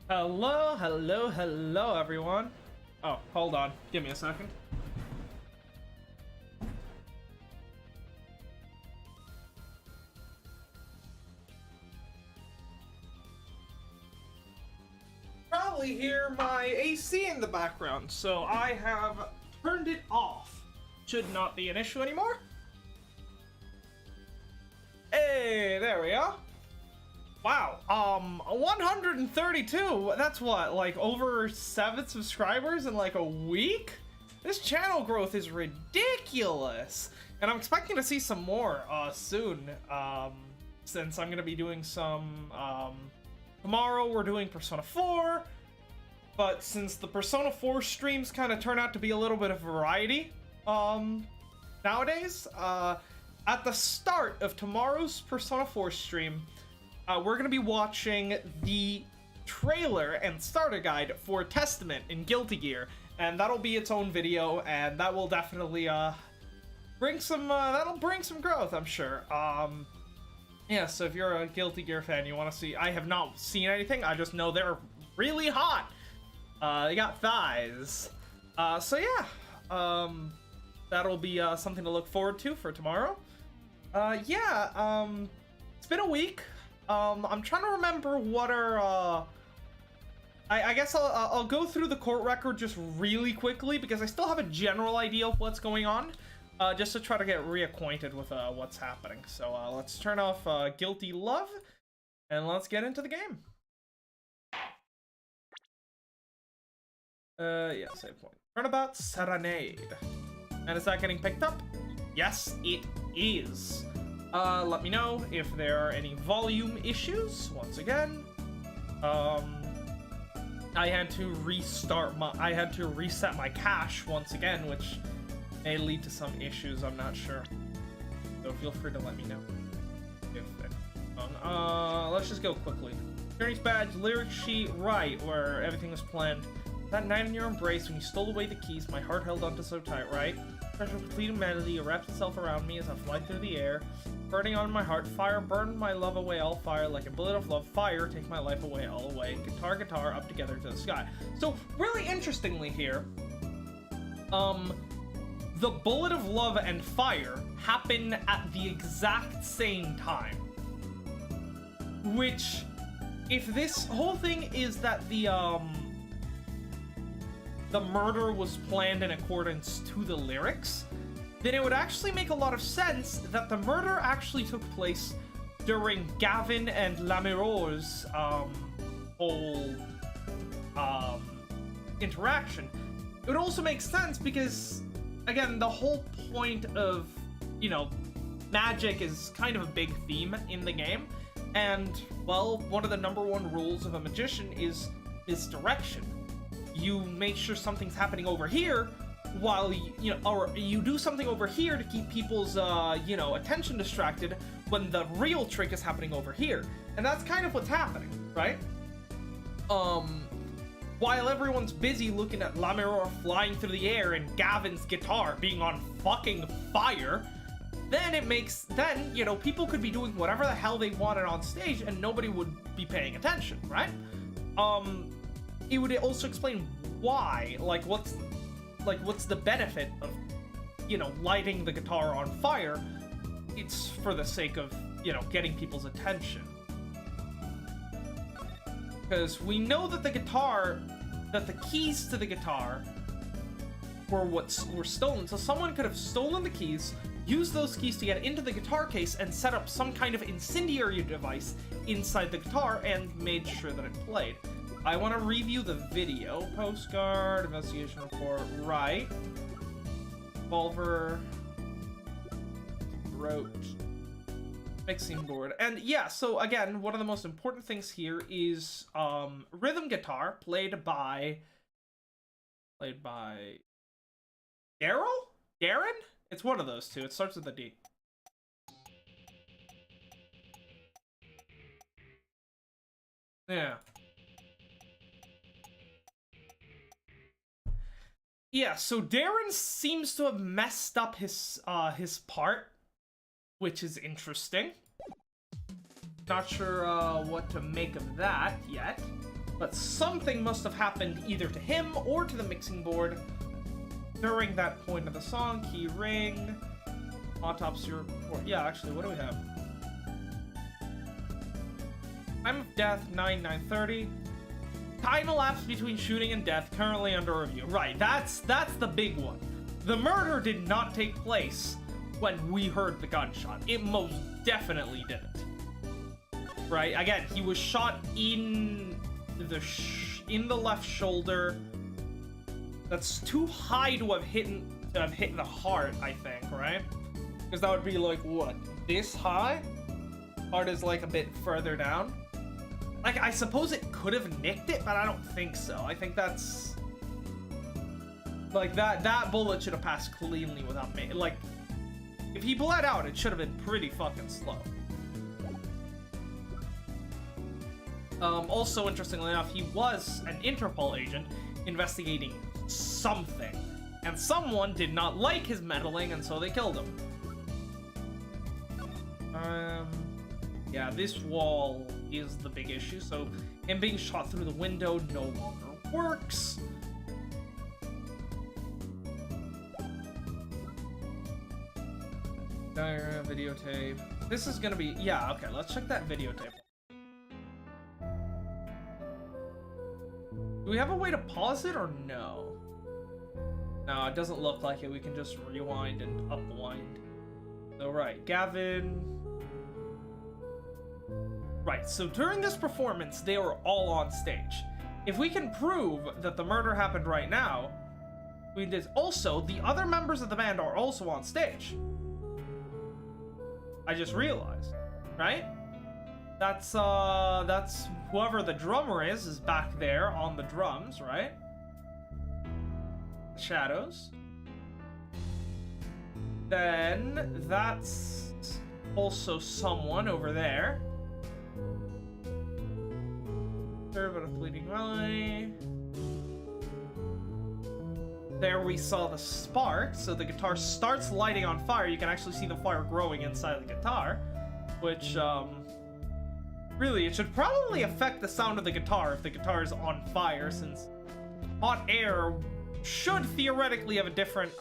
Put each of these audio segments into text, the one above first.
Hello, hello, hello, everyone. Oh, hold on. Give me a second. Probably hear my AC in the background, so I have turned it off. Should not be an issue anymore. Hey, there we are. Wow, 132, that's what, like over 7 subscribers in like a week? This channel growth is ridiculous! And I'm expecting to see some more, soon, since I'm gonna be doing some, tomorrow we're doing Persona 4, but since the Persona 4 streams kind of turn out to be a little bit of variety, nowadays, at the start of tomorrow's Persona 4 stream, we're going to be watching the trailer and starter guide for Testament in Guilty Gear, and that'll be its own video, and that will definitely bring some that'll bring some growth, I'm sure. Yeah, so if you're a Guilty Gear fan, you want to see, I have not seen anything, I just know they're really hot. They got thighs. So yeah, that'll be something to look forward to for tomorrow. Yeah, it's been a week. I'm trying to remember what are, I guess I'll go through the court record just really quickly, because I still have a general idea of what's going on, just to try to get reacquainted with, what's happening. So, let's turn off, Guilty Love, and let's get into the game. Yeah, save point. Turnabout Serenade. And is that getting picked up? Yes, it is. Let me know if there are any volume issues, once again. I had to reset my cache once again, which may lead to some issues, I'm not sure. So feel free to let me know. Let's just go quickly. Journey's badge, lyric sheet, right, where everything was planned. That night in your embrace, when you stole away the keys, my heart held onto so tight, right? Pressure of complete humanity wraps itself around me as I fly through the air. Burning on my heart, fire, burn my love away, all fire, like a bullet of love, fire, take my life away, all away. Guitar, guitar, up together to the sky. So, really interestingly here, the bullet of love and fire happen at the exact same time. Which, if this whole thing is that the murder was planned in accordance to the lyrics, then it would actually make a lot of sense that the murder actually took place during Gavin and Lamiro's whole interaction. It would also make sense because, again, the whole point of, you know, magic is kind of a big theme in the game, and, well, one of the #1 rules of a magician is misdirection. You make sure something's happening over here while or you do something over here to keep people's attention distracted when the real trick is happening over here. And that's kind of what's happening, right? While everyone's busy looking at Lamiror flying through the air and Gavin's guitar being on fucking fire, then people could be doing whatever the hell they wanted on stage and nobody would be paying attention, right? It would also explain why, what's the benefit of, lighting the guitar on fire. It's for the sake of, getting people's attention. Because we know that the keys to the guitar were stolen, so someone could have stolen the keys, used those keys to get into the guitar case, and set up some kind of incendiary device inside the guitar and made sure that it played. I want to review the video. Postcard, investigation report, right. Revolver. Wrote. Mixing board. And yeah, so again, one of the most important things here is rhythm guitar played by Daryl? Darren? It's one of those two. It starts with a D. Yeah. Yeah, so Darren seems to have messed up his part, which is interesting. Not sure what to make of that yet, but something must have happened either to him or to the mixing board during that point of the song. Key ring, autopsy report. Yeah, actually, what do we have? Time of death, 9/9/30. Time elapsed between shooting and death, currently under review. Right, that's the big one. The murder did not take place when we heard the gunshot. It most definitely didn't. Right, again, he was shot in the left shoulder. That's too high to have hit the heart, I think, right? Because that would be like, what, this high? Heart is like a bit further down. Like, I suppose it could have nicked it, but I don't think so. I think that's... Like, that bullet should have passed cleanly without me. Like, if he bled out, it should have been pretty fucking slow. Also, interestingly enough, he was an Interpol agent investigating something. And someone did not like his meddling, and so they killed him. Yeah, this wall is the big issue, so him being shot through the window no longer works. Diagram, videotape. This is gonna be... Yeah, okay, let's check that videotape. Do we have a way to pause it or no? No, it doesn't look like it. We can just rewind and upwind. So, right, Gavin... Right, so during this performance, they were all on stage. If we can prove that the murder happened right now, we did. Also, the other members of the band are also on stage. I just realized, right? That's whoever the drummer is back there on the drums, right? Shadows. Then that's also someone over there. But a fleeting eye. There we saw the spark, so the guitar starts lighting on fire. You can actually see the fire growing inside the guitar, which, really, it should probably affect the sound of the guitar if the guitar is on fire, since hot air should theoretically have a different,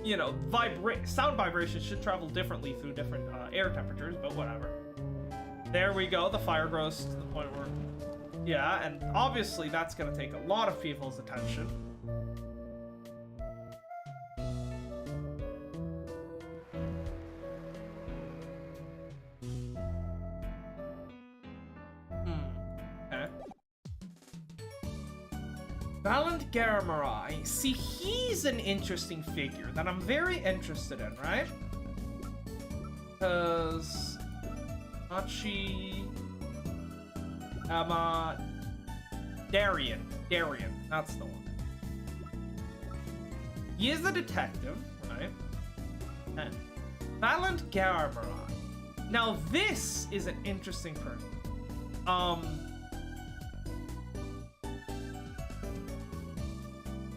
you know, sound vibrations should travel differently through different air temperatures, but whatever. There we go, the fire grows to the point where... Yeah, and obviously that's gonna take a lot of people's attention. Okay. Valant Garamarai. See, he's an interesting figure that I'm very interested in, right? Because... Machi... Darian, that's the one. He is a detective, right? And Valant Garamarai. Now this is an interesting person.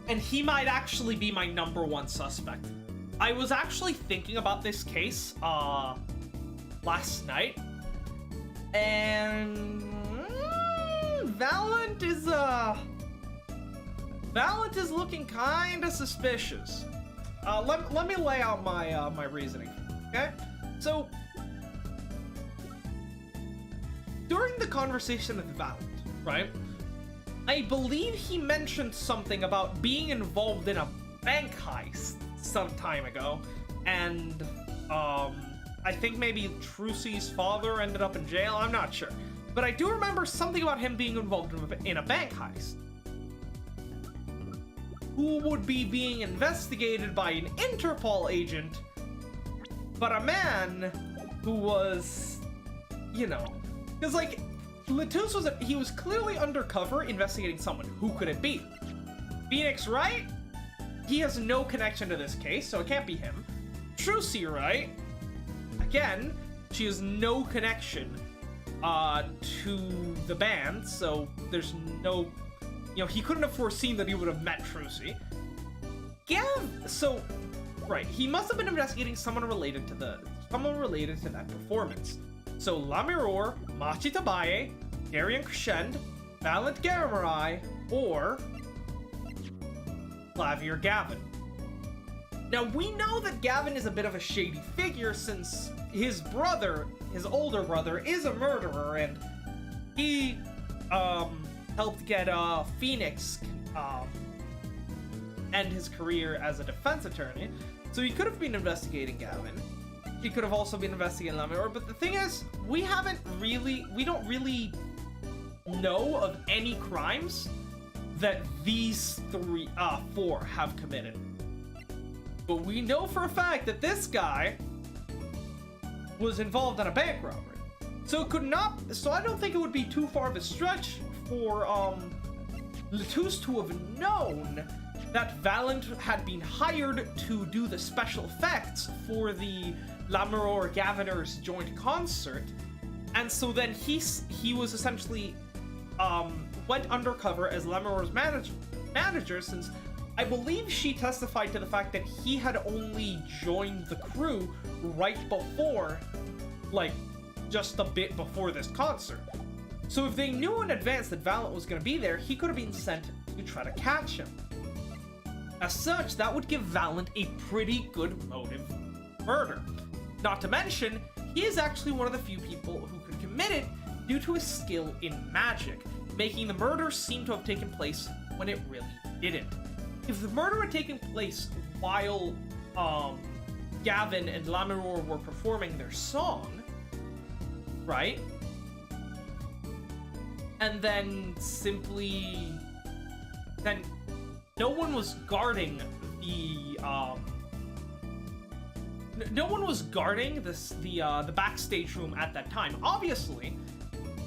And he might actually be my #1 suspect. I was actually thinking about this case, last night. And Valant is looking kinda suspicious. Let me lay out my my reasoning. Okay, so during the conversation with Valant, right? I believe he mentioned something about being involved in a bank heist some time ago, and I think maybe Trucy's father ended up in jail. I'm not sure. But I do remember something about him being involved in a bank heist. Who would be being investigated by an Interpol agent, but a man who was, you know, because like, Latus he was clearly undercover investigating someone. Who could it be? Phoenix, right? He has no connection to this case, so it can't be him. Trucy, right? Again, she has no connection to the band, so there's no, you know, he couldn't have foreseen that he would have met Trucy. So, right, he must have been investigating someone related to that performance. So Lamiror, Machi Tabaye, Darian Crescend, Valent Garamarai, or Flavier Gavin. Now, we know that Gavin is a bit of a shady figure since his brother, his older brother, is a murderer, and he helped get Phoenix end his career as a defense attorney. So he could have been investigating Gavin. He could have also been investigating Lamour, but the thing is, we don't really know of any crimes that these four have committed. But we know for a fact that this guy was involved in a bank robbery. So I don't think it would be too far of a stretch for Latouche to have known that Valent had been hired to do the special effects for the Lamour Gaviners joint concert, and so then he was essentially went undercover as Lamour's manager, since I believe she testified to the fact that he had only joined the crew right before, like, just a bit before this concert. So if they knew in advance that Valent was going to be there, he could have been sent to try to catch him. As such, that would give Valent a pretty good motive for murder. Not to mention, he is actually one of the few people who could commit it due to his skill in magic, making the murder seem to have taken place when it really didn't. If the murder had taken place while Gavin and Lamour were performing their song, right? And then no one was guarding the backstage room at that time. Obviously,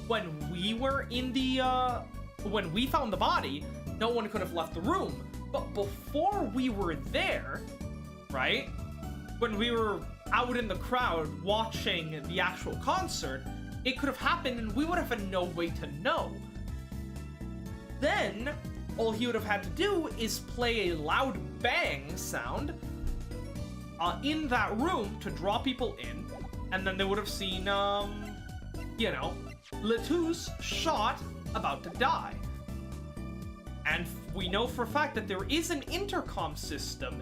when we found the body, no one could have left the room. But before we were there, right? When we were out in the crowd watching the actual concert, it could have happened and we would have had no way to know. Then, all he would have had to do is play a loud bang sound in that room to draw people in, and then they would have seen, Latouche shot, about to die. And we know for a fact that there is an intercom system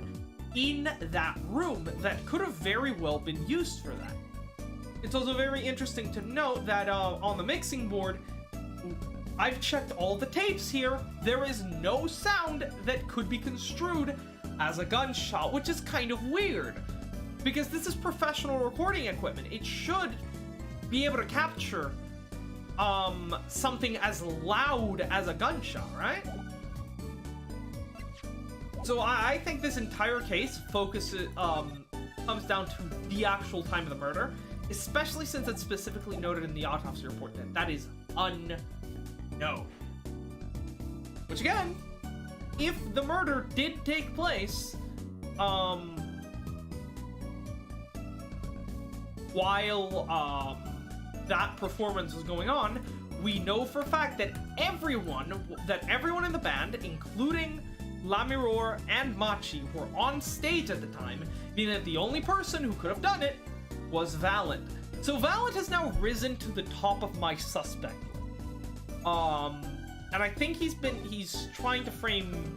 in that room that could have very well been used for that. It's also very interesting to note that on the mixing board, I've checked all the tapes here. There is no sound that could be construed as a gunshot, which is kind of weird, because this is professional recording equipment. It should be able to capture something as loud as a gunshot, right? So I think this entire case comes down to the actual time of the murder, especially since it's specifically noted in the autopsy report that is unknown. Which again, if the murder did take place while that performance was going on, we know for a fact that everyone in the band, including Lamour and Machi, were on stage at the time, meaning that the only person who could have done it was Valent. So Valent has now risen to the top of my suspect list. And I think he's trying to frame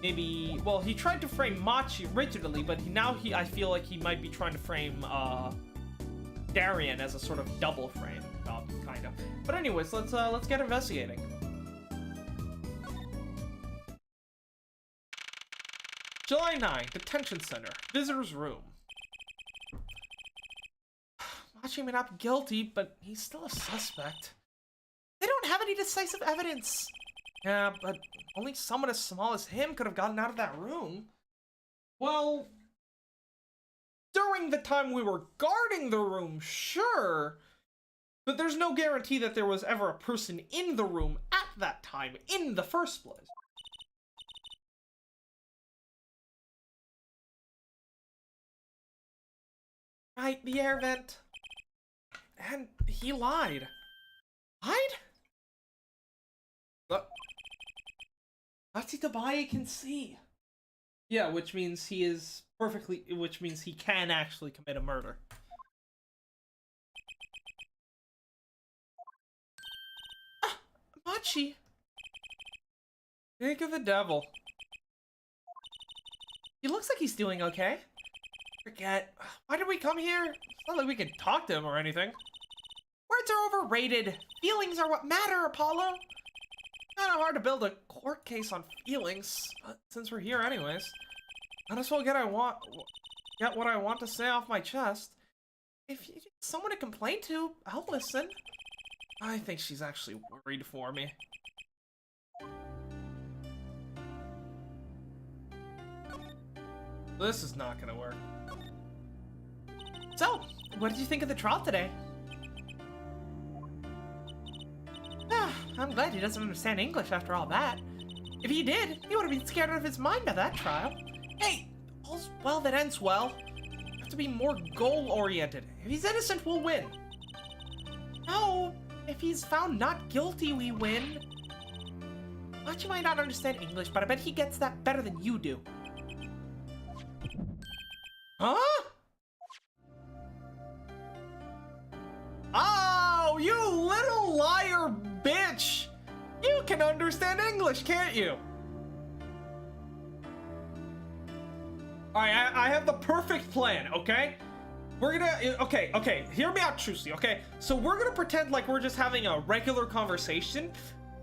he tried to frame Machi originally, but I feel like he might be trying to frame Darian as a sort of double frame, kind of. But anyways, let's get investigating. July 9, Detention Center, Visitor's Room. Machi may not be guilty, but he's still a suspect. They don't have any decisive evidence. Yeah, but only someone as small as him could have gotten out of that room. Well, during the time we were guarding the room, sure, but there's no guarantee that there was ever a person in the room at that time in the first place. Right, the air vent. And he lied. Lied? Look. Nazi Tobias can see. Yeah, which means he can actually commit a murder. Machi. Think of the devil. He looks like he's doing okay. Forget. Why did we come here? It's not like we can talk to him or anything. Words are overrated. Feelings are what matter, Apollo. Kinda hard to build a court case on feelings, but since we're here anyways, might as well get what I want to say off my chest. If you need someone to complain to, I'll listen. I think she's actually worried for me. This is not gonna work. So, what did you think of the trial today? I'm glad he doesn't understand English after all that. If he did, he would have been scared out of his mind by that trial. Hey, all's well that ends well. We have to be more goal-oriented. If he's innocent, we'll win. No, if he's found not guilty, we win. Machi might not understand English, but I bet he gets that better than you do. Huh? Oh, you little liar bitch! You can understand English, can't you? Alright, I have the perfect plan, okay? We're gonna, okay, hear me out, truly, okay? So we're gonna pretend like we're just having a regular conversation,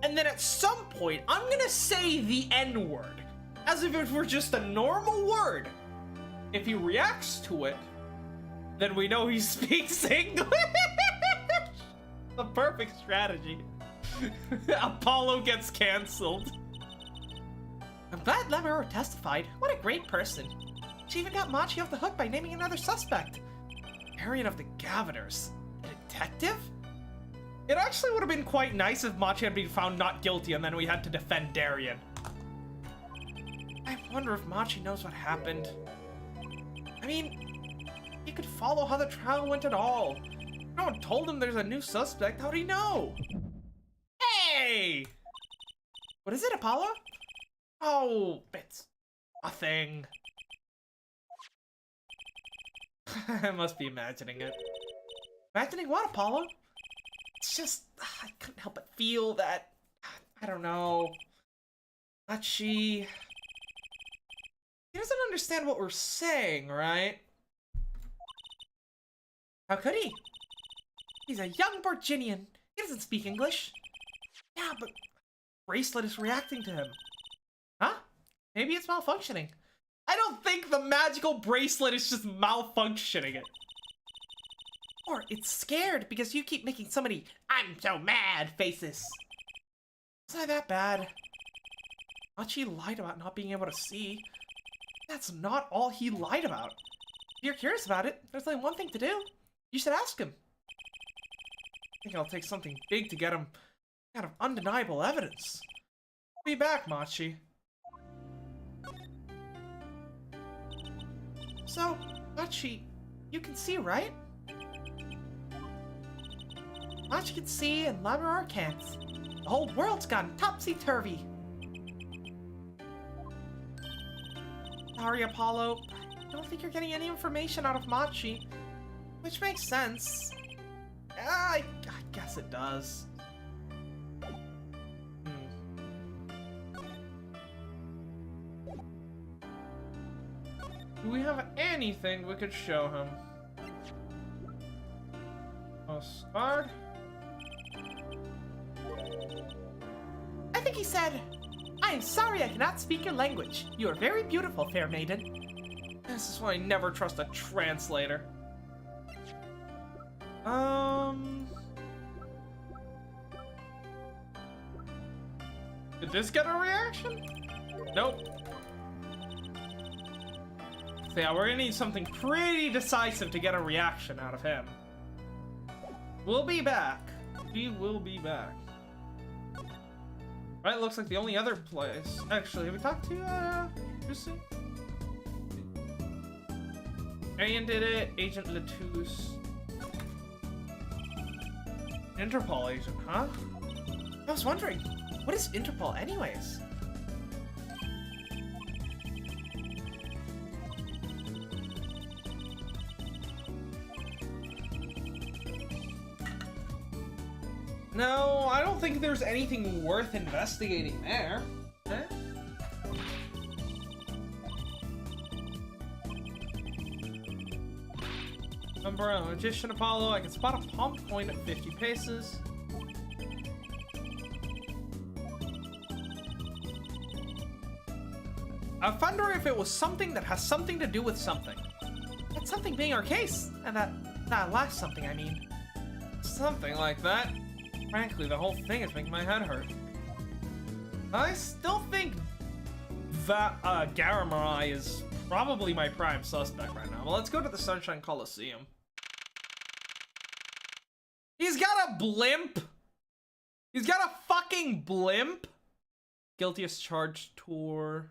and then at some point, I'm gonna say the N-word, as if it were just a normal word. If he reacts to it, then we know he speaks English. The perfect strategy. Apollo gets cancelled. I'm glad Lemur testified. What a great person. She even got Machi off the hook by naming another suspect. Variant of the Gaviners. A detective? It actually would have been quite nice if Machi had been found not guilty and then we had to defend Darien. I wonder if Machi knows what happened. I mean, he could follow how the trial went at all. No one told him there's a new suspect. How'd he know? Hey! What is it, Apollo? Oh, it's nothing. I must be imagining it. Imagining what, Apollo? It's just, I couldn't help but feel that, I don't know. He doesn't understand what we're saying, right? How could he? He's a young Virginian. He doesn't speak English. Yeah, but bracelet is reacting to him. Huh? Maybe it's malfunctioning. I don't think the magical bracelet is just malfunctioning it. Or it's scared because you keep making so many "I'm so mad" faces. It's not that bad. Machi lied about not being able to see. That's not all he lied about. If you're curious about it, there's only one thing to do. You should ask him. I think I'll take something big to get him kind of undeniable evidence. Be back, Machi. So, Machi, you can see, right? Machi can see and Labrador can't. The whole world's gone topsy-turvy. Sorry, Apollo. I don't think you're getting any information out of Machi. Which makes sense. I guess it does. Do we have anything we could show him? Postcard? I think he said, "I am sorry I cannot speak your language. You are very beautiful, fair maiden." This is why I never trust a translator. Did this get a reaction? Nope. So yeah, we're gonna need something pretty decisive to get a reaction out of him. We'll be back. We will be back. Right, looks like the only other place. Actually, have we talked to, Lucy? Arian did it, Agent Latouche. Interpol agent, huh? I was wondering, what is Interpol anyways? No, I don't think there's anything worth investigating there. Okay. Umbrella, Magician Apollo, I can spot a palm point at 50 paces. I wonder if it was something that has something to do with something. That something being our case, and that last something, I mean. Something like that. Frankly, the whole thing is making my head hurt. I still think that Garamarai is probably my prime suspect right now. Well, let's go to the Sunshine Coliseum. He's got a blimp! He's got a fucking blimp! Guiltiest charge tour.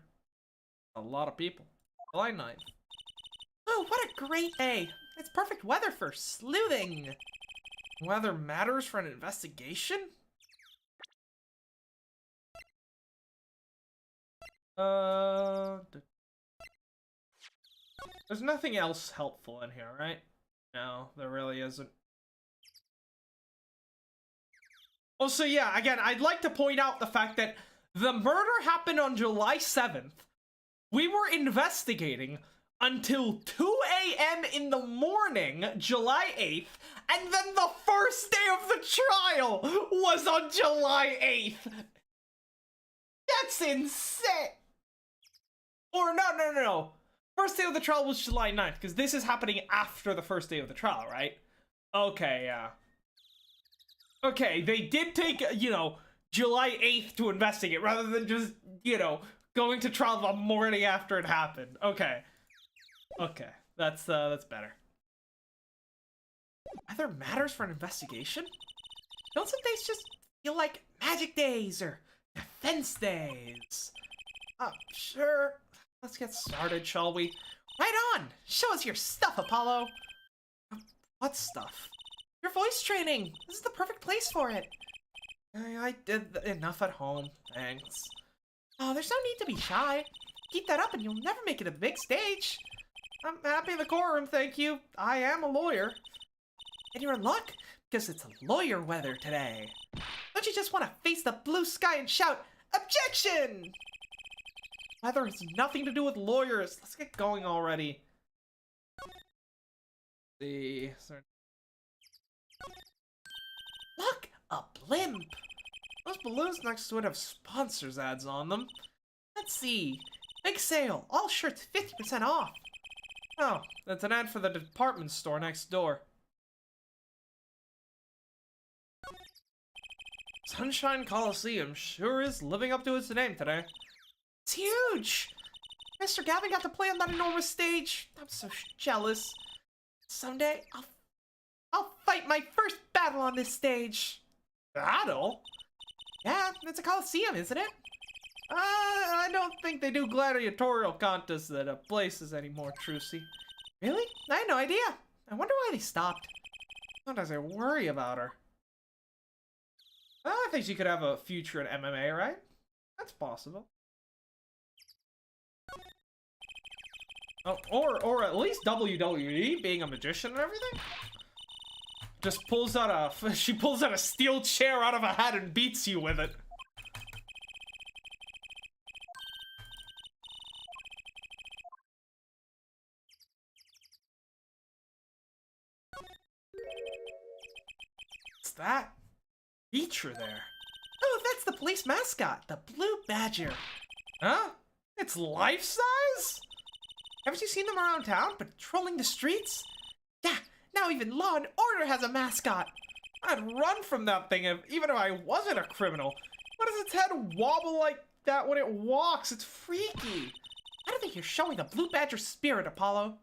A lot of people. July 9th. Oh, what a great day! It's perfect weather for sleuthing! Weather matters for an investigation? There's nothing else helpful in here, right? No, there really isn't. Also, yeah, again, I'd like to point out the fact that the murder happened on July 7th. We were investigating until 2 a.m. in the morning, July 8th, and then the first day of the trial was on July 8th. That's insane. Or no. First day of the trial was July 9th, because this is happening after the first day of the trial, right? Okay, yeah. Okay, they did take, you know, July 8th to investigate, rather than just, you know, going to trial the morning after it happened. Okay. Okay, that's better. Weather matters for an investigation? Don't some days just feel like magic days or defense days? Sure. Let's get started, shall we? Right on! Show us your stuff, Apollo! What stuff? Your voice training! This is the perfect place for it! I did enough at home, thanks. Oh, there's no need to be shy. Keep that up and you'll never make it to the big stage. I'm happy in the courtroom, thank you. I am a lawyer. And you're in luck, because it's lawyer weather today. Don't you just want to face the blue sky and shout, "Objection!" Weather has nothing to do with lawyers. Let's get going already. Look, a blimp. Those balloons next to it have sponsors ads on them. Let's see. Big sale. All shirts 50% off. Oh, that's an ad for the department store next door. Sunshine Coliseum sure is living up to its name today. It's huge! Mr. Gavin got to play on that enormous stage. I'm so jealous. Someday, I'll fight my first battle on this stage. Battle? Yeah, it's a Coliseum, isn't it? I don't think they do gladiatorial contests at places anymore, Trucy. Really? I had no idea. I wonder why they stopped. Sometimes I worry about her. I think she could have a future in MMA, right? That's possible. Oh, or at least WWE, being a magician and everything. Just pulls out she pulls out a steel chair out of a hat and beats you with it. What's that? Feature there. Oh, that's the police mascot, the Blue Badger. Huh? It's life-size? Haven't you seen them around town, patrolling the streets? Yeah, now even Law and Order has a mascot. I'd run from that thing even if I wasn't a criminal. Why does its head wobble like that when it walks? It's freaky. I don't think you're showing the Blue Badger spirit, Apollo.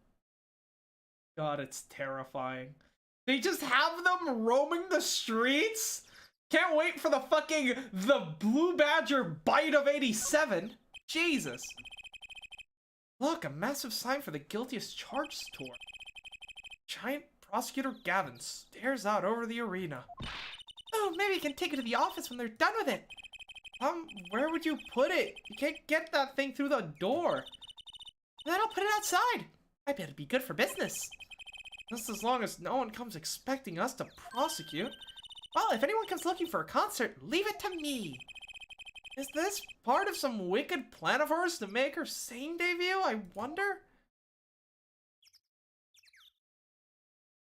God, it's terrifying. They just have them roaming the streets? Can't wait for the Blue Badger bite of 87. Jesus. Look, a massive sign for the guiltiest charges tour. Giant prosecutor Gavin stares out over the arena. Oh, maybe you can take it to the office when they're done with it. Where would you put it? You can't get that thing through the door. Then I'll put it outside. I bet it'd be good for business. Just as long as no one comes expecting us to prosecute. Well, if anyone comes looking for a concert, leave it to me. Is this part of some wicked plan of hers to make her singing debut? I wonder?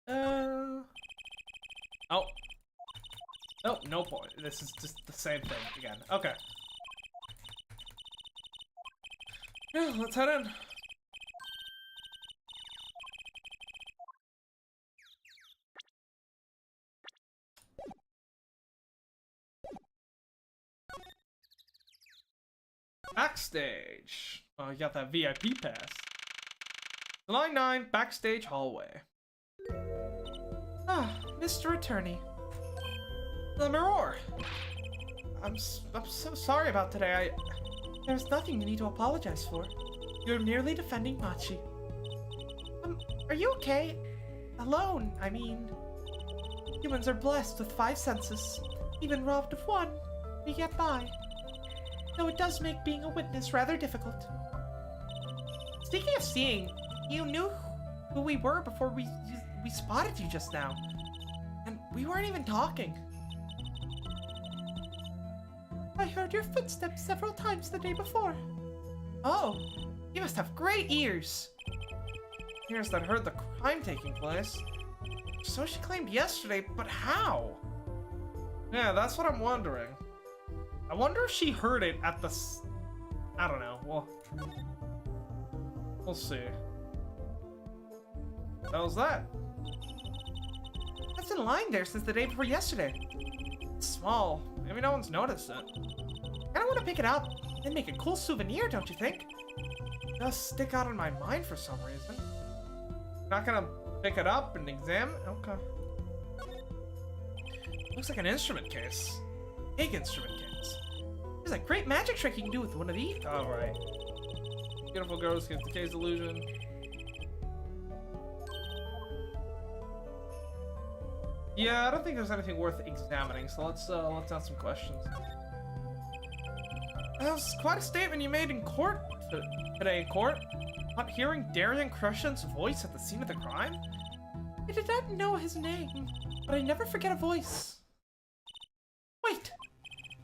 Oh. Oh, no point. This is just the same thing again. Okay. Yeah, let's head in. Backstage. Oh, you got that VIP pass. Line 9, Backstage Hallway. Ah, Mr. Attorney. The Mirror. I'm so sorry about today. There's nothing you need to apologize for. You're merely defending Machi. Are you okay? Alone, I mean. Humans are blessed with 5 senses. Even robbed of one, we get by. Though it does make being a witness rather difficult. Speaking of seeing, you knew who we were before we spotted you just now. And we weren't even talking. I heard your footsteps several times the day before. Oh, you must have great ears. Ears that heard the crime taking place. So she claimed yesterday, but how? Yeah, that's what I'm wondering. I wonder if she heard it at the... I don't know. Well, we'll see. What the hell's that? That's in line there since the day before yesterday. It's small. Maybe no one's noticed it. I kinda want to pick it up and make a cool souvenir, don't you think? It does stick out in my mind for some reason. Not gonna pick it up and examine? Okay. Looks like an instrument case. Big instrument case. There's a great magic trick you can do with one of these. Alright. Beautiful girls get the case illusion. Yeah, I don't think there's anything worth examining, so let's ask some questions. That was quite a statement you made in court today, Not hearing Darian Crescent's voice at the scene of the crime? I did not know his name, but I never forget a voice. Wait!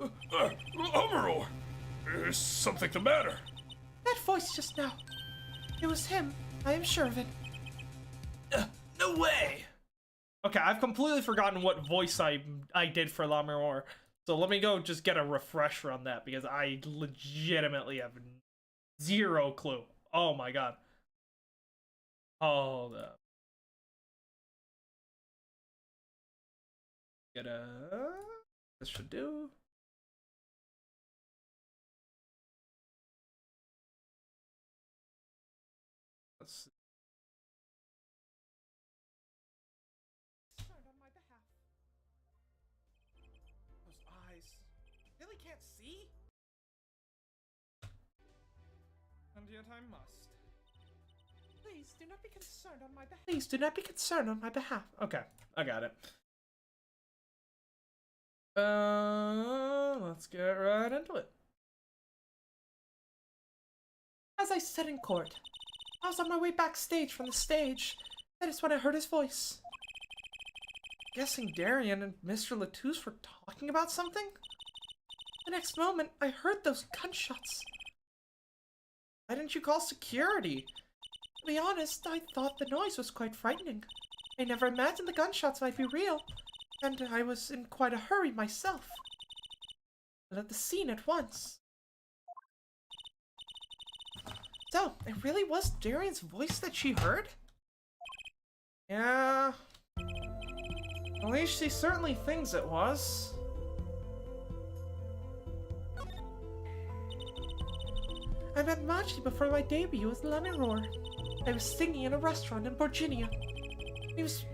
Amaro! Is something the matter? That voice just now. It was him, I am sure of it. No way! Okay, I've completely forgotten what voice I did for La Mirror. So let me go just get a refresher on that because I legitimately have zero clue. Oh my god. Hold up. This should do. Let's see. On my behalf. Those eyes. Really can't see? And yet I must. Please do not be concerned on my behalf. Please do not be concerned on my behalf. Okay, I got it. Let's get right into it. As I said in court, I was on my way backstage from the stage. That is when I heard his voice. Guessing Darian and Mr. Latouche were talking about something? The next moment, I heard those gunshots. Why didn't you call security? To be honest, I thought the noise was quite frightening. I never imagined the gunshots might be real, and I was in quite a hurry myself. I left the scene at once. So, it really was Darian's voice that she heard? Yeah. At least she certainly thinks it was. I met Machi before my debut as La Mirror. I was singing in a restaurant in Virginia. He was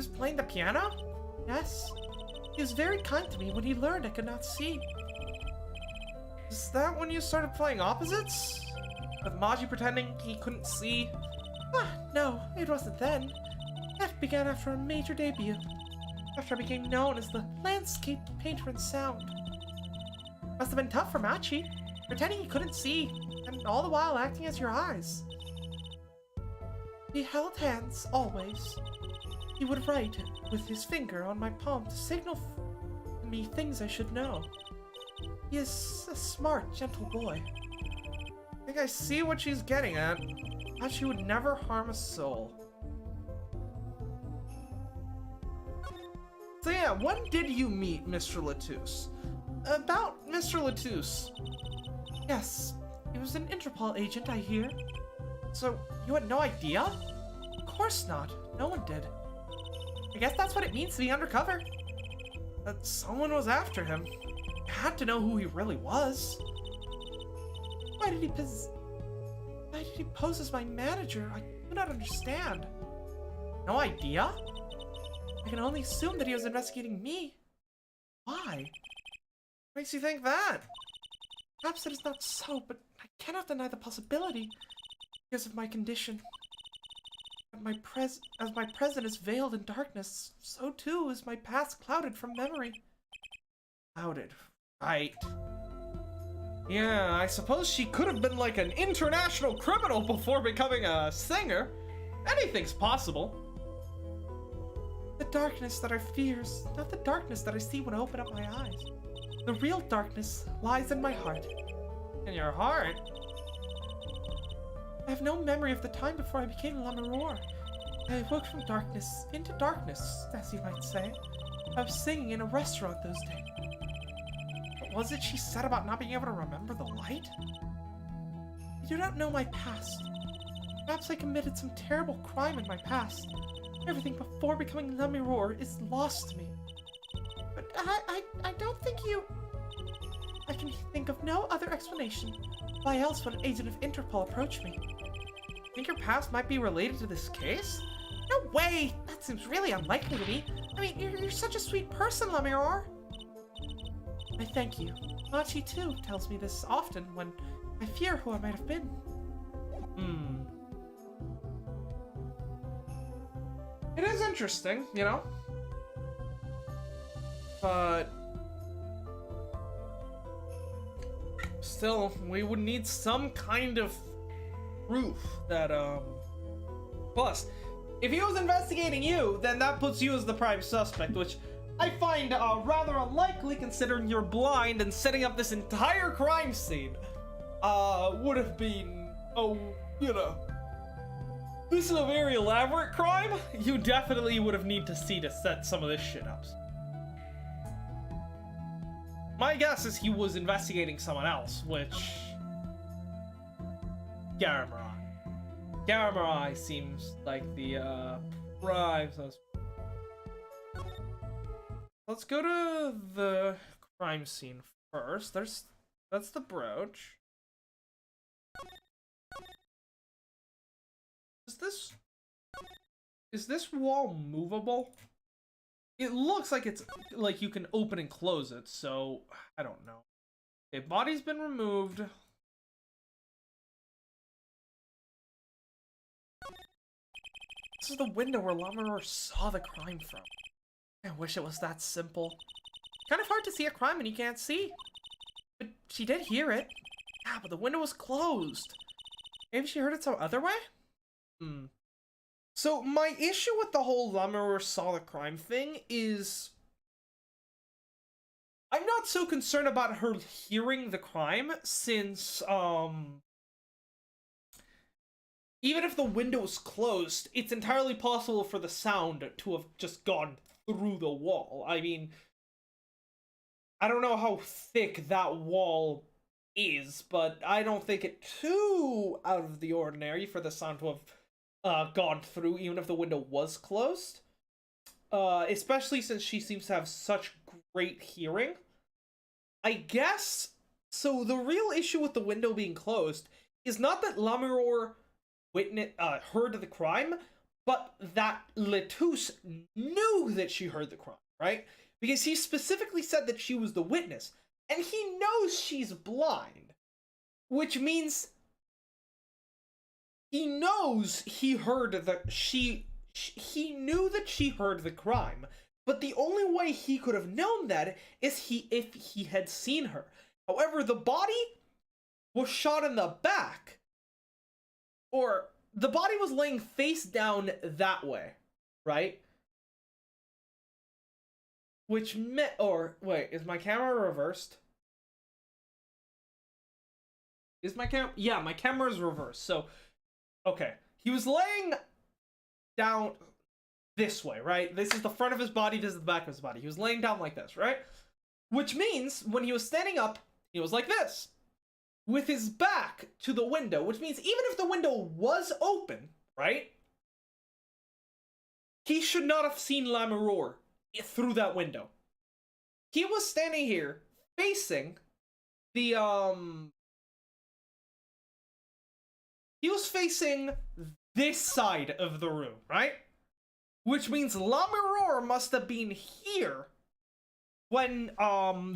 playing the piano? Yes. He was very kind to me when he learned I could not see. Is that when you started playing opposites? With Machi pretending he couldn't see? Ah, no, it wasn't then. That began after a major debut. After I became known as the landscape painter in sound. Must have been tough for Machi, pretending he couldn't see, and all the while acting as your eyes. We held hands, always. He would write with his finger on my palm to signal to me things I should know. He is a smart, gentle boy. I think I see what she's getting at. How she would never harm a soul. So yeah, when did you meet Mr. Latouche? About Mr. Latouche. Yes, he was an Interpol agent, I hear. So, you had no idea? Of course not. No one did. I guess that's what it means to be undercover. That someone was after him. I had to know who he really was. Why did he pose as my manager? I do not understand. No idea? I can only assume that he was investigating me. Why? Makes you think that? Perhaps it is not so, but I cannot deny the possibility because of my condition. As my present is veiled in darkness, so too is my past clouded from memory. Clouded, right. Yeah, I suppose she could have been like an international criminal before becoming a singer. Anything's possible. The darkness that I fear is not the darkness that I see when I open up my eyes. The real darkness lies in my heart. In your heart? I have no memory of the time before I became Lamoureux. I awoke from darkness into darkness, as you might say. I was singing in a restaurant those days. What was it she said about not being able to remember the light? I do not know my past. Perhaps I committed some terrible crime in my past. Everything before becoming Lamoureux is lost to me. But I don't think you... I can think of no other explanation. Why else would an agent of Interpol approach me? Think your past might be related to this case? No way! That seems really unlikely to me. I mean, you're such a sweet person, Lamoureux. I thank you. Machi, too, tells me this often when I fear who I might have been. It is interesting, you know? But... still, we would need some kind of proof that, Plus, if he was investigating you, then that puts you as the prime suspect, which I find rather unlikely considering you're blind and setting up this entire crime scene. Would have been, you know... This is a very elaborate crime. You definitely would have need to see to set some of this shit up. My guess is he was investigating someone else, which... Garamari seems like the, prime suspect. Let's go to the crime scene first. That's the brooch. Is this wall movable? It looks like it's like you can open and close it, so I don't know. Okay, body's been removed. This is the window where Lamoureux saw the crime from. I wish it was that simple. Kind of hard to see a crime and you can't see. But she did hear it. Yeah, but the window was closed. Maybe she heard it some other way? So my issue with the whole Lamoureux saw the crime thing is... I'm not so concerned about her hearing the crime since, even if the window is closed, it's entirely possible for the sound to have just gone through the wall. I mean, I don't know how thick that wall is, but I don't think it too out of the ordinary for the sound to have gone through, even if the window was closed. Especially since she seems to have such great hearing. I guess, so the real issue with the window being closed is not that Lamoureux heard the crime, but that Latouche knew that she heard the crime, right? Because he specifically said that she was the witness, and he knows she's blind, which means he knows he heard that he knew that she heard the crime, but the only way he could have known that is if he had seen her. However, the body was shot in the back, or the body was laying face down that way, right? which meant, or wait, is my camera reversed? Is my cam? Yeah, my camera is reversed. So, okay, he was laying down this way, right? This is the front of his body. This is the back of his body. He was laying down like this, right? Which means when he was standing up, he was like this, with his back to the window. Which means even if the window was open, right? He should not have seen La Mirror through that window. He was standing here facing the he was facing this side of the room, right? Which means La Mirror must have been here when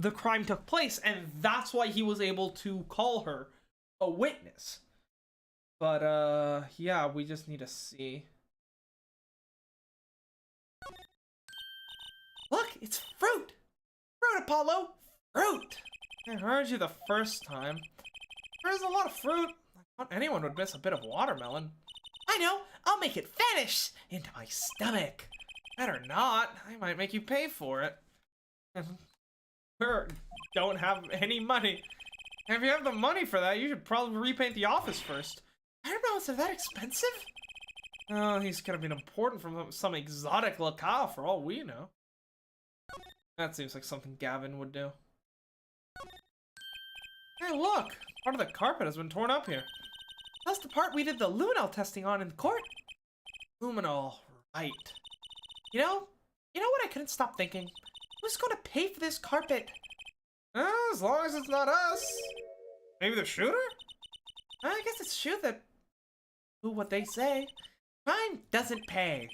the crime took place, and that's why he was able to call her a witness. But yeah, we just need to see. Look, it's fruit! Fruit, Apollo! Fruit! I heard you the first time. There's a lot of fruit. I thought anyone would miss a bit of watermelon. I know! I'll make it vanish into my stomach. Better not. I might make you pay for it. We don't have any money. If you have the money for that, you should probably repaint the office first. I don't know, is it that expensive? Oh, he's gonna be important from some exotic locale for all we know. That seems like something Gavin would do. Hey, look! Part of the carpet has been torn up here. That's the part we did the luminol testing on in court. Luminol, right. You know what I couldn't stop thinking? Who's gonna pay for this carpet? As long as it's not us. Maybe the shooter? I guess it's true that do what they say. Crime doesn't pay.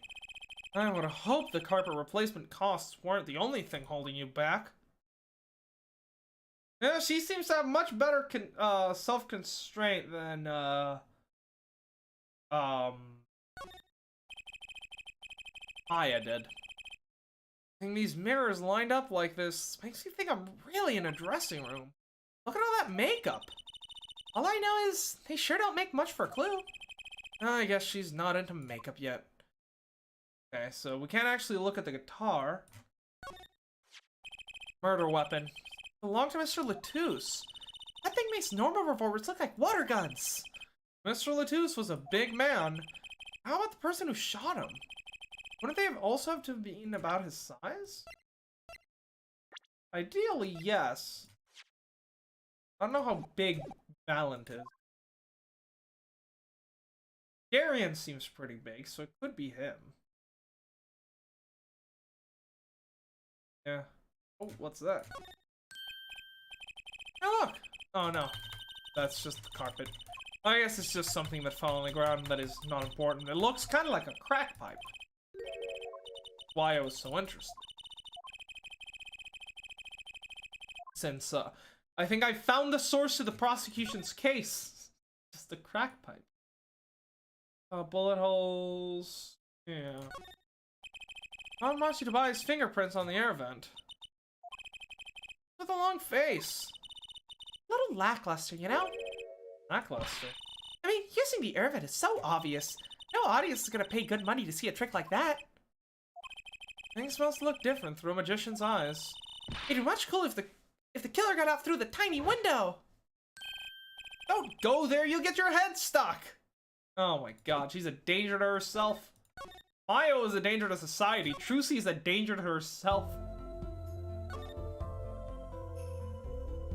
I would hope the carpet replacement costs weren't the only thing holding you back. Yeah, she seems to have much better self-constraint than Aya did. Having these mirrors lined up like this makes me think I'm really in a dressing room. Look at all that makeup. All I know is they sure don't make much for a clue. I guess she's not into makeup yet. Okay, so we can't actually look at the guitar. Murder weapon. Belonged to Mr. Latouche. That thing makes normal revolvers look like water guns. Mr. Latouche was a big man. How about the person who shot him? Wouldn't they have also have to have been about his size? Ideally, yes. I don't know how big Valent is. Darian seems pretty big, so it could be him. Yeah. Oh, what's that? Oh, look! Oh, no. That's just the carpet. I guess it's just something that fell on the ground that is not important. It looks kind of like a crack pipe. Why I was so interested. Since, I think I found the source of the prosecution's case. Just a crack pipe. Bullet holes. Yeah. Ron wants you to buy his fingerprints on the air vent. With a long face. A little lackluster, you know? Lackluster? I mean, using the air vent is so obvious. No audience is gonna pay good money to see a trick like that. Things must look different through a magician's eyes. It'd be much cooler if the killer got out through the tiny window. Don't go there, you'll get your head stuck. Oh my god, she's a danger to herself. Mayo is a danger to society. Trucy is a danger to herself.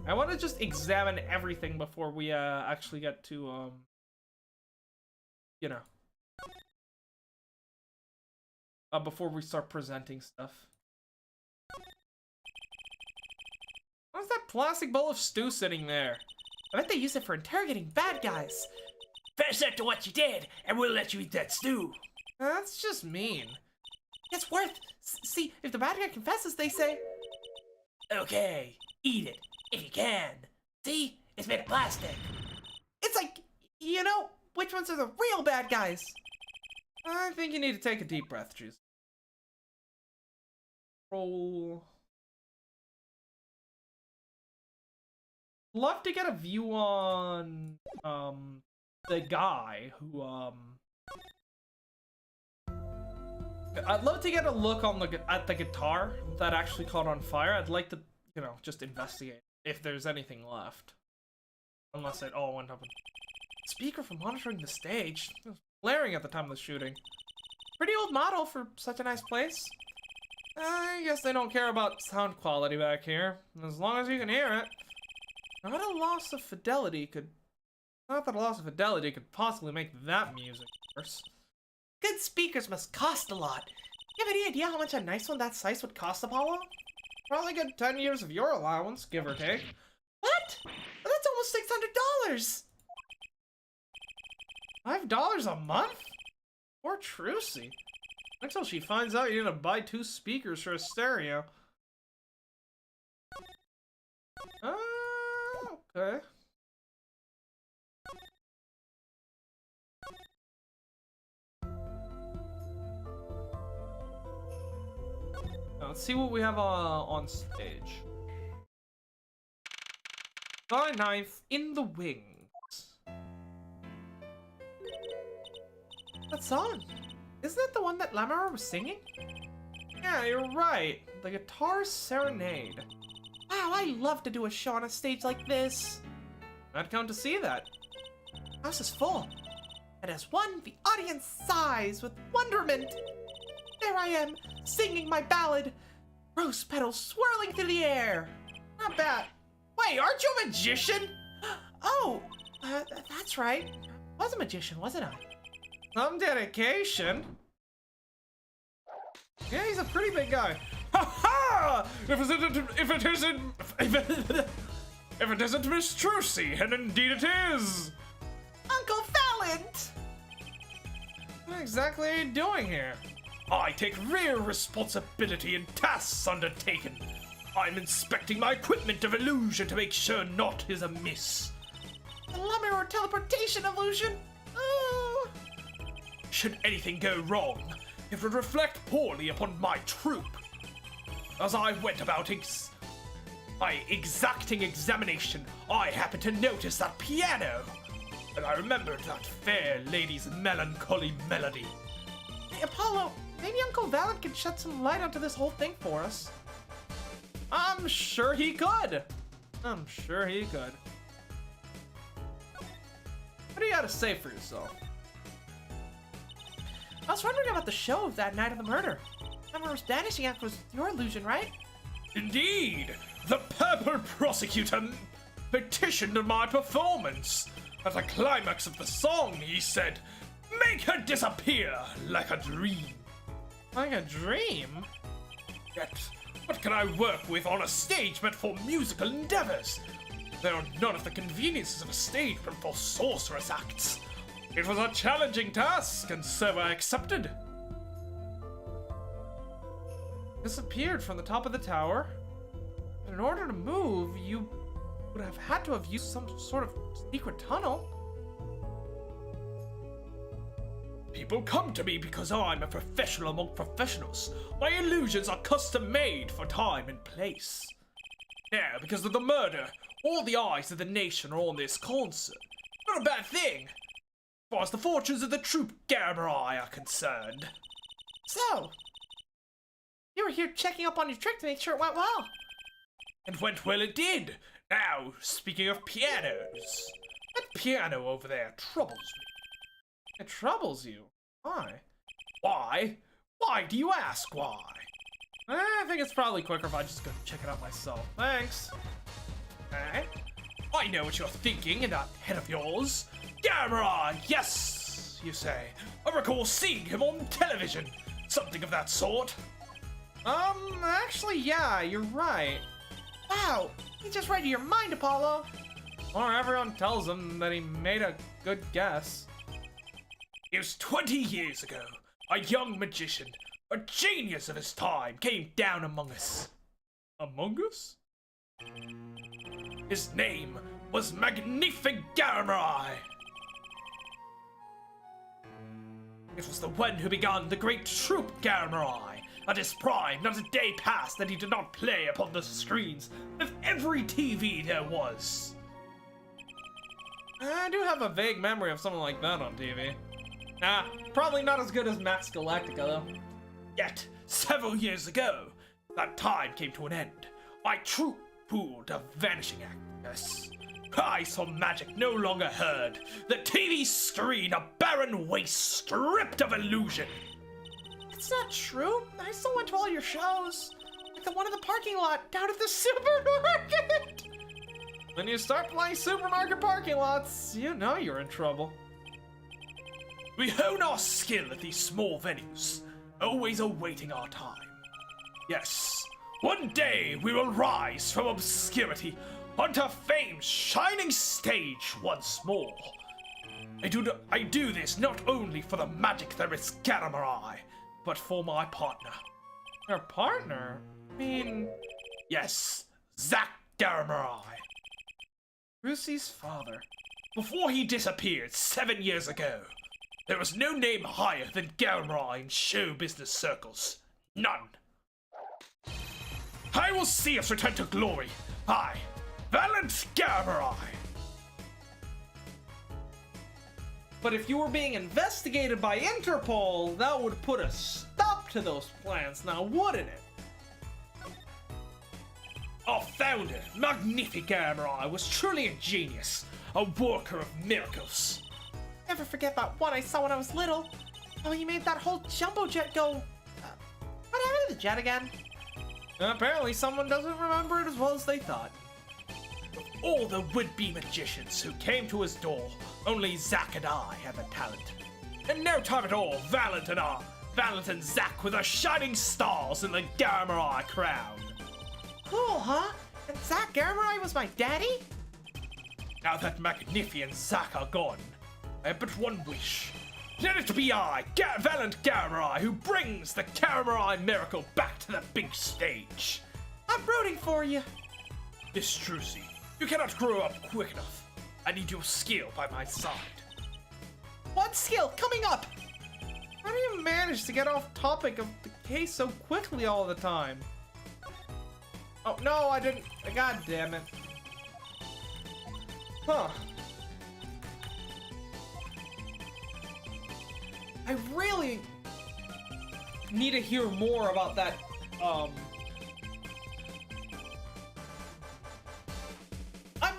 I want to just examine everything before we actually get to you know, before we start presenting stuff. What's that plastic bowl of stew sitting there? I bet they use it for interrogating bad guys. Fess up to what you did, and we'll let you eat that stew. That's just mean. It's worth. See, if the bad guy confesses, they say, Okay, eat it, if you can. See? It's made of plastic. It's like, you know, which ones are the real bad guys? I think you need to take a deep breath, Juice. Roll. Love to get a view on, the guy who, I'd love to get a look on at the guitar that actually caught on fire. I'd like to, you know, just investigate if there's anything left. Unless it all went up. Speaker for monitoring the stage. It was blaring at the time of the shooting. Pretty old model for such a nice place. I guess they don't care about sound quality back here. As long as you can hear it. Not that a loss of fidelity could possibly make that music worse. Good speakers must cost a lot. You have any idea how much a nice one that size would cost, Apollo? Probably good 10 years of your allowance, give or take. What? That's almost $600! $5 a month? Poor Trucy. Wait till she finds out you're gonna buy 2 speakers for a stereo. Okay. Now, let's see what we have on stage. July 9th, In the Wings. That song! Isn't that the one that Lamar was singing? Yeah, you're right. The guitar Serenade. Wow, I love to do a show on a stage like this. I'd come to see that. House is full. And as one, the audience sighs with wonderment. There I am, singing my ballad. Rose petals swirling through the air. Not bad. Wait, aren't you a magician? Oh, that's right. I was a magician, wasn't I? Some dedication. Yeah, he's a pretty big guy. Ha ha! If it isn't Miss Trucy, and indeed it is. Uncle Valent! What exactly are you doing here? I take real responsibility in tasks undertaken. I'm inspecting my equipment of illusion to make sure naught is amiss. A Lemur teleportation illusion? Oh. Should anything go wrong, it would reflect poorly upon my troupe. As I went about my exacting examination, I happened to notice that piano, and I remembered that fair lady's melancholy melody. Hey, Apollo, maybe Uncle Valent can shed some light onto this whole thing for us. I'm sure he could. I'm sure he could. What do you got to say for yourself? I was wondering about the show of that night of the murder. Lemur's vanishing act was your illusion, right? Indeed! The Purple Prosecutor petitioned my performance. At the climax of the song, he said, "Make her disappear like a dream." Like a dream? Yet, what can I work with on a stage meant for musical endeavors? There are none of the conveniences of a stage meant for sorceress acts. It was a challenging task, and so I accepted. Disappeared from the top of the tower. And in order to move, you would have had to have used some sort of secret tunnel. People come to me because I'm a professional among professionals. My illusions are custom made for time and place. Now, because of the murder, all the eyes of the nation are on this concert. Not a bad thing, as far as the fortunes of the troupe Garberai are concerned. So, you were here checking up on your trick to make sure it went well. It went well, it did. Now, speaking of pianos, that piano over there troubles me. It troubles you? Why? Why? Why do you ask why? I think it's probably quicker if I just go check it out myself. Thanks. Eh? I know what you're thinking in that head of yours. Gamera, yes, you say. I recall seeing him on television. Something of that sort. Actually, yeah, you're right. Wow, he just read your mind, Apollo. Or everyone tells him that he made a good guess. It was 20 years ago. A young magician, a genius of his time, came down among us. Among us? His name was Magnific Garmerai. It was the one who began the great troupe Garmerai. At his prime, not a day passed that he did not play upon the screens of every TV there was. I do have a vague memory of something like that on TV. Probably not as good as Max Galactica, though. Yet, several years ago, that time came to an end. My troop pulled a vanishing act. Yes. Cries for magic no longer heard. The TV screen a barren waste stripped of illusion. It's not true. I still went to all your shows. Like the one in the parking lot down at the supermarket. When you start playing supermarket parking lots, you know you're in trouble. We hone our skill at these small venues, always awaiting our time. Yes, one day we will rise from obscurity onto fame's shining stage once more. I do this not only for the magic there is Garamarai, but for my partner. Your partner? I mean... Yes, Zach Garamarai. Lucy's father. Before he disappeared 7 years ago, there was no name higher than Garamarai in show business circles. None. I will see us return to glory. I, Valiant Garamarai. But if you were being investigated by Interpol, that would put a stop to those plans, now wouldn't it? Our founder, Magnific Garamarai, was truly a genius, a worker of miracles. Never forget that one I saw when I was little. Oh, he made that whole jumbo jet go... what happened to the jet again? Apparently someone doesn't remember it as well as they thought. All the would-be magicians who came to his door, only Zack and I had the talent. In no time at all, Valiant and Zack were the shining stars in the Garamarai crown. Cool, huh? And Zack Garamarai was my daddy? Now that Magnifi and Zack are gone, I have but one wish. Let it be I, Valiant Garamarai, who brings the Garamarai miracle back to the big stage. I'm rooting for you. Miss Trucy, you cannot grow up quick enough. I need your skill by my side. What skill? Coming up! How do you manage to get off topic of the case so quickly all the time? Oh, no, I didn't. God damn it. Huh. I really need to hear more about that, I'm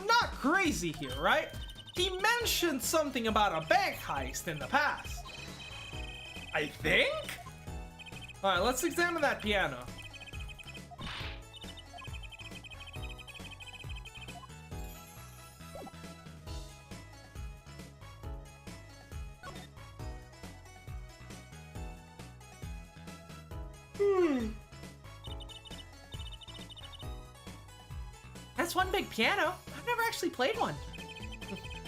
not crazy here, right? He mentioned something about a bank heist in the past. I think? Alright, let's examine that piano. That's one big piano. I've never actually played one.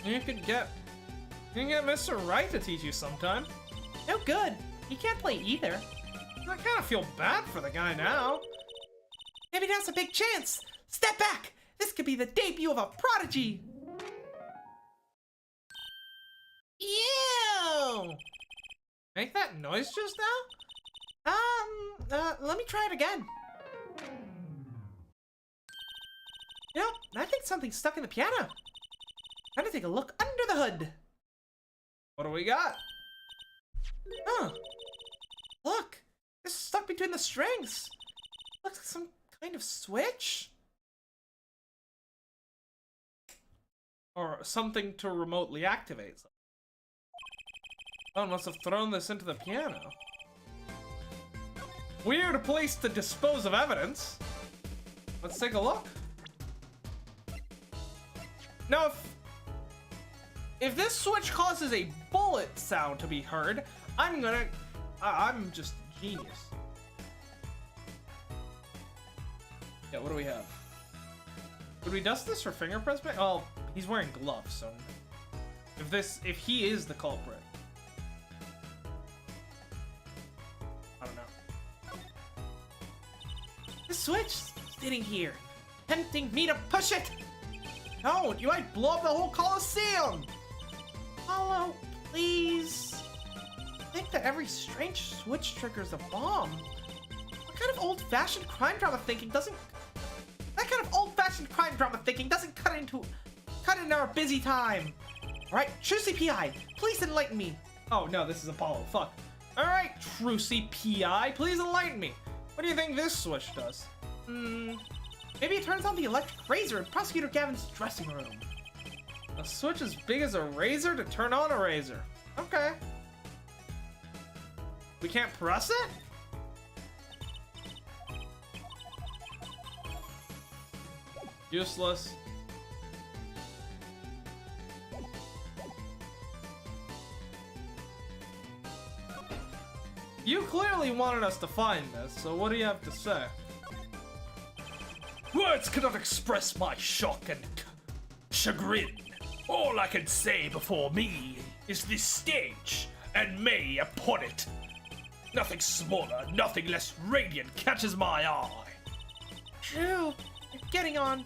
You can get Mr. Wright to teach you sometime. No good. He can't play either. I kind of feel bad for the guy now. Maybe now's a big chance. Step back. This could be the debut of a prodigy. Ew! Make that noise just now? Let me try it again. You know, I think something's stuck in the piano. Time to take a look under the hood. What do we got? Huh. Look, it's stuck between the strings. Looks like some kind of switch. Or something to remotely activate something. Someone must have thrown this into the piano. Weird place to dispose of evidence. Let's take a look. Now, if this switch causes a bullet sound to be heard, I'm just genius. Yeah, what do we have? Would we dust this for fingerprints? Oh, he's wearing gloves, so if he is the culprit, I don't know. The switch sitting here, tempting me to push it. Don't! You might blow up the whole Coliseum! Follow, please. I think that every strange switch triggers a bomb. What kind of old-fashioned crime drama thinking doesn't... That kind of old-fashioned crime drama thinking doesn't cut into our busy time. Alright, Trucy PI, please enlighten me. Oh no, this is Apollo, fuck. Alright, Trucy PI, please enlighten me. What do you think this switch does? Maybe it turns on the electric razor in Prosecutor Gavin's dressing room. A switch as big as a razor to turn on a razor. Okay. We can't press it? Useless. You clearly wanted us to find this, so what do you have to say? Words cannot express my shock and chagrin. All I can say before me is this stage, and May upon it. Nothing smaller, nothing less radiant catches my eye. True. You're getting on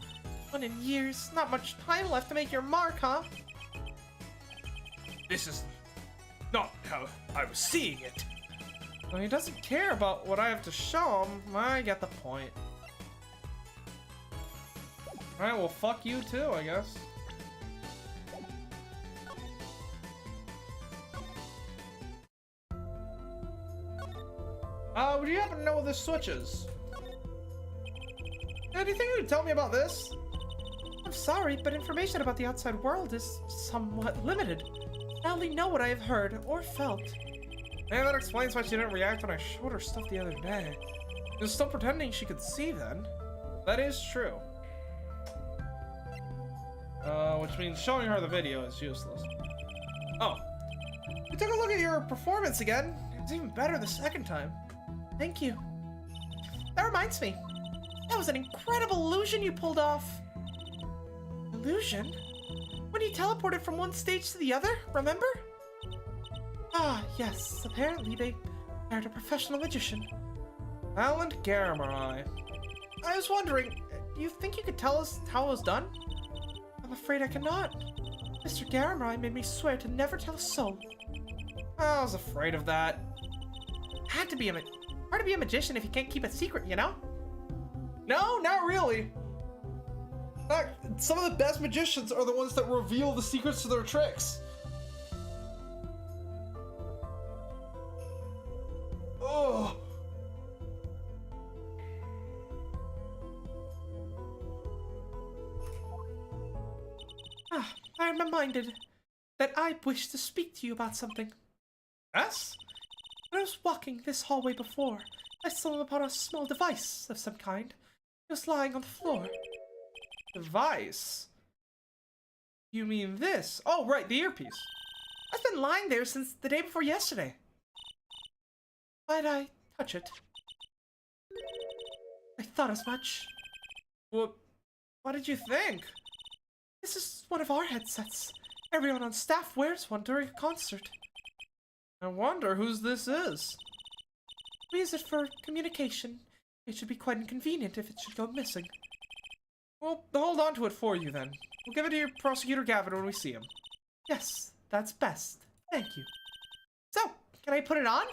in years. Not much time left to make your mark, huh? This is not how I was seeing it. Well, he doesn't care about what I have to show him. I get the point. Alright, well, fuck you too, I guess. Would you happen to know what this switch is? Do you think you could tell me about this? I'm sorry, but information about the outside world is somewhat limited. I only know what I have heard or felt. Maybe that explains why she didn't react when I showed her stuff the other day. She was still pretending she could see then. That is true. Which means showing her the video is useless. Oh. We took a look at your performance again. It was even better the second time. Thank you. That reminds me. That was an incredible illusion you pulled off. Illusion? When you teleported from one stage to the other, remember? Ah, yes. Apparently they hired a professional magician. Alan Garamari. I was wondering, do you think you could tell us how it was done? I'm afraid I cannot. Mr. Garamari made me swear to never tell a soul. I was afraid of that. Hard to be a magician if you can't keep a secret, you know? No, not really. Some of the best magicians are the ones that reveal the secrets to their tricks. Oh. I'm reminded that I wish to speak to you about something. Yes? When I was walking this hallway before, I stumbled upon a small device of some kind. It was lying on the floor. Device? You mean this? Oh, right, the earpiece. It's been lying there since the day before yesterday. Why'd I touch it? I thought as much. What did you think? This is one of our headsets. Everyone on staff wears one during a concert. I wonder whose this is. We use it for communication. It should be quite inconvenient if it should go missing. We'll hold on to it for you then. We'll give it to your Prosecutor Gavin when we see him. Yes, that's best. Thank you. So, can I put it on?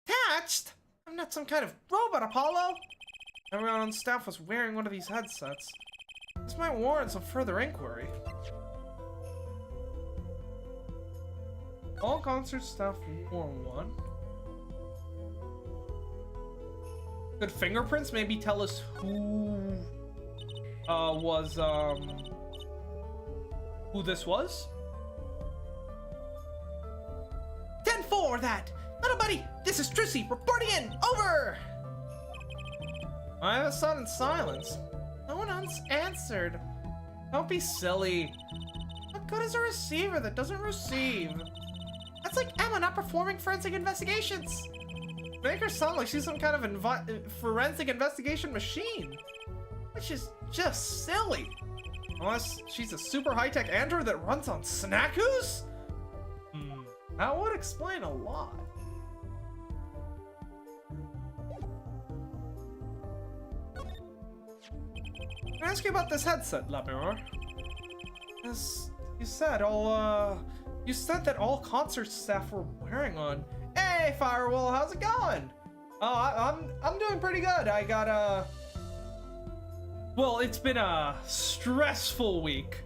Attached? I'm not some kind of robot, Apollo. Everyone on staff was wearing one of these headsets. This might warrant some further inquiry. All concert staff wore one. Could fingerprints maybe tell us who this was? 10-4 that! Little buddy, this is Trucy reporting in! Over! I have a son in silence. No one else answered. Don't be silly. What good is a receiver that doesn't receive? That's like Emma not performing forensic investigations. Make her sound like she's some kind of forensic investigation machine. Which is just silly. Unless she's a super high-tech android that runs on snackoos? That would explain a lot. Can I ask you about this headset, La Mirror? As you said, you said that all concert staff were wearing one. Hey, Firewall, how's it going? Oh, I'm doing pretty good. I got well, it's been a stressful week.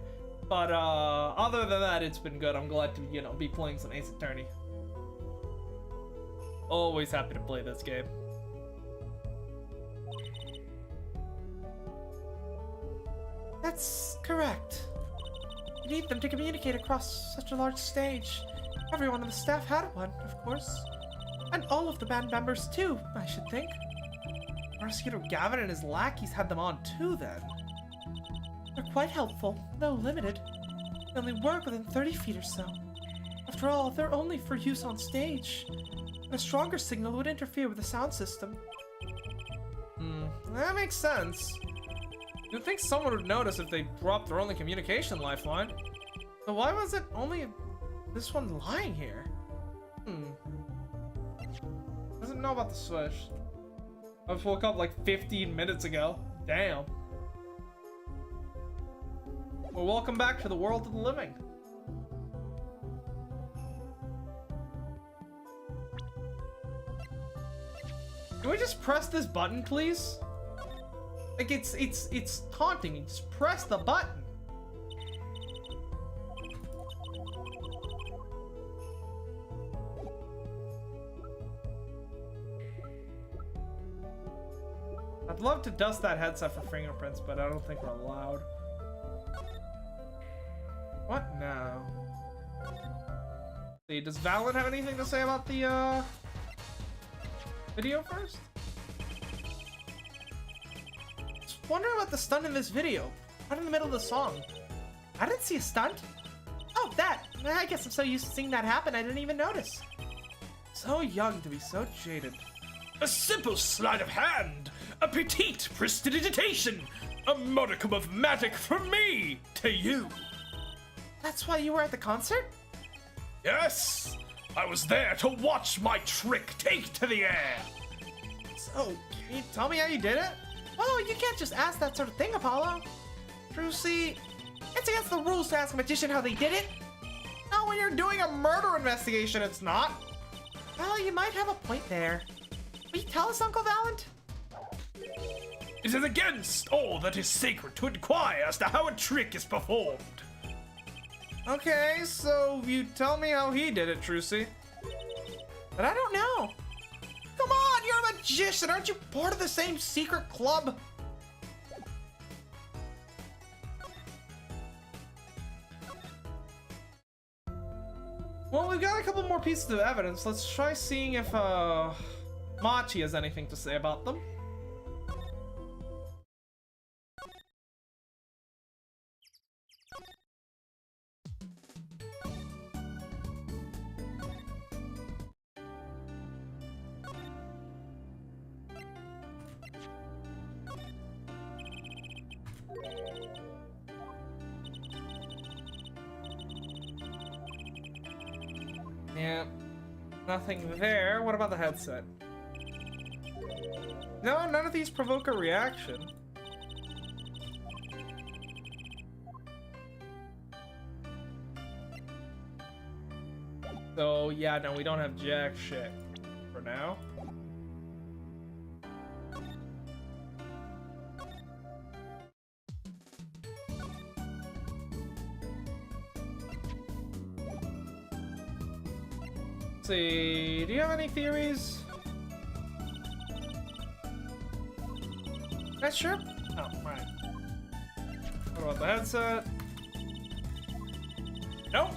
But other than that, it's been good. I'm glad to, you know, be playing some Ace Attorney. Always happy to play this game. That's correct. You need them to communicate across such a large stage. Everyone on the staff had one, of course. And all of the band members too, I should think. Prosecutor Gavin and his lackeys had them on too then. They're quite helpful, though limited. They only work within 30 feet or so. After all, they're only for use on stage. A stronger signal would interfere with the sound system. That makes sense. You'd think someone would notice if they dropped their only communication lifeline. But why was it only this one lying here? Doesn't know about the switch. I just woke up like 15 minutes ago. Damn. Well, welcome back to the world of the living. Can we just press this button, please? Like, it's taunting me. Just press the button. I'd love to dust that headset for fingerprints, but I don't think we're allowed. What now? See, does Valen have anything to say about the video first? Just wondering about the stunt in this video. Right in the middle of the song. I didn't see a stunt. Oh, that! I guess I'm so used to seeing that happen I didn't even notice. So young to be so jaded. A simple sleight of hand, a petite prestidigitation, a modicum of magic from me to you. That's why you were at the concert? Yes, I was there to watch my trick take to the air. So, can you tell me how you did it? Oh, you can't just ask that sort of thing, Apollo. Trucy, it's against the rules to ask a magician how they did it. Not when you're doing a murder investigation, it's not. Well, you might have a point there. Will you tell us, Uncle Valent? It is against all that is sacred to inquire as to how a trick is performed. Okay, so you tell me how he did it, Trucy. But I don't know. Come on, you're a magician. Aren't you part of the same secret club? Well, we've got a couple more pieces of evidence. Let's try seeing if Machi has anything to say about them. Yeah, nothing there. What about the headset? No, none of these provoke a reaction. So, yeah, no, we don't have jack shit for now. Let's see, do you have any theories? That sure? Oh, right. What about the headset? Nope.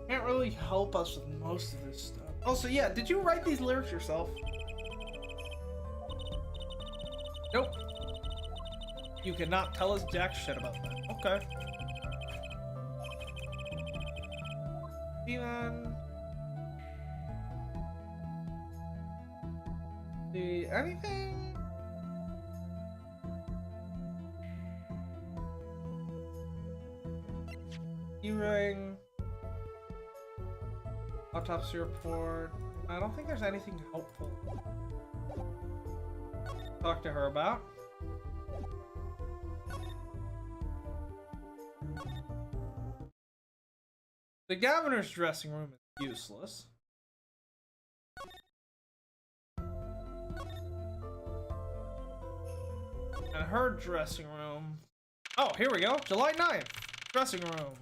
Can't really help us with most of this stuff. Also, yeah, did you write these lyrics yourself? Nope. You cannot tell us jack shit about that. Okay. Steven. See anything? E-ring. Autopsy report. I don't think there's anything helpful. Talk to her about. The governor's dressing room is useless. And her dressing room. Oh, here we go. July 9th. Dressing room.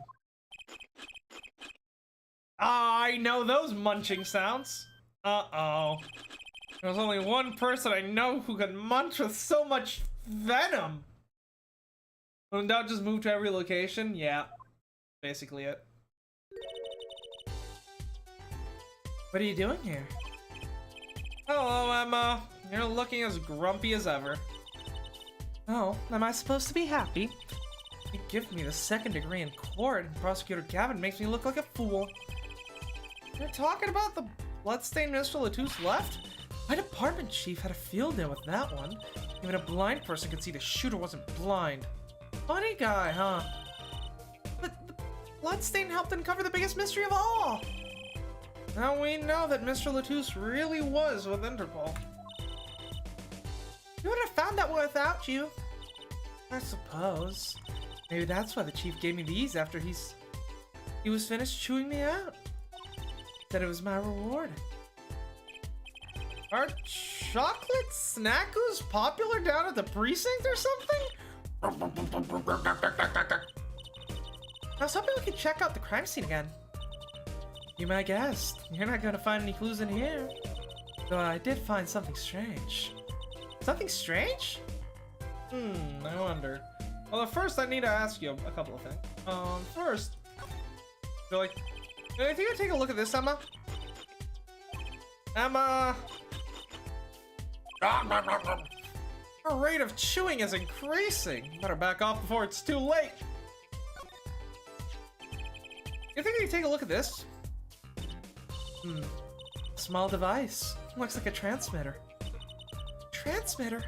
I know those munching sounds. Uh-oh. There's only one person I know who can munch with so much venom. When in doubt, just move to every location? Yeah. Basically it. What are you doing here? Hello, Emma. You're looking as grumpy as ever. Oh, am I supposed to be happy? You give me the 2nd degree in court, and Prosecutor Gavin makes me look like a fool. You're talking about the bloodstained Mr. Latouche left? My department chief had a field day with that one. Even a blind person could see the shooter wasn't blind. Funny guy, huh? But the bloodstain helped uncover the biggest mystery of all. Now we know that Mr. Latouche really was with Interpol. We would have found that without you. I suppose. Maybe that's why the chief gave me these after he was finished chewing me out. Said it was my reward. Are chocolate snackoos popular down at the precinct or something? I was hoping we could check out the crime scene again. Be my guest. You're not gonna find any clues in here. Though I did find something strange. Something strange? I wonder. Well, first I need to ask you a couple of things. First, you're like, I think I take a look at this, Emma. Emma! Her rate of chewing is increasing. Better back off before it's too late. You think I can take a look at this? Small device. Looks like a transmitter. Transmitter?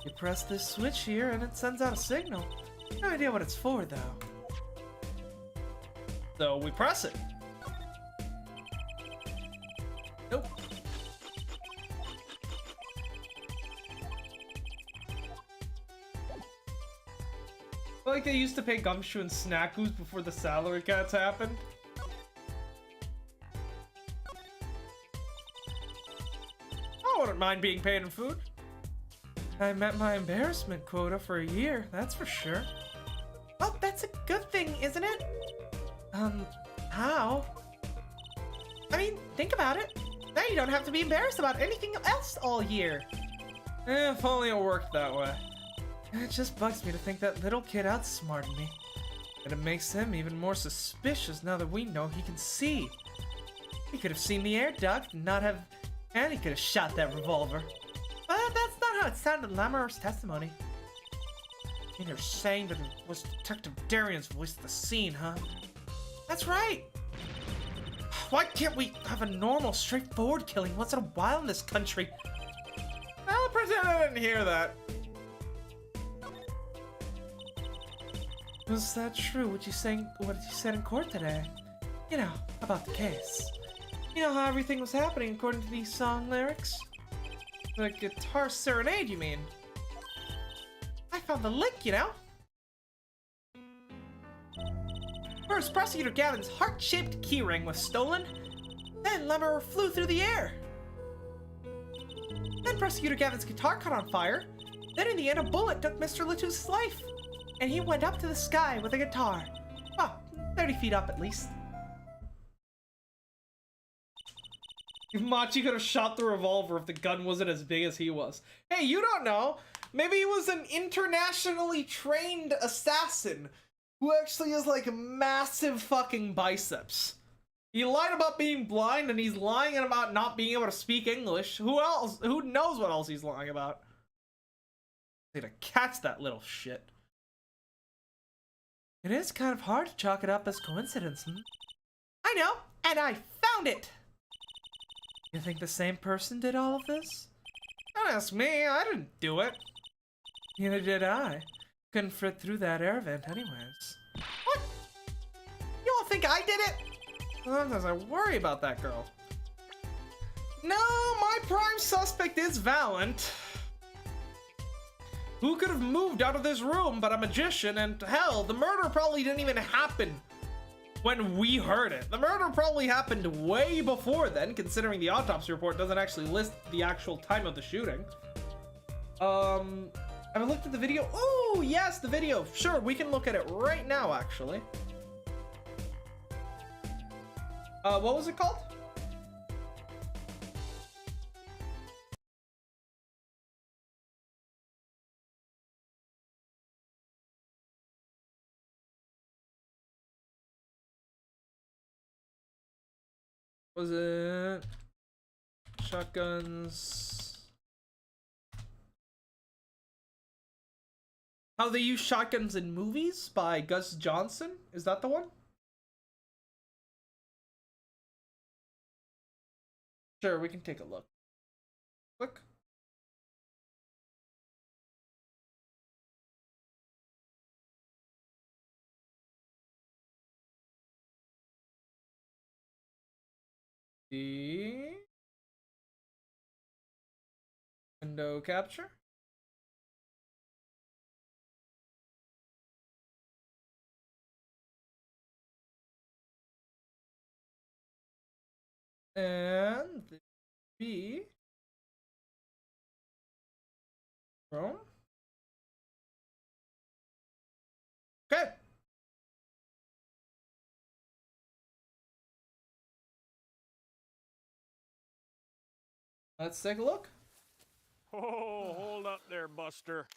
You press this switch here and it sends out a signal. No idea what it's for, though. So we press it. Nope. Like they used to pay Gumshoe and Snackoos before the salary cuts happened. I wouldn't mind being paid in food. I met my embarrassment quota for a year, that's for sure. Oh, that's a good thing, isn't it? How? I mean, think about it. Now you don't have to be embarrassed about anything else all year. If only it worked that way. It just bugs me to think that little kid outsmarted me. And it makes him even more suspicious now that we know he can see. He could have seen the air duct and and he could have shot that revolver. But that's not how it sounded in Lamoureux's testimony. And you're saying that it was Detective Darian's voice at the scene, huh? That's right! Why can't we have a normal, straightforward killing once in a while in this country? I'll pretend I didn't hear that. Was that true, what you said in court today? You know, about the case. You know how everything was happening according to these song lyrics? The guitar serenade, you mean? I found the lick, you know? First, Prosecutor Gavin's heart-shaped keyring was stolen. Then Lamoureux flew through the air. Then Prosecutor Gavin's guitar caught on fire. Then in the end, a bullet took Mr. Latouche's life. And he went up to the sky with a guitar. Well, 30 feet up at least. Machi could have shot the revolver if the gun wasn't as big as he was. Hey, you don't know. Maybe he was an internationally trained assassin who actually has like massive fucking biceps. He lied about being blind and he's lying about not being able to speak English. Who else? Who knows what else he's lying about? Need to catch that little shit. It is kind of hard to chalk it up as coincidence, I know, and I found it! You think the same person did all of this? Don't ask me, I didn't do it. Neither did I. Couldn't fit through that air vent anyways. What? You all think I did it? Sometimes I worry about that girl. No, my prime suspect is Valent. Who could have moved out of this room but a magician? And hell, the murder probably didn't even happen when we heard it. The murder probably happened way before then, considering the autopsy report doesn't actually list the actual time of the shooting. Have I looked at the video? Oh, yes, the video. Sure, we can look at it right now, actually. What was it called? Was it shotguns? How they use shotguns in movies by Gus Johnson? Is that the one? Sure, we can take a look. Look. The window capture. And the B Chrome. Okay. Let's take a look. Oh, hold up there, Buster.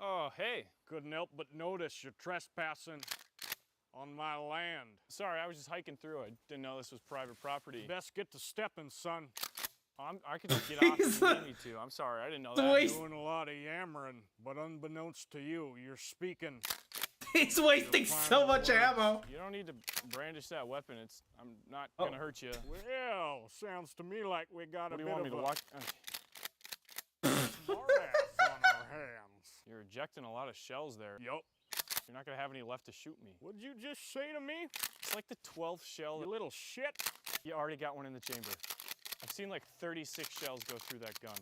Oh, hey. Couldn't help but notice you're trespassing on my land. Sorry, I was just hiking through. I didn't know this was private property. Best get to stepping, son. I can just get off if you need me to. I'm sorry, I didn't know that. Waste. Doing a lot of yammering, but unbeknownst to you, you're speaking. He's wasting so much ammo. You don't need to brandish that weapon. I'm not gonna hurt you. Well, sounds to me like we got What a do you bit want me of to a walk? smartass on our hands. You're ejecting a lot of shells there. Yup. You're not gonna have any left to shoot me. What'd you just say to me? It's like the 12th shell. You little shit. You already got one in the chamber. I've seen like 36 shells go through that gun.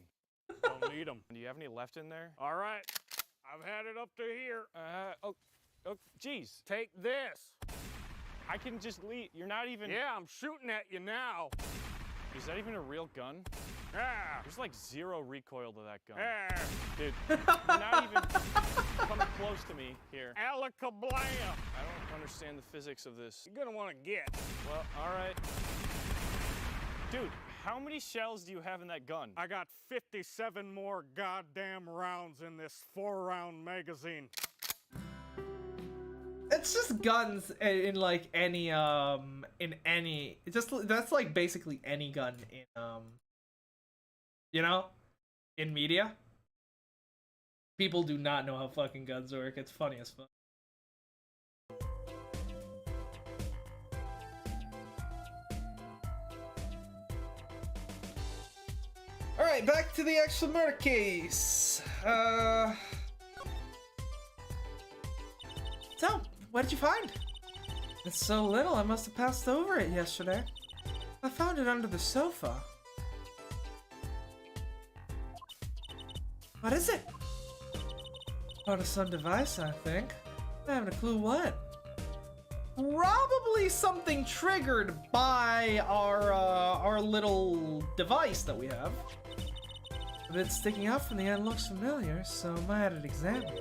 Don't need them. Do you have any left in there? All right. I've had it up to here. Oh, geez. Take this. I can just leave. You're not even. Yeah, I'm shooting at you now. Is that even a real gun? Ah. There's like 0 recoil to that gun. Ah. Dude, you're not even coming close to me here. Alakablam. I don't understand the physics of this. You're gonna want to get. Well, all right. Dude, how many shells do you have in that gun? I got 57 more goddamn rounds in this 4-round magazine. It's just guns in like any that's like basically any gun in you know, in media. People do not know how fucking guns work. It's funny as fuck. All right, back to the actual murder case. So, what did you find? It's so little, I must have passed over it yesterday. I found it under the sofa. What is it? Part of some device, I think. I haven't a clue what. Probably something triggered by our little device that we have. A bit sticking out from the end looks familiar, so I had it examined.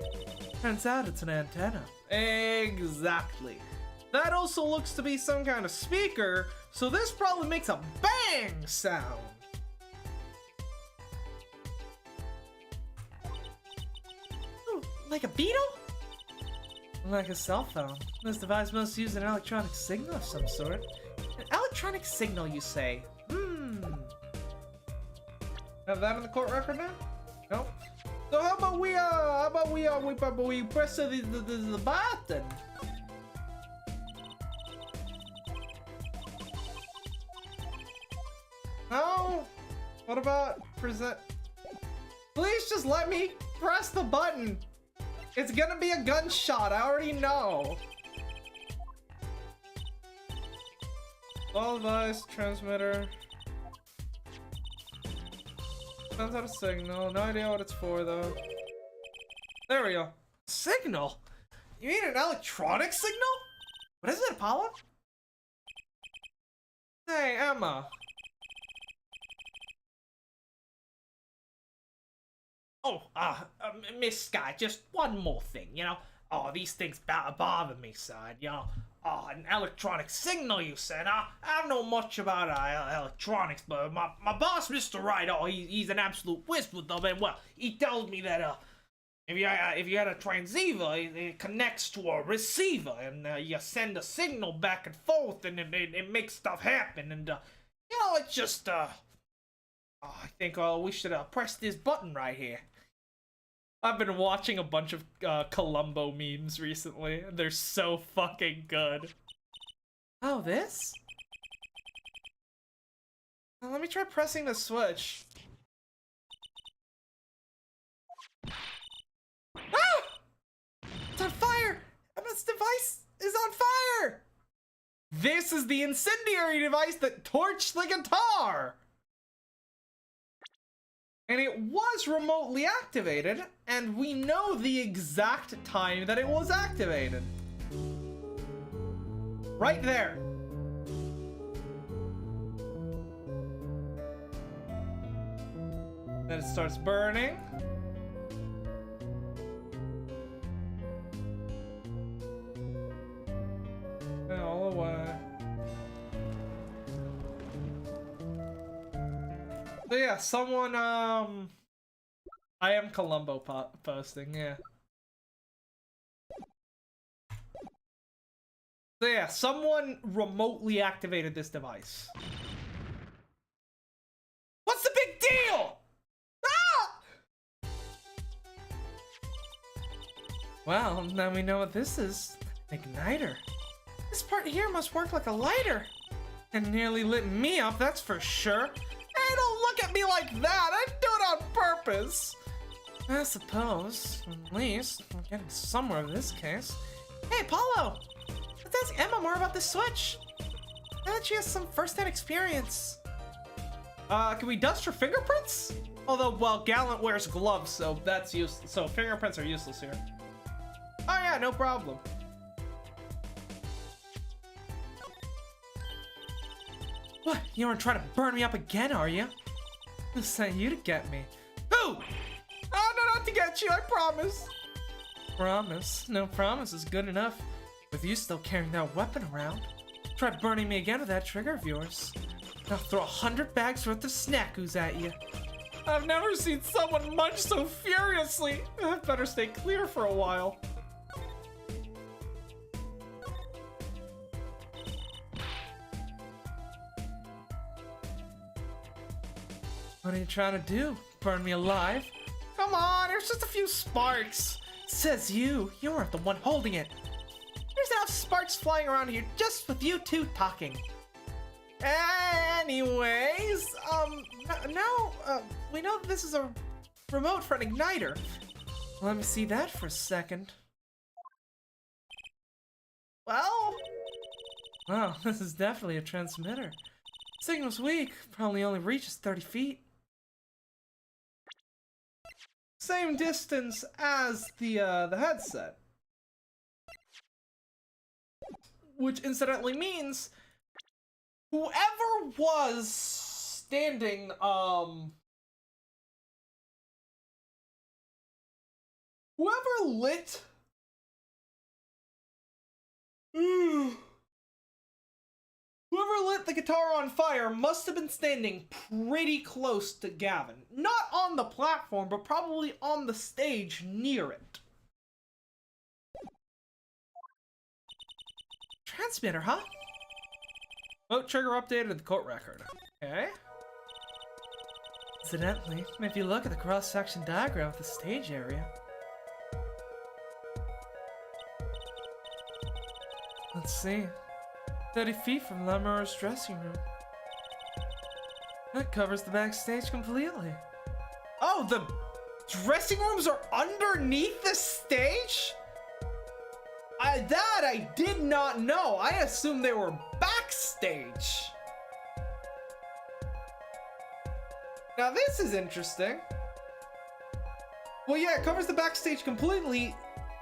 Turns out it's an antenna. Exactly. That also looks to be some kind of speaker, so this probably makes a bang sound. Ooh, like a beetle? Like a cell phone. This device must use an electronic signal of some sort. An electronic signal, you say? Have that in the court record now? Nope. So how about we press the button? No? What about present? Please just let me press the button. It's gonna be a gunshot, I already know. All device, transmitter. Sends out a signal. No idea what it's for though. There we go. Signal? You mean an electronic signal? What is it, Apollo? Hey, Emma. Oh, Miss Sky, just one more thing, you know? Oh, these things bother me, son, you know? Oh, an electronic signal, you said? I don't know much about electronics, but my boss, Mr. Wright, oh, he's an absolute whiz with them, and, well, he told me that, if you had a transceiver, it connects to a receiver, and you send a signal back and forth, and it makes stuff happen, and, you know, it's just, oh, I think we should press this button right here. I've been watching a bunch of Columbo memes recently. They're so fucking good. Oh, this? Let me try pressing the switch. Ah! It's on fire! Emma's device is on fire! This is the incendiary device that torched the guitar! And it was remotely activated, and we know the exact time that it was activated. Right there. Then it starts burning. And all the way. So yeah, someone, I am Columbo posting, yeah. So yeah, someone remotely activated this device. What's the big deal? Ah! Well, now we know what this is. An igniter. This part here must work like a lighter. And nearly lit me up, that's for sure. Hey, don't look at me like that! I do it on purpose! I suppose. At least, I'm getting somewhere in this case. Hey, Paulo! Let's ask Emma more about this switch. Now that she has some first-hand experience. Can we dust her fingerprints? Although, well, Gallant wears gloves, so that's useless. So fingerprints are useless here. Oh yeah, no problem. What? You aren't trying to burn me up again, are you? Who sent you to get me? Who? Oh, no, not to get you, I promise. Promise? No promise is good enough. With you still carrying that weapon around. Try burning me again with that trigger of yours. I'll throw 100 bags worth of snackoos at you. I've never seen someone munch so furiously. I better stay clear for a while. What are you trying to do? Burn me alive? Come on, there's just a few sparks. Says you. You weren't the one holding it. There's enough sparks flying around here just with you two talking. Anyways, we know this is a remote for an igniter. Let me see that for a second. Well, wow, this is definitely a transmitter. Signal's weak, probably only reaches 30 feet. Same distance as the headset. Which incidentally means whoever was standing, whoever lit the guitar on fire must have been standing pretty close to Gavin. Not on the platform, but probably on the stage near it. Transmitter, huh? Vote trigger updated in the court record. Okay. Incidentally, if you look at the cross-section diagram of the stage area. Let's see. 30 feet from Lamour's dressing room. That covers the backstage completely. Oh, the dressing rooms are underneath the stage? That I did not know. I assumed they were backstage. Now this is interesting. Well, yeah, it covers the backstage completely,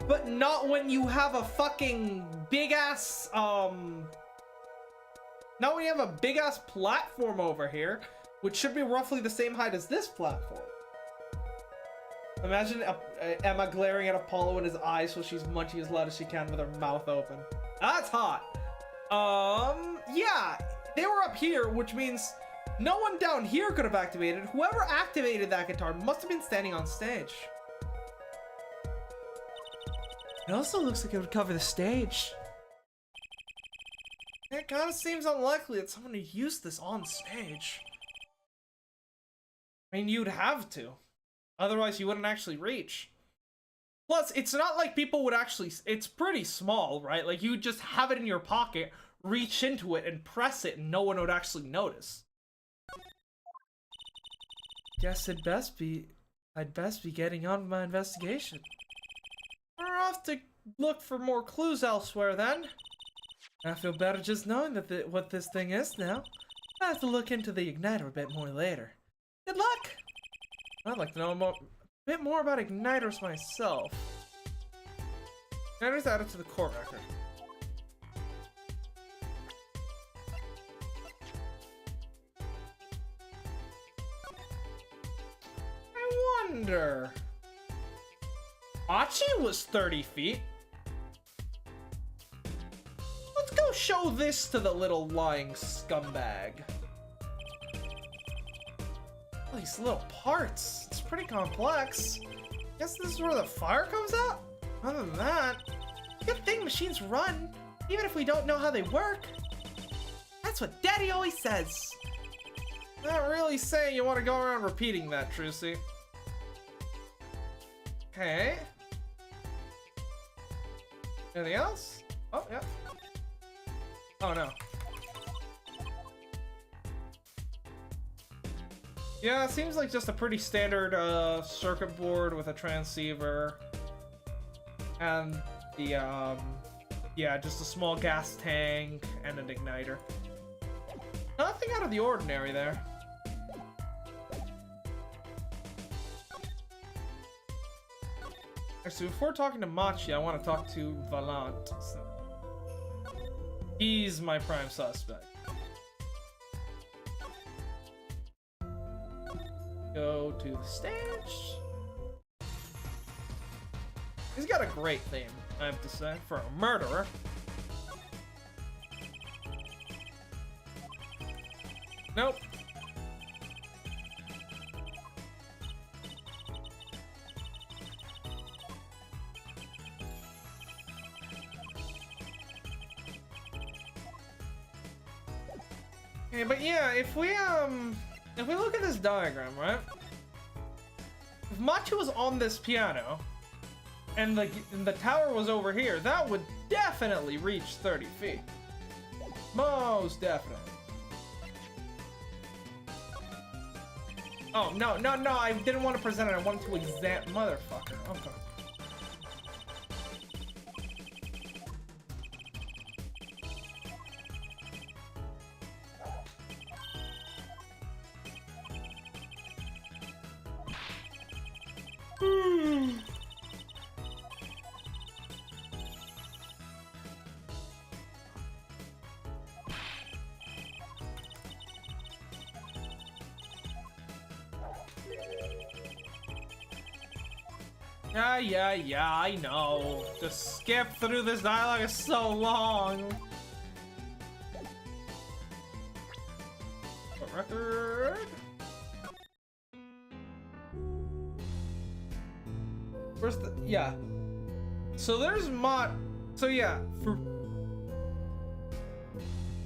but not when you have a fucking big-ass, not when you have a big-ass platform over here, which should be roughly the same height as this platform. Imagine Emma glaring at Apollo in his eyes while she's munching as loud as she can with her mouth open. That's hot. Yeah, they were up here, which means no one down here could have activated. Whoever activated that guitar must have been standing on stage. It also looks like it would cover the stage. It kind of seems unlikely that someone would use this on stage. I mean, you'd have to. Otherwise, you wouldn't actually reach. Plus, it's not like people would actually... It's pretty small, right? Like, you would just have it in your pocket, reach into it, and press it, and no one would actually notice. Guess I'd best be getting on with my investigation. We're off to look for more clues elsewhere, then. I feel better just knowing that what this thing is now. I have to look into the igniter a bit more later. Good luck! I'd like to know a bit more about igniters myself. Igniters added to the core record. I wonder... Achi was 30 feet. Let's go show this to the little lying scumbag. Oh, these little parts. It's pretty complex. Guess this is where the fire comes out? Other than that, good thing machines run, even if we don't know how they work. That's what Daddy always says. Not really saying you want to go around repeating that, Trucy. Okay. Anything else? Oh, yeah. Oh, no. Yeah, it seems like just a pretty standard circuit board with a transceiver. And the, yeah, just a small gas tank and an igniter. Nothing out of the ordinary there. Actually, before talking to Machi, I want to talk to Valant. So he's my prime suspect. Go to the stage. He's got a great theme, I have to say, for a murderer. Nope. Okay, but yeah, if we look at this diagram, right? If Machi was on this piano, and the tower was over here, that would definitely reach 30 feet. Most definitely. Oh, no, I didn't want to present it, I wanted to examine... Motherfucker, okay. Yeah, I know. To skip through this dialogue is so long. What record? Where's the... Yeah. So there's So yeah,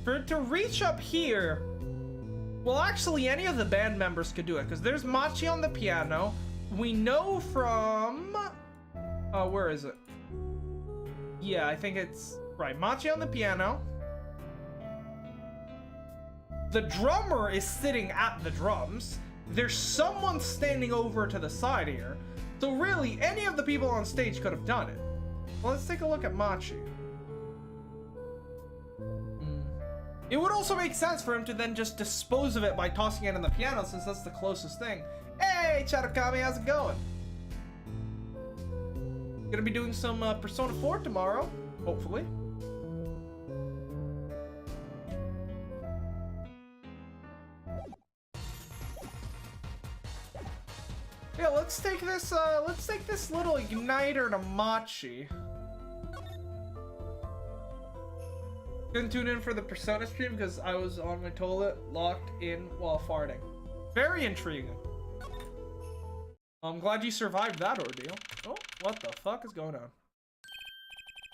for it to reach up here... Well, actually, any of the band members could do it, because there's Machi on the piano. We know from... Oh, where is it? Yeah, I think it's... Right, Machi on the piano. The drummer is sitting at the drums. There's someone standing over to the side here. So really, any of the people on stage could have done it. Well, let's take a look at Machi. It would also make sense for him to then just dispose of it by tossing it in the piano, since that's the closest thing. Hey, Charakami, how's it going? Gonna be doing some Persona 4 tomorrow, hopefully. Yeah, let's take this little igniter to Machi. Couldn't tune in for the Persona stream because I was on my toilet, locked in while farting. Very intriguing. I'm glad you survived that ordeal. Oh, what the fuck is going on?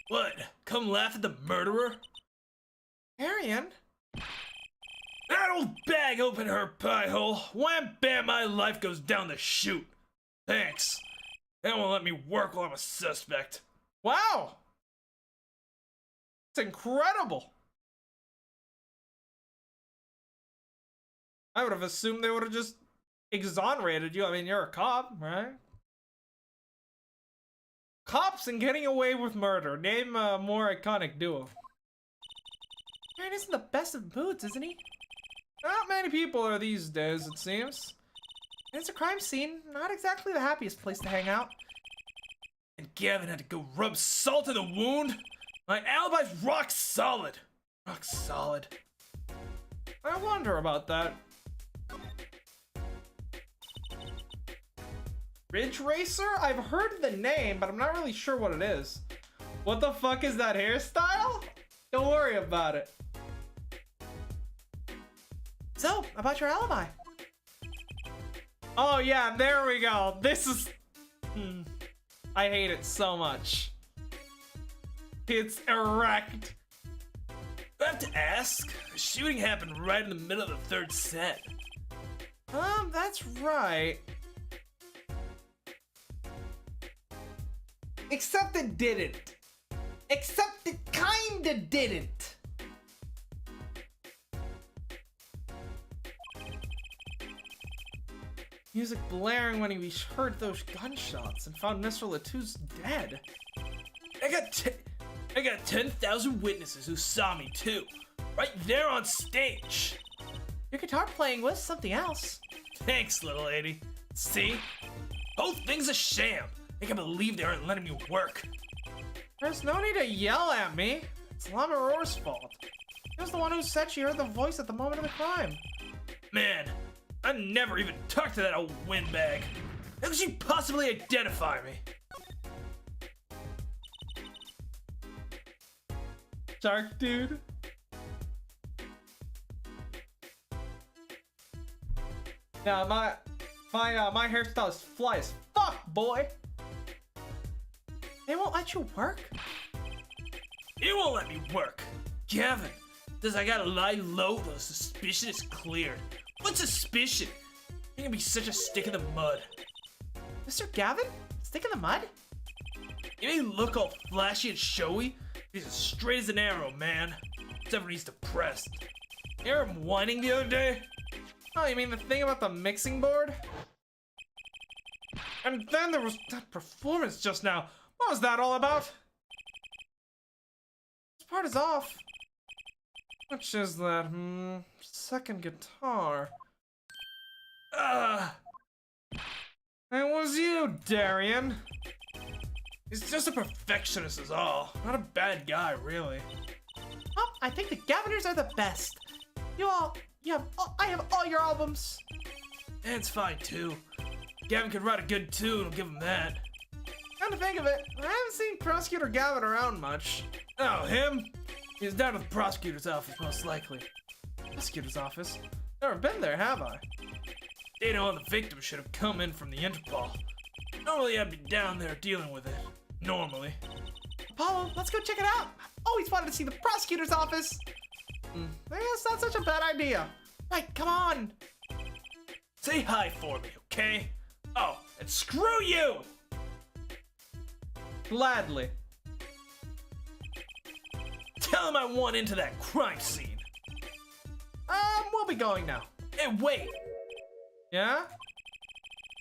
What? Come laugh at the murderer? Arian? That old bag opened her pie hole. Wham bam, my life goes down the chute. Thanks. They won't let me work while I'm a suspect. Wow! It's incredible! I would have assumed they would have just exonerated you. I mean, you're a cop, right? Cops and getting away with murder. Name a more iconic duo. Aaron isn't the best of moods, isn't he? Not many people are these days, it seems. It's a crime scene. Not exactly the happiest place to hang out. And Gavin had to go rub salt in the wound? My alibi's rock solid. Rock solid. I wonder about that. Ridge Racer? I've heard the name, but I'm not really sure what it is. What the fuck is that hairstyle? Don't worry about it. So, about your alibi. Oh yeah, there we go. This is... I hate it so much. It's erect. I have to ask. The shooting happened right in the middle of the third set. That's right. Except it didn't. Except it kinda didn't. Music blaring when he heard those gunshots and found Mr. Latou's dead. I got 10,000 witnesses who saw me too. Right there on stage. Your guitar playing was something else. Thanks, little lady. See? Both things a sham. I can't believe they aren't letting me work. There's no need to yell at me. It's Lama Roar's fault. He was the one who said she heard the voice at the moment of the crime. Man, I never even talked to that old windbag. How could she possibly identify me? Shark dude. Yeah, my hairstyle is fly as fuck, boy. They won't let you work? You won't let me work. Gavin, does I gotta lie low? The suspicion is cleared. What suspicion? You're gonna be such a stick in the mud. Mr. Gavin? Stick in the mud? You may look all flashy and showy, but he's as straight as an arrow, man. Except when he's depressed. You hear him whining the other day? Oh, you mean the thing about the mixing board? And then there was that performance just now. What was that all about? This part is off. Which is that? Second guitar. It was you, Darian. He's just a perfectionist is all. Not a bad guy, really. Oh, I think the Gaviners are the best. I have all your albums. And it's fine, too. Gavin could write a good tune, I'll give him that. Come to think of it, I haven't seen Prosecutor Gavin around much. Oh, him? He's down at the prosecutor's office, most likely. Prosecutor's office? Never been there, have I? Data on the victim should have come in from the Interpol. Normally I'd be down there dealing with it. Normally. Apollo, let's go check it out. Always wanted to see the prosecutor's office. It's not such a bad idea. Right, come on. Say hi for me, okay? Oh, and screw you! Gladly. Tell him I want into that crime scene. We'll be going now. Hey, wait! Yeah? What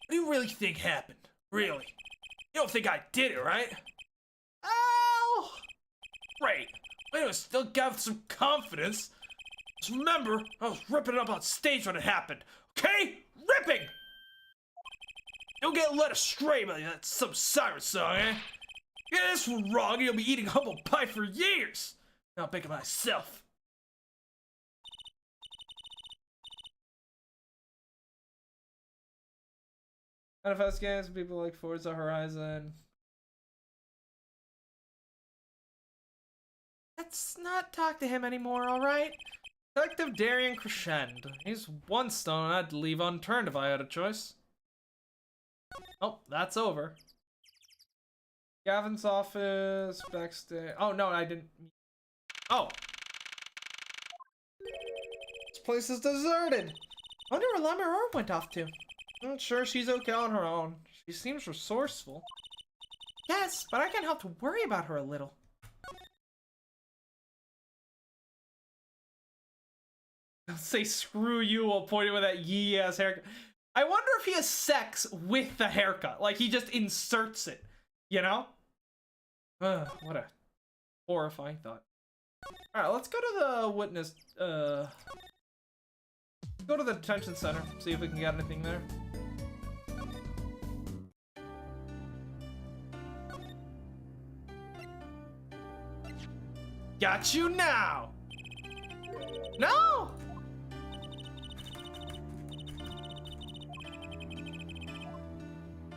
do you really think happened? Really? You don't think I did it, right? Oh! Great. But I still got some confidence. Just remember, I was ripping it up on stage when it happened. Okay? Ripping! You'll get led astray by that some siren song, eh? Get this one wrong, and you'll be eating humble pie for years! Not picking myself. Manifest games, people like Forza Horizon. Let's not talk to him anymore, alright? Detective Darian Crescend. He's one stone I'd leave unturned if I had a choice. Oh, that's over. Gavin's office, backstage. Oh, no, I didn't. Oh. This place is deserted. I wonder where Lemmer went off to. I'm sure she's okay on her own. She seems resourceful. Yes, but I can't help to worry about her a little. Say screw you while pointing with that yee-ass haircut. I wonder if he has sex with the haircut. Like, he just inserts it. You know? What a horrifying thought. Alright, let's go to the witness, go to the detention center. See if we can get anything there. Got you now! No!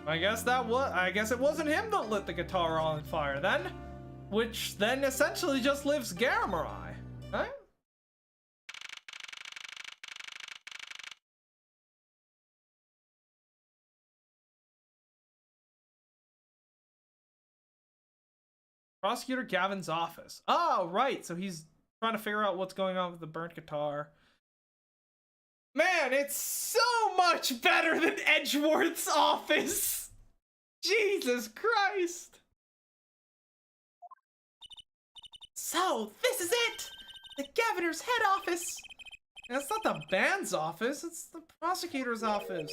I guess it wasn't him that lit the guitar on fire then. Which then essentially just leaves Gamurai, right? Prosecutor Gavin's office. Oh, right. So he's trying to figure out what's going on with the burnt guitar. Man, it's so much better than Edgeworth's office. Jesus Christ. So, this is it! The governor's head office! That's not the band's office, it's the prosecutor's office.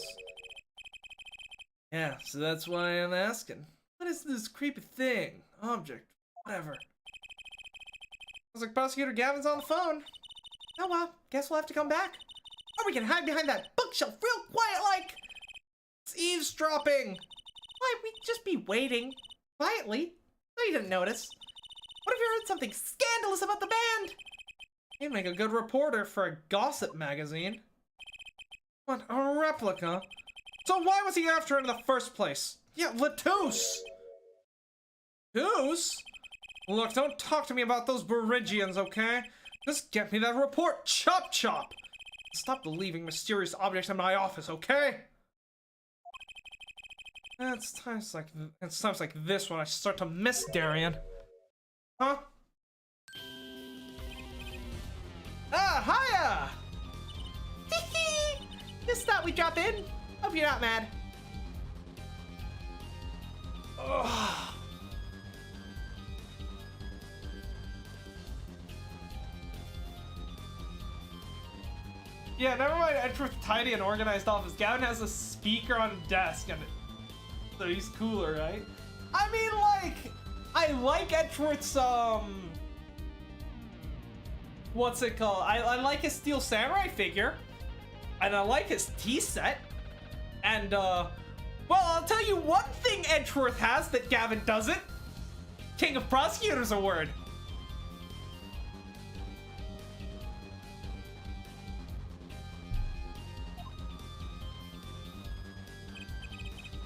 Yeah, so that's why I'm asking. What is this creepy thing? Object? Whatever. Looks like Prosecutor Gavin's on the phone. Oh well, guess we'll have to come back. Or we can hide behind that bookshelf real quiet like! It's eavesdropping! Why, we'd just be waiting. Quietly. So you didn't notice. What if you heard something scandalous about the band? You'd make a good reporter for a gossip magazine. What, a replica? So why was he after her in the first place? Yeah, Latouche! Latouche? Look, don't talk to me about those Berigians, okay? Just get me that report, chop chop! Stop believing mysterious objects in my office, okay? It's times like this when I start to miss Darian. Huh? Ah, hiya! Just thought we'd drop in. Hope you're not mad. Ugh. Yeah, never mind. Edgeworth's tidy and organized office. Gavin has a speaker on a desk, and so he's cooler, right? I mean, like, I like Edgeworth's what's it called? I like his Steel Samurai figure, and I like his tea set, and well, I'll tell you one thing Edgeworth has that Gavin doesn't. King of Prosecutors award.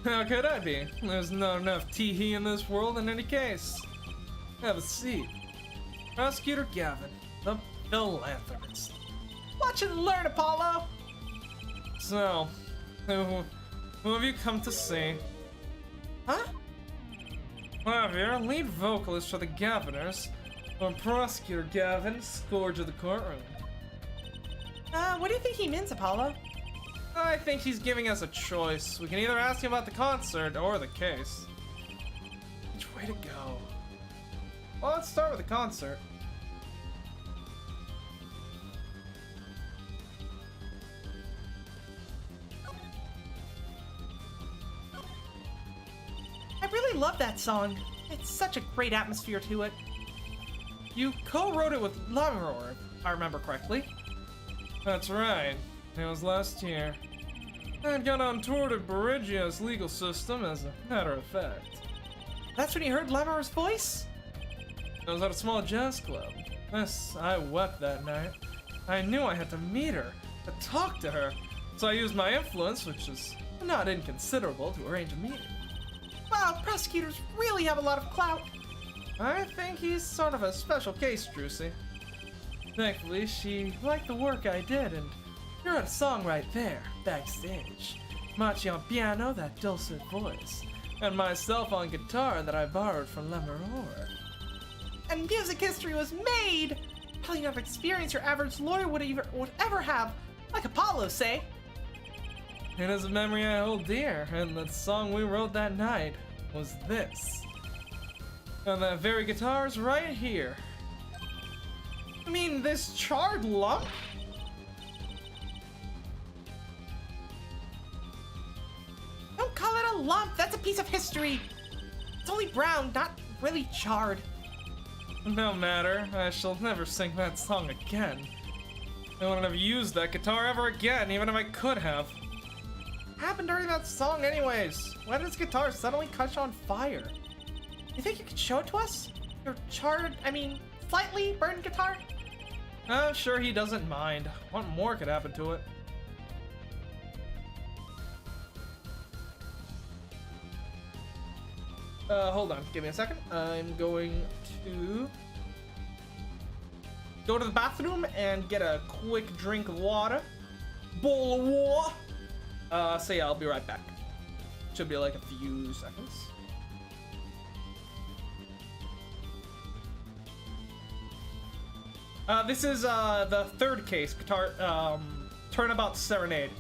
How could I be? There's not enough tee-hee in this world in any case. Have a seat. Prosecutor Gavin, the philanthropist. Watch and learn, Apollo! So, who have you come to see? Huh? Javier, lead vocalist for the Gaviners, or Prosecutor Gavin, scourge of the courtroom. What do you think he means, Apollo? I think he's giving us a choice. We can either ask him about the concert or the case. Which way to go? Well, let's start with the concert. I really love that song. It's such a great atmosphere to it. You co-wrote it with Lammeror, if I remember correctly. That's right. It was last year. I had got on tour to Berigia's legal system, as a matter of fact. That's when you heard Lemur's voice? I was at a small jazz club. Yes, I wept that night. I knew I had to meet her, to talk to her, so I used my influence, which is not inconsiderable, to arrange a meeting. Wow, prosecutors really have a lot of clout. I think he's sort of a special case, Drusy. Thankfully, she liked the work I did, and you're a song right there, backstage. Machi on piano, that dulcet voice, and myself on guitar that I borrowed from Lemur. And music history was made! Probably enough experience your average lawyer would ever have, like Apollo, say. It is a memory I hold dear, and the song we wrote that night was this. And that very guitar's right here. You mean this charred lump? Don't call it a lump, that's a piece of history. It's only brown, not really charred. No matter, I shall never sing that song again. I wouldn't have used that guitar ever again, even if I could have. Happened during that song anyways. Why did his guitar suddenly catch on fire? You think you could show it to us? Your charred, slightly burned guitar? I'm sure he doesn't mind. What more could happen to it? Hold on, give me a second. I'm going to go to the bathroom and get a quick drink of water. Bowl of water. So yeah, I'll be right back. Should be like a few seconds. This is the third case, guitar, Turnabout Serenade.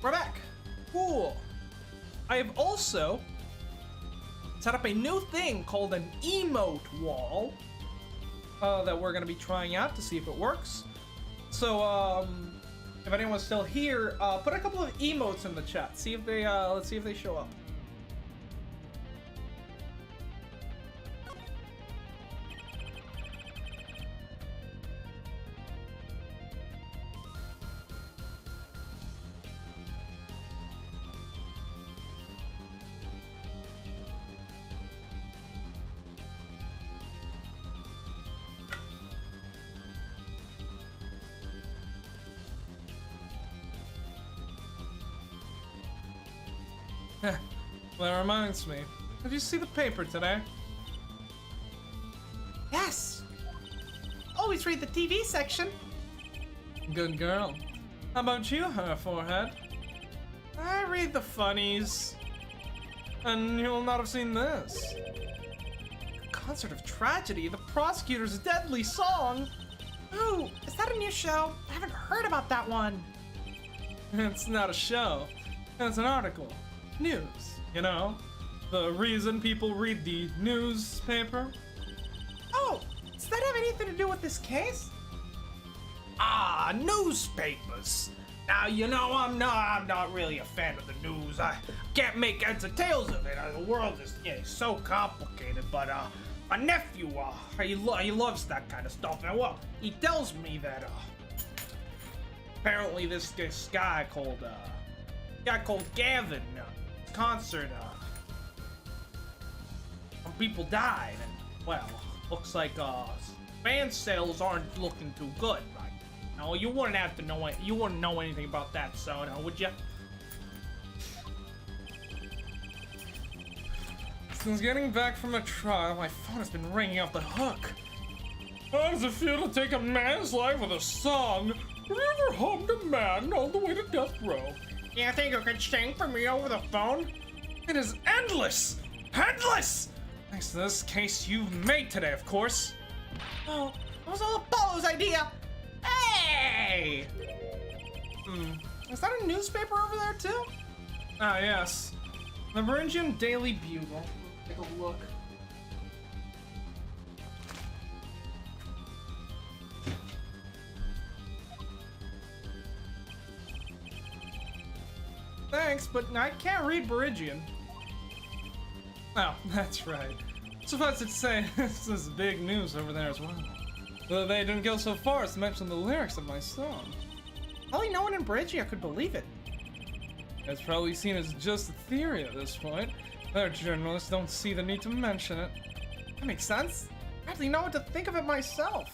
we're back. Cool. I have also set up a new thing called an emote wall that we're gonna be trying out to see if it works. So, if anyone's still here, put a couple of emotes in the chat. See if they, let's see if they show up. Well, that reminds me. Did you see the paper today? Yes. Always read the TV section. Good girl. How about you, her forehead? I read the funnies. And you'll not have seen this. Concert of Tragedy, the prosecutor's deadly song. Ooh, is that a new show? I haven't heard about that one. It's not a show. It's an article. News, you know? The reason people read the newspaper. Oh, does that have anything to do with this case? Ah, newspapers. Now, you know, I'm not really a fan of the news. I can't make heads or tails of it. The world is so complicated. But my nephew, he loves that kind of stuff. And well, he tells me that apparently this guy called Gavin, concert, some people died, and well, looks like fan sales aren't looking too good. Like, no, you wouldn't have to know it. You wouldn't know anything about that, so no, would you? Since getting back from a trial, my phone has been ringing off the hook. How does it feel to take a man's life with a song? Have you ever hummed a man all the way to death row? You think you could sing for me over the phone? It is endless! Endless! Thanks to this case you've made today, of course. Oh, it was all Apollo's idea. Hey! Is that a newspaper over there, too? Ah, yes. The Varangian Daily Bugle. Take a look. Thanks, but I can't read Varangian. Oh, that's right. Suffice it to say, this is big news over there as well. Though they didn't go so far as to mention the lyrics of my song. Probably no one in Bridgia could believe it. It's probably seen as just a theory at this point. Other journalists don't see the need to mention it. That makes sense. I hardly know what to think of it myself.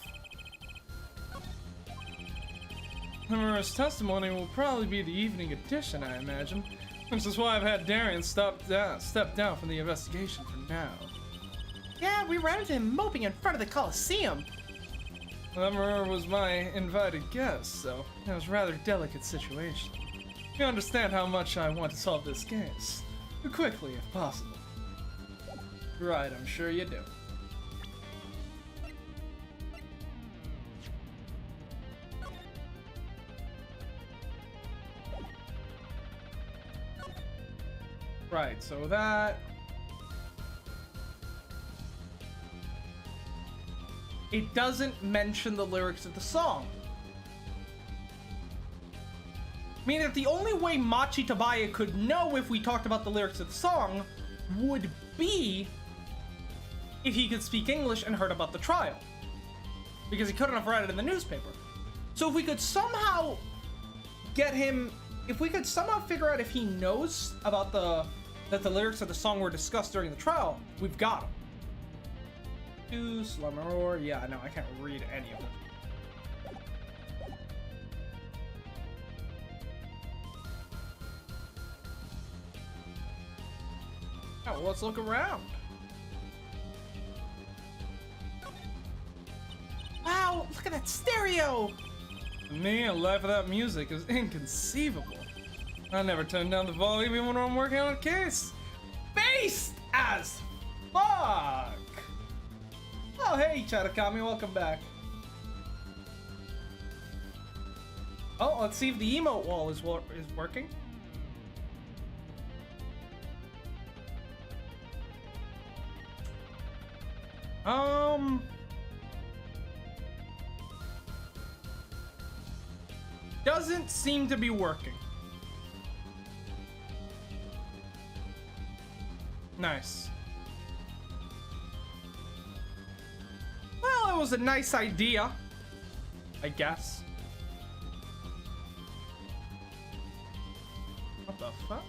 Hammer's testimony will probably be the evening edition, I imagine. Which is why I've had Darian step down from the investigation for now. Yeah, we ran into him moping in front of the Coliseum. Hammer was my invited guest, so it was a rather delicate situation. You understand how much I want to solve this case. Quickly, if possible. Right, I'm sure you do. Right, so that... It doesn't mention the lyrics of the song. Meaning that the only way Machi Tabaya could know if we talked about the lyrics of the song would be if he could speak English and heard about the trial. Because he couldn't have read it in the newspaper. So if we could somehow get him... If we could somehow figure out if he knows about that the lyrics of the song were discussed during the trial, we've got him. Slumber, yeah, no, I can't read any of them. Oh, well, let's look around. Wow, look at that stereo! To me, a life without music is inconceivable. I never turn down the volume even when I'm working on a case. Based as fuck! Oh, hey, Chatakami, welcome back. Oh, let's see if the emote wall is working. Doesn't seem to be working. Nice. Well, it was a nice idea, I guess. What the fuck?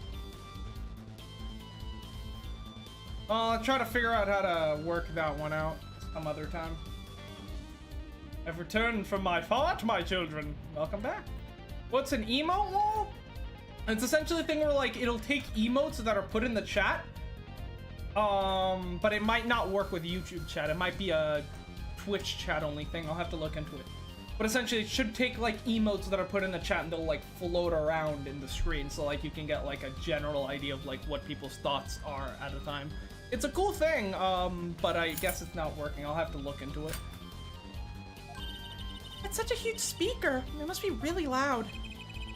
I'll try to figure out how to work that one out some other time. I've returned from my fart, my children. Welcome back. What's an emote wall? It's essentially a thing where, like, it'll take emotes that are put in the chat. But it might not work with YouTube chat. It might be a Twitch chat only thing. I'll have to look into it. But essentially, it should take, like, emotes that are put in the chat and they'll, like, float around in the screen. So, like, you can get, like, a general idea of, like, what people's thoughts are at a time. It's a cool thing, but I guess it's not working. I'll have to look into it. It's such a huge speaker. It must be really loud.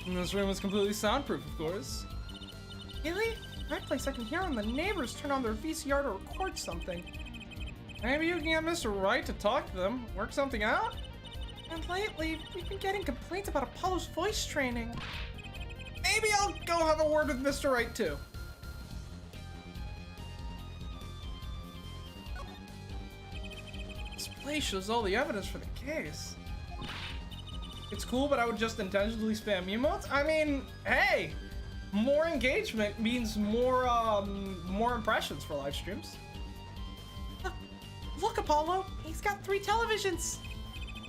And this room is completely soundproof, of course. Really? That place I can hear when the neighbors turn on their VCR to record something. Maybe you can get Mr. Wright to talk to them, work something out? And lately, we've been getting complaints about Apollo's voice training. Maybe I'll go have a word with Mr. Wright, too. This place shows all the evidence for the case. It's cool, but I would just intentionally spam emotes? I mean, hey! More engagement means more impressions for live streams. Look, Apollo! He's got 3 televisions!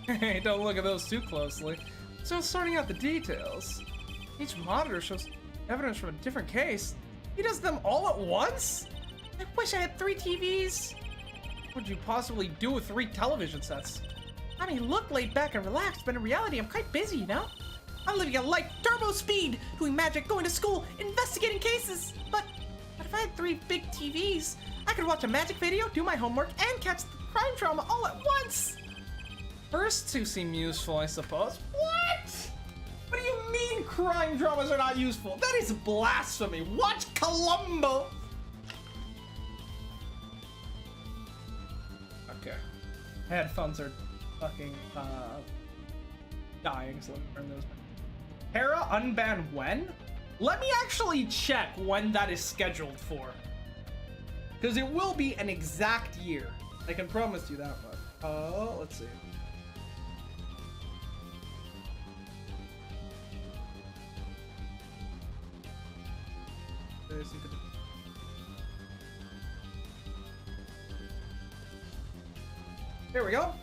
Hey, don't look at those too closely. So sorting out the details. Each monitor shows evidence from a different case. He does them all at once? I wish I had 3 TVs! What would you possibly do with 3 television sets? I mean, look laid back and relaxed, but in reality, I'm quite busy, you know? I'm living a life turbo speed, doing magic, going to school, investigating cases. But if I had 3 big TVs, I could watch a magic video, do my homework, and catch the crime drama all at once. First 2 seem useful, I suppose. What? What do you mean crime dramas are not useful? That is blasphemy. Watch Columbo. Okay. Headphones are fucking dying, so let me turn those back. Hera unban when? Let me actually check when that is scheduled for. Because it will be an exact year. I can promise you that much. Let's see. There we go.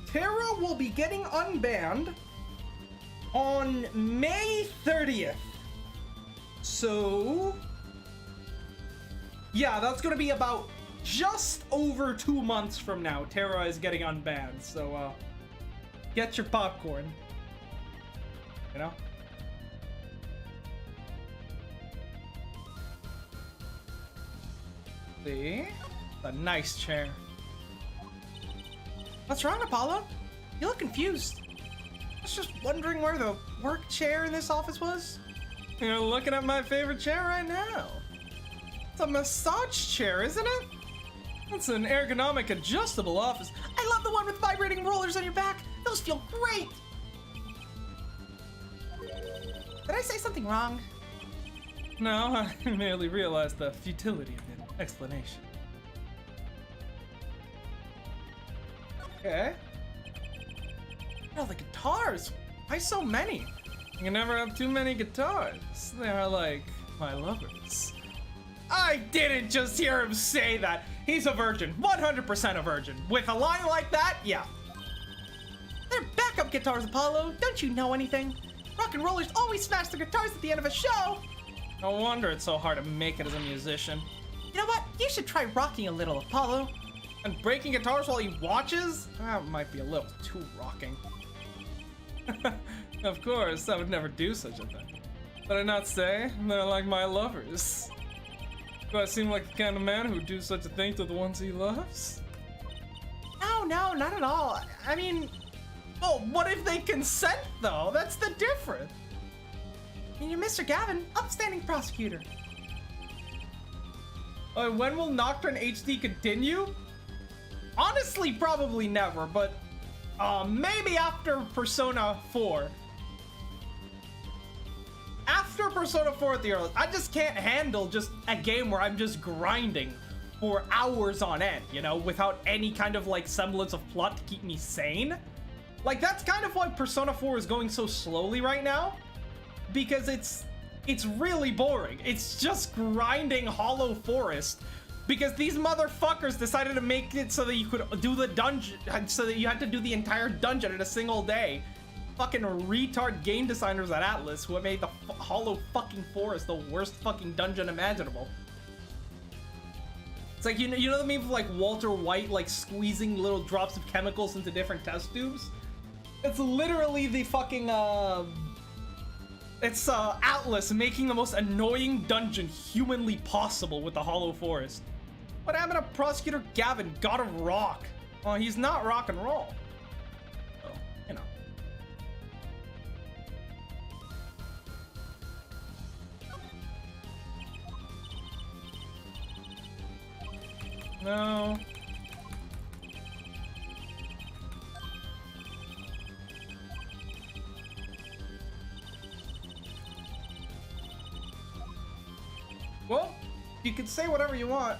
Terra will be getting unbanned on May 30th. So, yeah, that's gonna be about just over 2 months from now. Terra is getting unbanned, so get your popcorn. You know? See? A nice chair. What's wrong, Apollo? You look confused. I was just wondering where the work chair in this office was. You're looking at my favorite chair right now. It's a massage chair, isn't it? It's an ergonomic adjustable office. I love the one with vibrating rollers on your back. Those feel great. Did I say something wrong? No, I merely realized the futility of an explanation. Okay. Oh, the guitars. Why so many? You can never have too many guitars. They are like my lovers. I didn't just hear him say that. He's a virgin. 100% a virgin. With a line like that, yeah. They're backup guitars, Apollo. Don't you know anything? Rock and rollers always smash their guitars at the end of a show. No wonder it's so hard to make it as a musician. You know what? You should try rocking a little, Apollo. And breaking guitars while he watches? That might be a little too rocking. Of course, I would never do such a thing. Did I not say they're like my lovers? Do I seem like the kind of man who'd do such a thing to the ones he loves? No, not at all. I mean, well, what if they consent, though? That's the difference. You're Mr. Gavin, upstanding prosecutor. When will Nocturne HD continue? Honestly, probably never, but maybe after Persona 4. After Persona 4 at the earliest, I just can't handle just a game where I'm just grinding for hours on end, you know, without any kind of like semblance of plot to keep me sane. Like, that's kind of why Persona 4 is going so slowly right now, because it's really boring. It's just grinding Hollow Forest, because these motherfuckers decided to make it so that you could do the dungeon, so that you had to do the entire dungeon in a single day. Fucking retard game designers at Atlas who have made the Hollow fucking Forest the worst fucking dungeon imaginable. It's like, you know the meme of like Walter White like squeezing little drops of chemicals into different test tubes? It's literally the fucking it's Atlas making the most annoying dungeon humanly possible with the Hollow Forest. What happened to Prosecutor Gavin? God of Rock. Well, he's not rock and roll. So, you know. No. Well, you can say whatever you want.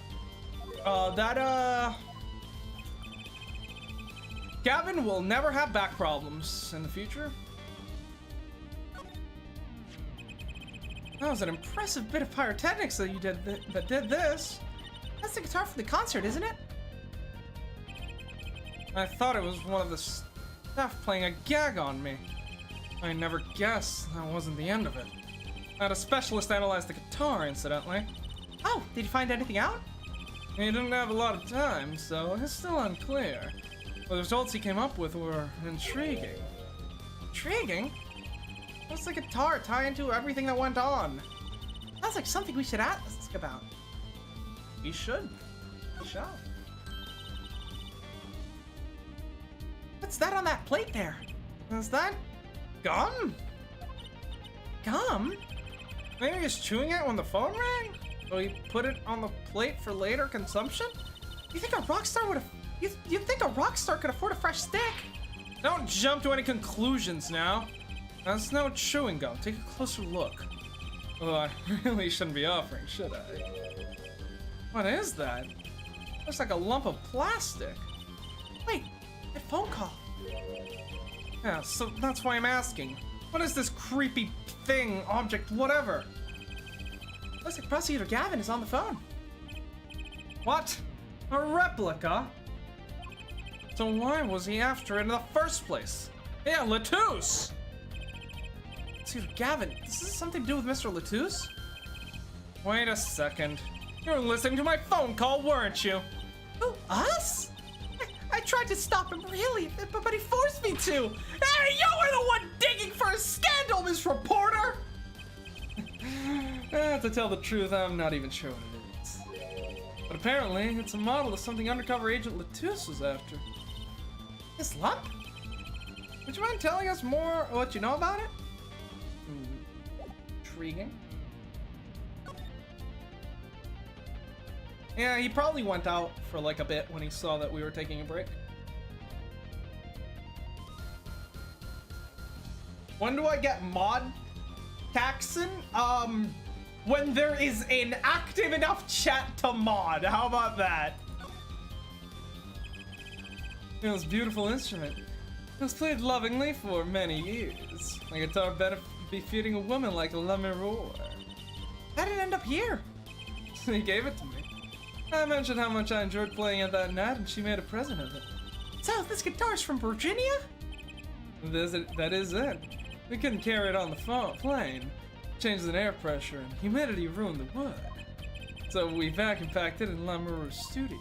Gavin will never have back problems in the future. That was an impressive bit of pyrotechnics that you did that did this. That's the guitar for the concert, isn't it? I thought it was one of the staff playing a gag on me. I never guessed that wasn't the end of it. I had a specialist analyze the guitar, incidentally. Oh, did you find anything out? He didn't have a lot of time, so it's still unclear. But the results he came up with were intriguing. Intriguing? What's the guitar tie into everything that went on? Sounds like something we should ask about. We should. We shall. What's that on that plate there? Is that gum? Gum? Maybe he was chewing it when the phone rang? So he put it on the plate for later consumption? You think a rock star would have... You think a rock star could afford a fresh stick? Don't jump to any conclusions now. That's no chewing gum. Take a closer look. Oh, I really shouldn't be offering, should I? What is that? Looks like a lump of plastic. Wait, that phone call. Yeah, so that's why I'm asking. What is this creepy thing, object, whatever? Looks like Prosecutor Gavin is on the phone. What? A replica? So why was he after it in the first place? Yeah, Latouche! Prosecutor Gavin, does this have something to do with Mr. Latouche? Wait a second. You were listening to my phone call, weren't you? Who, us? I tried to stop him, really, but he forced me to. Hey, you were the one digging for a scandal, Miss Reporter! To tell the truth, I'm not even sure what it is. But apparently, it's a model of something undercover agent Latouche was after. This lump? Would you mind telling us more what you know about it? Intriguing. Yeah, he probably went out for like a bit when he saw that we were taking a break. When do I get mod Taxon? When there is an active enough chat to mod. How about that? It was a beautiful instrument. It was played lovingly for many years. A guitar better befitting a woman like La Mirror. How did it end up here? He gave it to me. I mentioned how much I enjoyed playing it that night, and she made a present of it. So, this guitar's from Virginia? That is it. We couldn't carry it on the plane. Changes in air pressure and humidity ruined the wood. So we vacuum packed it in La Mirror's studio.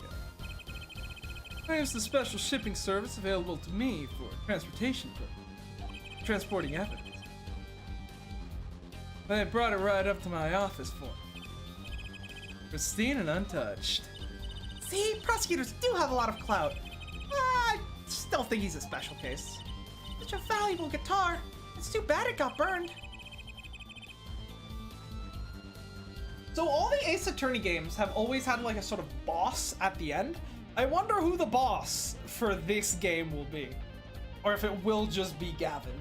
I used the special shipping service available to me for transportation purposes. Transporting evidence. They brought it right up to my office for me. Pristine and untouched. See, prosecutors do have a lot of clout. I still think he's a special case. Such a valuable guitar. It's too bad it got burned. So all the Ace Attorney games have always had like a sort of boss at the end. I wonder who the boss for this game will be. Or if it will just be Gavin.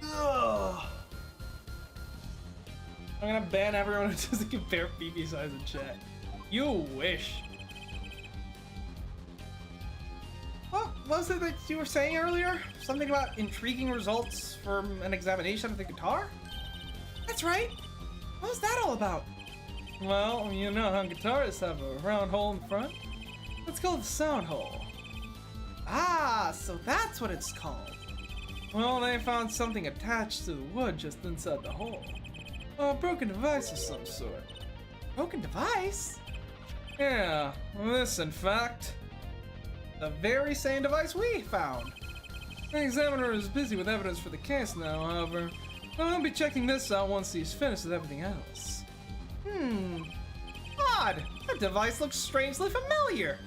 Ugh. I'm gonna ban everyone who doesn't compare Phoebe size in chat. You wish. What was it that you were saying earlier? Something about intriguing results from an examination of the guitar? That's right. What was that all about? Well, you know how guitarists have a round hole in front? It's called the sound hole. Ah, so that's what it's called. Well, they found something attached to the wood just inside the hole. A broken device of some sort. Broken device? Yeah, this in fact. The very same device we found. The examiner is busy with evidence for the case now, however. I'll be checking this out once he's finished with everything else. Odd. That device looks strangely familiar.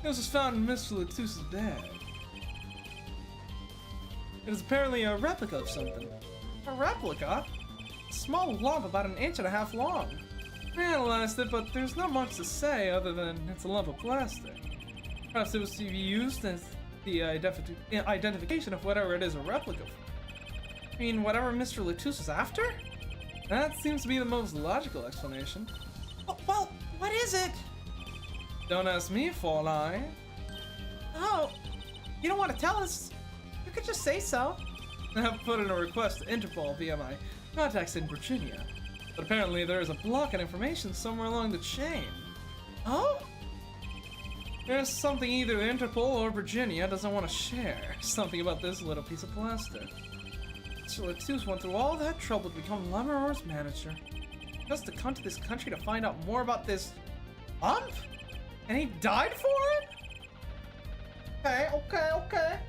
This was found in Mr. Latusse's bag. It is apparently a replica of something. A replica? A small lump about 1.5 inches long. I analyzed it, but there's not much to say other than it's a lump of plastic. Perhaps it was to be used as the identification of whatever it is a replica of. I mean, whatever Mr. Latus is after? That seems to be the most logical explanation. Well, what is it? Don't ask me, Fräulein. Oh, you don't want to tell us? You could just say so. I have put in a request to Interpol via my contacts in Virginia. But apparently there is a block on information somewhere along the chain. Oh? There's something either Interpol or Virginia doesn't want to share. Something about this little piece of plastic. Mr. Latus went through all that trouble to become Lamaror's manager. Just to come to this country to find out more about this lump? And he died for it? Okay.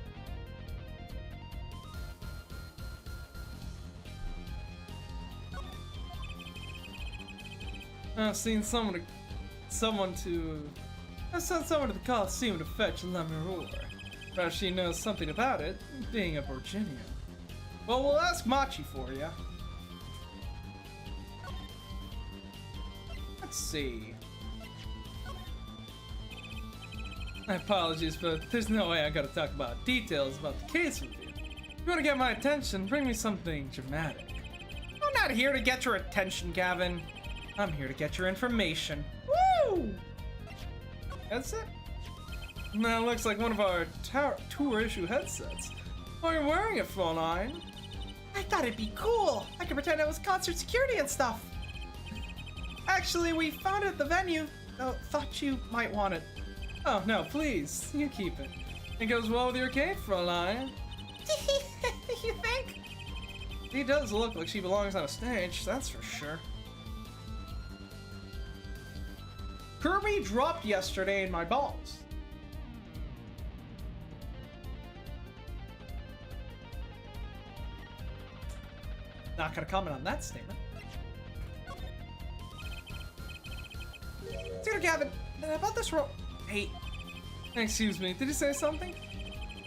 I've sent someone to the Coliseum to fetch Lamaror. Perhaps she knows something about it, being a Virginian. Well, we'll ask Machi for you. Let's see. My apologies, but there's no way I gotta talk about details about the case with you. If you wanna get my attention, bring me something dramatic. I'm not here to get your attention, Gavin. I'm here to get your information. Woo! That's it? That looks like one of our tour issue headsets. Why are you wearing it, Fräulein? I thought it'd be cool. I could pretend I was concert security and stuff. Actually, we found it at the venue. Oh, thought you might want it. Oh, no, please. You keep it. It goes well with your cape, Fräulein. You think? She does look like she belongs on a stage, that's for sure. Kirby dropped yesterday in my balls. Not gonna comment on that statement. Dude, Gavin, about this roll. Hey, Excuse me, did you say something?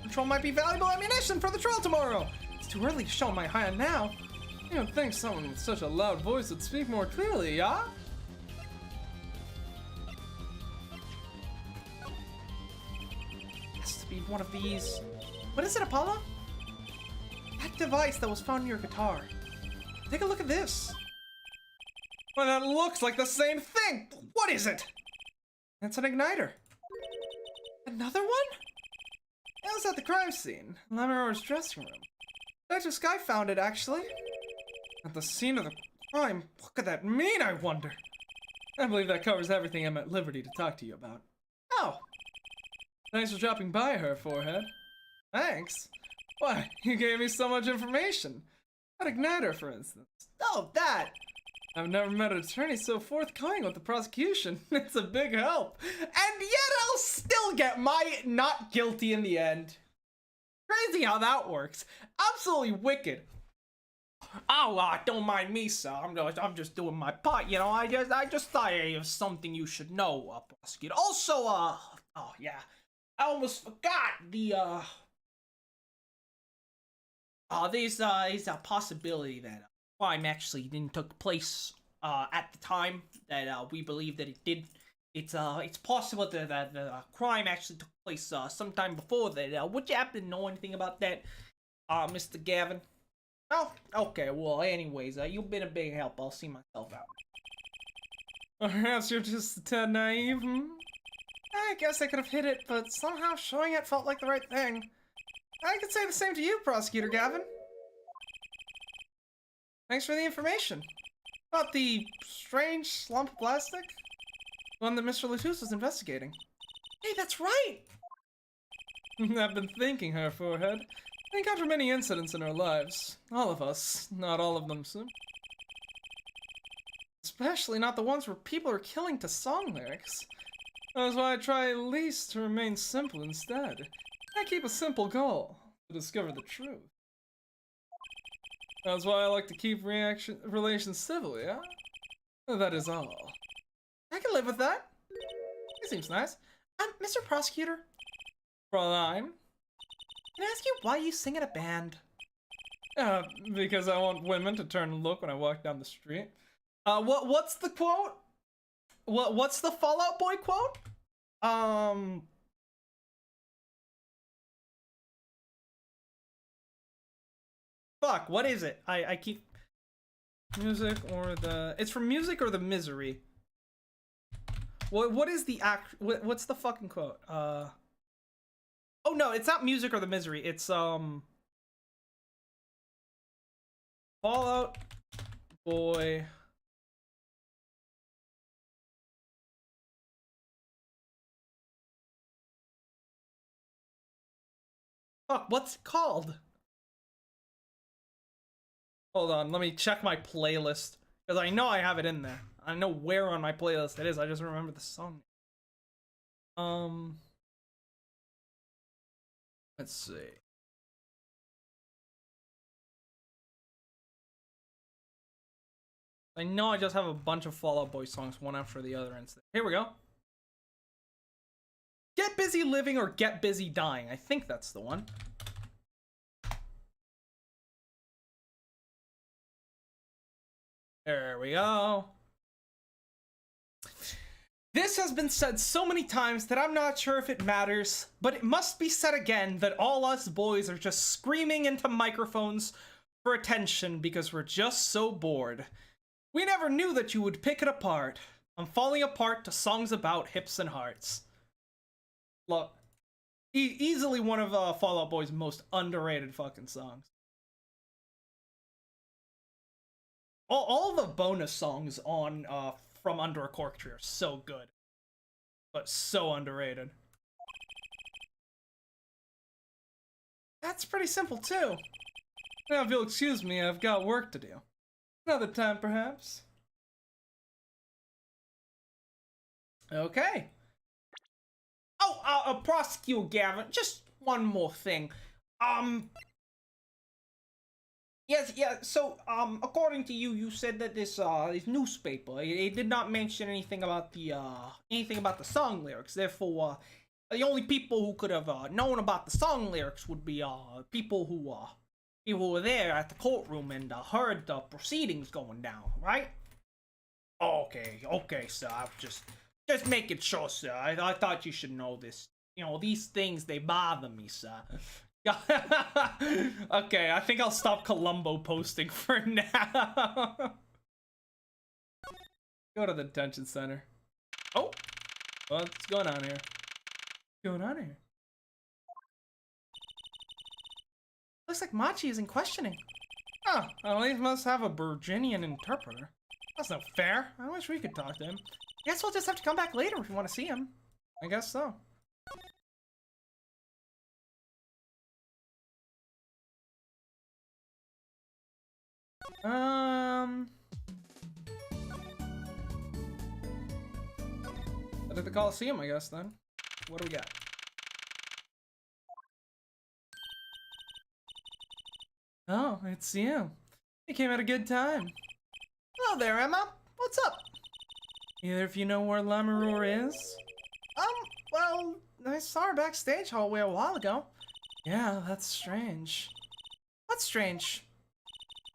the troll might be valuable ammunition for the troll tomorrow. It's too early to show my hand now. You don't think someone with such a loud voice would speak more clearly, yeah? Has to be one of these. What is it, Apollo? That device that was found in your guitar. Take a look at this. Well, that looks like the same thing! What is it? It's an igniter. Another one? It was at the crime scene, Lamaror's dressing room. Dr. Sky found it, actually. At the scene of the crime? What could that mean, I wonder? I believe that covers everything I'm at liberty to talk to you about. Oh, Thanks for dropping by, her forehead. Thanks? Why, you gave me so much information. That igniter, for instance. oh, that. I've never met an attorney so forthcoming with the prosecution. It's a big help. And yet I'll still get my not guilty in the end. Crazy how that works. Absolutely wicked. Oh, don't mind me, sir. I'm just doing my part, you know. I just thought it was something you should know, prosecutor. Also, oh yeah, I almost forgot the there's a possibility that crime actually didn't took place at the time that we believe that it did. It's possible that the crime actually took place sometime before that. Would you happen to know anything about that, Mr. Gavin? Oh, okay. Well, anyways, you've been a big help. I'll see myself out. Perhaps you're just a tad naive, hmm? I guess I could have hid it, but somehow showing it felt like the right thing. I could say the same to you, Prosecutor Gavin. Thanks for the information. About the strange lump of plastic? One that Mr. Latus was investigating. Hey, that's right! I've been thinking, her forehead. We encounter many incidents in our lives. All of us. Not all of them, sir. Especially not the ones where people are killing to song lyrics. That's why I try at least to remain simple instead. I keep a simple goal, to discover the truth. That's why I like to keep relations civil, yeah? That is all. I can live with that. It seems nice. Mr. Prosecutor? Fräulein? Can I ask you why you sing in a band? Because I want women to turn and look when I walk down the street. What's the quote? What's the Fall Out Boy quote? Fuck, what is it? I keep... Music or the... It's from Music or the Misery. What is the what's the fucking quote? Oh no, it's not Music or the Misery. It's Fall Out Boy. Fuck, what's it called? Hold on, let me check my playlist. Because I know I have it in there. I know where on my playlist it is, I just remember the song. Let's see. I know I just have a bunch of Fall Out Boy songs, one after the other. Here we go. Get Busy Living or Get Busy Dying. I think that's the one. There we go. This has been said so many times that I'm not sure if it matters, but it must be said again that all us boys are just screaming into microphones for attention because we're just so bored. We never knew that you would pick it apart. I'm falling apart to songs about hips and hearts. Look, easily one of Fall Out Boy's most underrated fucking songs. All the bonus songs on From Under a Cork Tree are so good, but so underrated. That's pretty simple too. Now if you'll excuse me, I've got work to do. Another time perhaps. Okay. Oh, Prosecutor Gavin, just one more thing. Yes, yeah, so, according to you, you said that this newspaper, it did not mention anything about the song lyrics. Therefore, the only people who could have, known about the song lyrics would be, people who were there at the courtroom and, heard the proceedings going down, right? Okay, sir, I was just making sure, sir. I thought you should know this. You know, these things, they bother me, sir. Okay, I think I'll stop Columbo posting for now. Go to the detention center. Oh, what's going on here? What's going on here? Looks like Machi is in questioning. Oh, at least must have a Virginian interpreter. That's not fair. I wish we could talk to him. Guess we'll just have to come back later if we want to see him. I guess so. At the Coliseum, I guess, then. What do we got? Oh, it's you. You came at a good time. Hello there, Emma. What's up? Either of you know where Lamoureux is? Well, I saw her backstage hallway a while ago. Yeah, that's strange. What's strange?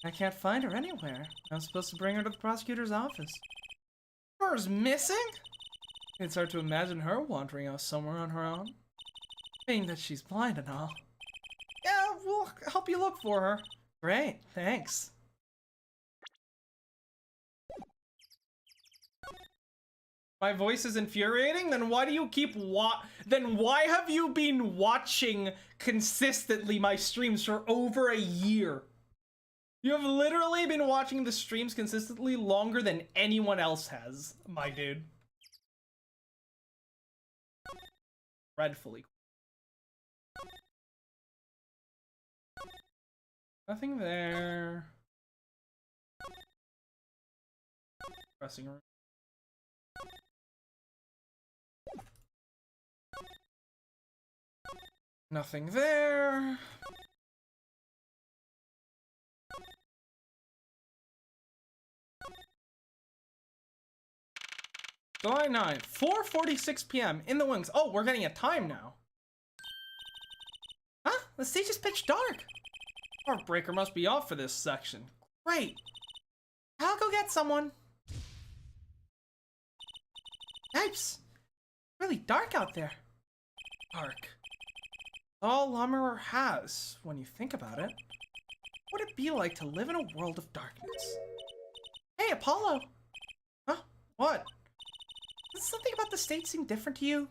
I can't find her anywhere. I'm supposed to bring her to the prosecutor's office. Her's missing? It's hard to imagine her wandering out somewhere on her own. Being that she's blind and all. Yeah, we'll help you look for her. Great, thanks. My voice is infuriating? Then why do you keep Then why have you been watching consistently my streams for over a year? You have literally been watching the streams consistently longer than anyone else has, my dude. Dreadfully. Nothing there. Dressing room. Nothing there. July 9th, 4:46 p.m. in the wings. Oh, we're getting a time now. Huh? The stage is pitch dark. Heartbreaker must be off for this section. Great. I'll go get someone. Yipes. Really dark out there. Dark. All Lumberer has, when you think about it. What would it be like to live in a world of darkness? Hey, Apollo! Huh? What? Does something about the stage seem different to you?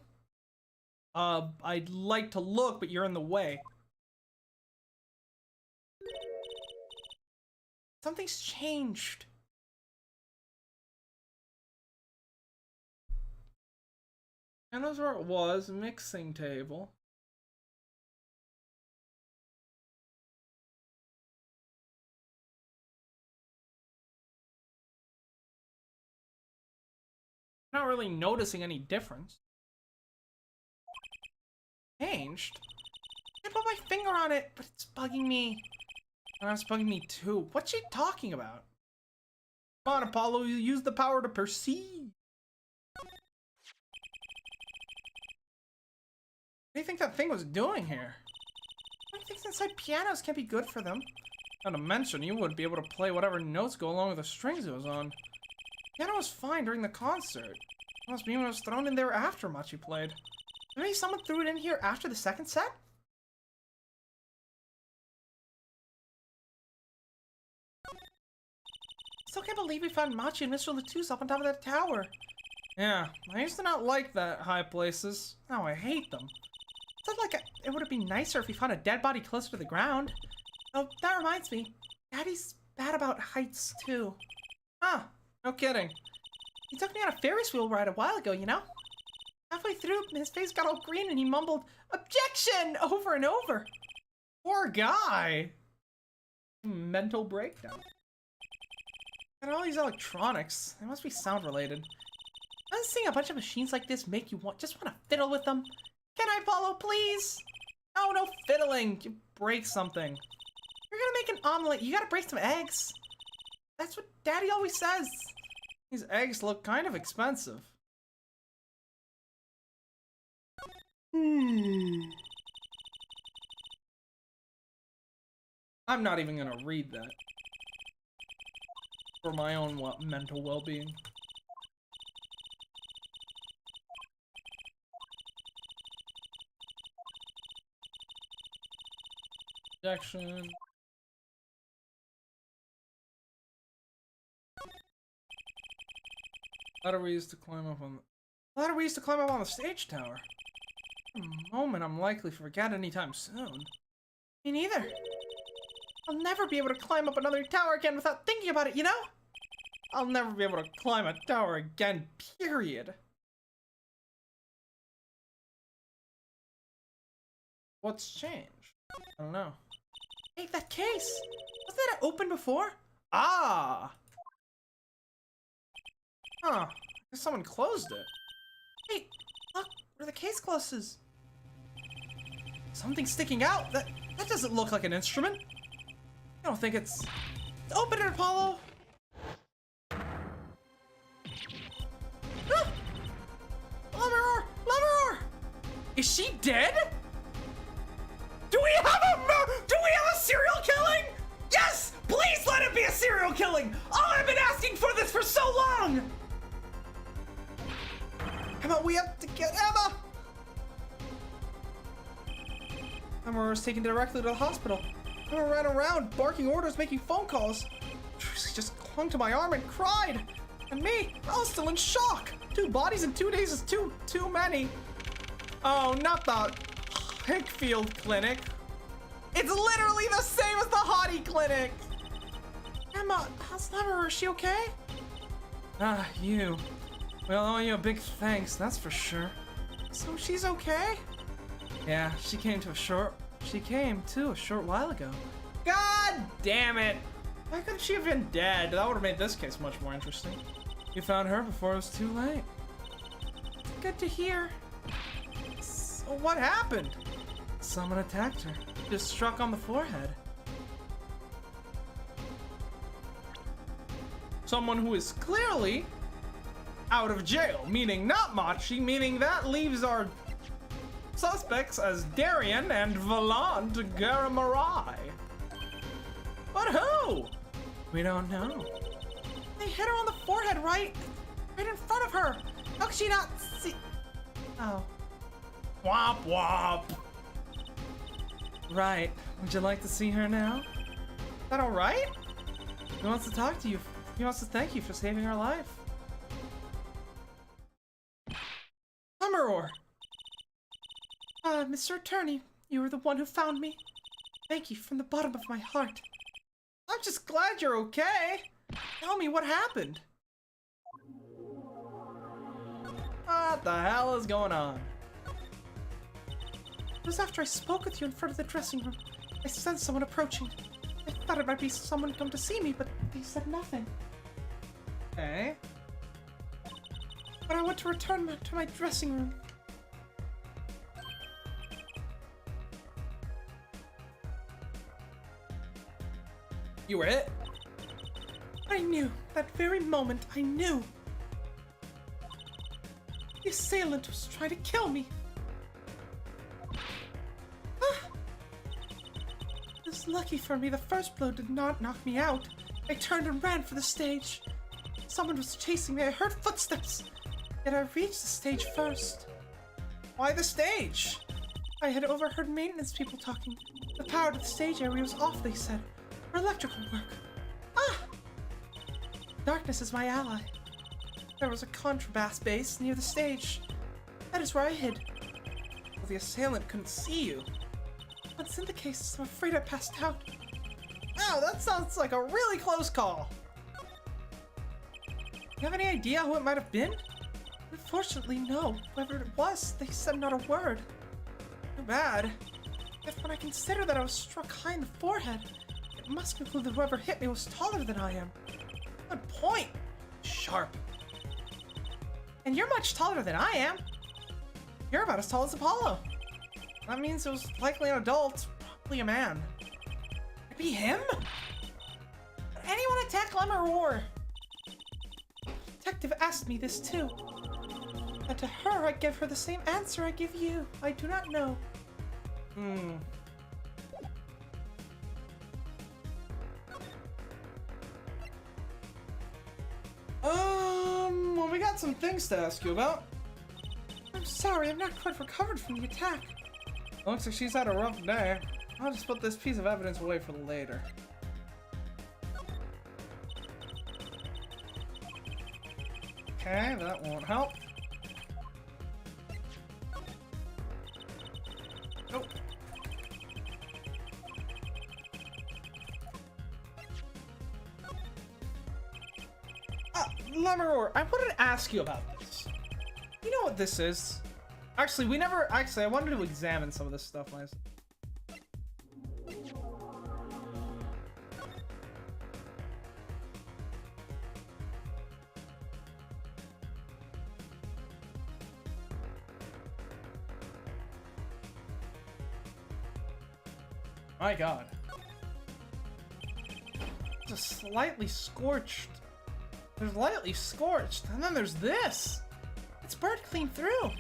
I'd like to look, but you're in the way. Something's changed. And that's where it was, mixing table. Not really noticing any difference. Changed? I put my finger on it, but it's bugging me. And it's bugging me too. What's she talking about? Come on, Apollo, you use the power to perceive. What do you think that thing was doing here? I think inside pianos can't be good for them. Not to mention, you wouldn't be able to play whatever notes go along with the strings it was on. Piano was fine during the concert. It must be when it was thrown in there after Machi played. Maybe someone threw it in here after the second set? Still can't believe we found Machi and Mr. Latouche up on top of that tower. Yeah, I used to not like that high places. Now I hate them. It's not like it would have been nicer if we found a dead body closer to the ground. Oh, that reminds me. Daddy's bad about heights, too. Ah, no kidding. He took me on a Ferris wheel ride a while ago, you know? Halfway through, his face got all green and he mumbled, "Objection!" over and over. Poor guy. Mental breakdown. And all these electronics, they must be sound related. Doesn't seeing a bunch of machines like this make you just want to fiddle with them? Can I, Apollo, please? Oh, no fiddling. You break something. You're gonna make an omelet. You gotta break some eggs. That's what Daddy always says. These eggs look kind of expensive. I'm not even gonna read that. For my own mental well-being. Objection. Ladder we used to climb up on the stage tower. A moment I'm likely to forget anytime soon. Me neither. I'll never be able to climb up another tower again without thinking about it, you know? I'll never be able to climb a tower again, period. What's changed? I don't know. Hey, that case! Wasn't that open before? Ah! Huh. I guess someone closed it. Hey, look where the case closes. Something sticking out? That doesn't look like an instrument. I don't think it's... Open it, Apollo! Ah! Lumberer! Is she dead? Do we have a serial killing? Yes! Please let be a serial killing! Oh, I've been asking for this for so long! Emma, we have to get Emma! Emma was taken directly to the hospital. Emma ran around, barking orders, making phone calls. She just clung to my arm and cried. And me, I was still in shock. 2 bodies in 2 days is too many. Oh, not the Hickfield Clinic. It's literally the same as the Hottie Clinic. Emma, how's Lemmer? Is she okay? Ah, you. Well, I owe you a big thanks, that's for sure. So she's okay? Yeah, she came too a short while ago. God damn it! Why couldn't she have been dead? That would have made this case much more interesting. You found her before it was too late. Good to hear. So what happened? Someone attacked her. Just struck on the forehead. Someone who is clearly out of jail, meaning not Machi, meaning that leaves our suspects as Darian and Valant Garamarai. But who? We don't know. They hit her on the forehead, right in front of her. How could she not see? Oh. Womp womp. Right. Would you like to see her now? Is that alright? He wants to talk to you. He wants to thank you for saving her life. Summeror! Mr. Attorney, you were the one who found me. Thank you from the bottom of my heart. I'm just glad you're okay. Tell me what happened. What the hell is going on? It was after I spoke with you in front of the dressing room. I sensed someone approaching. I thought it might be someone come to see me, but they said nothing. Okay. But I want to return to my dressing room. You were it? I knew. That very moment, I knew. The assailant was trying to kill me. It was lucky for me the first blow did not knock me out. I turned and ran for the stage. Someone was chasing me. I heard footsteps. Yet I reached the stage first. Why the stage? I had overheard maintenance people talking. The power to the stage area was off, they said. For electrical work. Ah! Darkness is my ally. There was a contrabass bass near the stage. That is where I hid. Well, the assailant couldn't see you. That's in the case. I'm afraid I passed out. Oh, that sounds like a really close call. You have any idea who it might have been? Unfortunately, no. Whoever it was, they said not a word. Too bad. Yet when I consider that I was struck high in the forehead, it must conclude that whoever hit me was taller than I am. Good point. Sharp. And you're much taller than I am. You're about as tall as Apollo. That means it was likely an adult, probably a man. Could be him? Did anyone attack Lemmer? The detective asked me this too. And to her, I give her the same answer I give you. I do not know. Well, we got some things to ask you about. I'm sorry, I'm not quite recovered from the attack. Looks like she's had a rough day. I'll just put this piece of evidence away for later. Okay, that won't help. Oh. Lemmeror, I wanted to ask you about this. You know what this is? Actually, I wanted to examine some of this stuff last. My god. Just slightly scorched. There's lightly scorched, and then there's this. It's burnt clean through.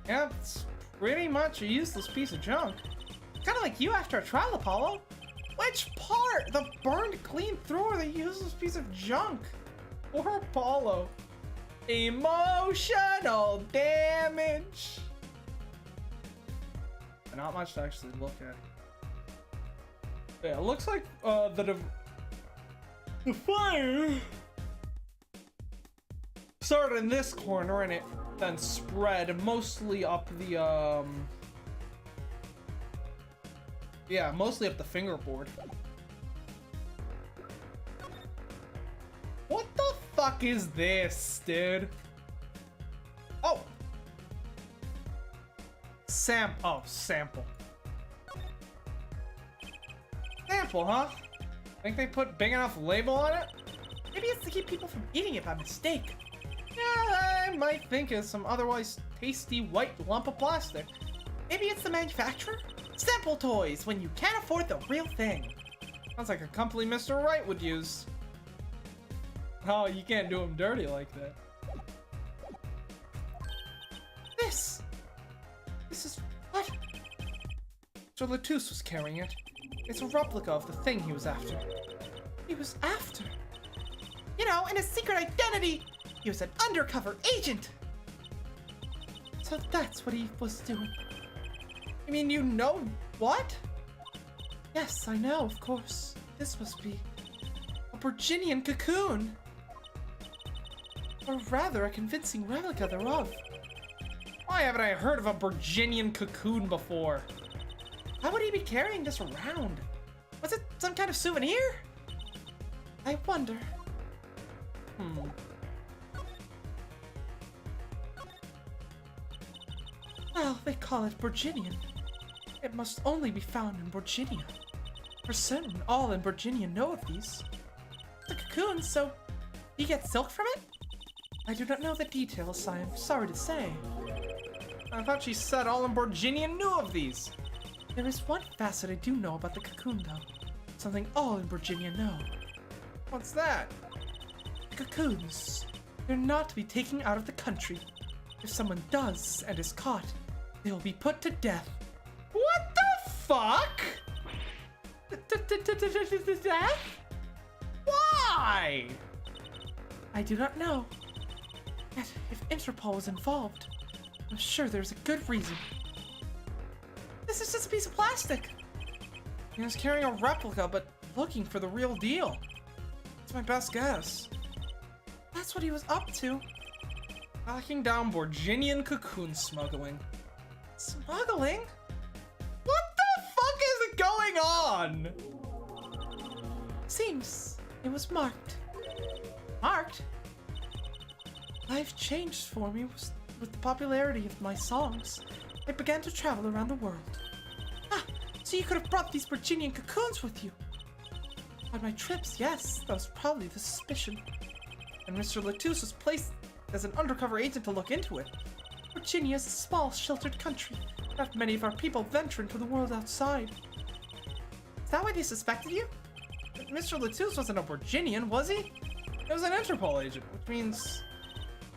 Yeah, it's pretty much a useless piece of junk. Kind of like you after a trial, Apollo. Which part? The burned clean through or the useless piece of junk? Or Apollo? Emotional damage. Not much to actually look at. Yeah, it looks like the fire started in this corner and it then spread mostly up the yeah, mostly up the fingerboard. What the fuck is this, dude? Oh! Sample, huh? Think they put big enough label on it? Maybe it's to keep people from eating it by mistake. Yeah, I might think it's some otherwise tasty white lump of plastic. Maybe it's the manufacturer? Sample toys when you can't afford the real thing. Sounds like a company Mr. Right would use. Oh, you can't do them dirty like that. This is what? So Latus was carrying it. It's a replica of the thing he was after. He was after? You know, in his secret identity, he was an undercover agent. So that's what he was doing. I mean, you know what? Yes, I know, of course. This must be a Virginian cocoon. Or rather, a convincing replica thereof. Why haven't I heard of a Virginian cocoon before? Why would he be carrying this around? Was it some kind of souvenir? I wonder. Well, they call it Virginian. It must only be found in Virginia. For certain, all in Virginia know of these. The cocoon, so you get silk from it? I do not know the details, I am sorry to say. I thought she said all in Virginia knew of these. There is one facet I do know about the cocoon, though. Something all in Virginia know. What's that? The cocoons. They're not to be taken out of the country. If someone does and is caught, they will be put to death. What the fuck? Death? Why? I do not know. Yet, if Interpol was involved, I'm sure there's a good reason. This is just a piece of plastic. He was carrying a replica, but looking for the real deal. That's my best guess. That's what he was up to. Tracking down Virginian cocoon smuggling. Smuggling? What the fuck is going on? Seems it was marked. Marked? Life changed for me with the popularity of my songs. I began to travel around the world. Ah, so you could have brought these Virginian cocoons with you. On my trips, yes, that was probably the suspicion. And Mr. Latus was placed as an undercover agent to look into it. Virginia is a small, sheltered country. Not many of our people venture into the world outside. Is that why they suspected you? Mr. Latus wasn't a Virginian, was he? He was an Interpol agent, which means...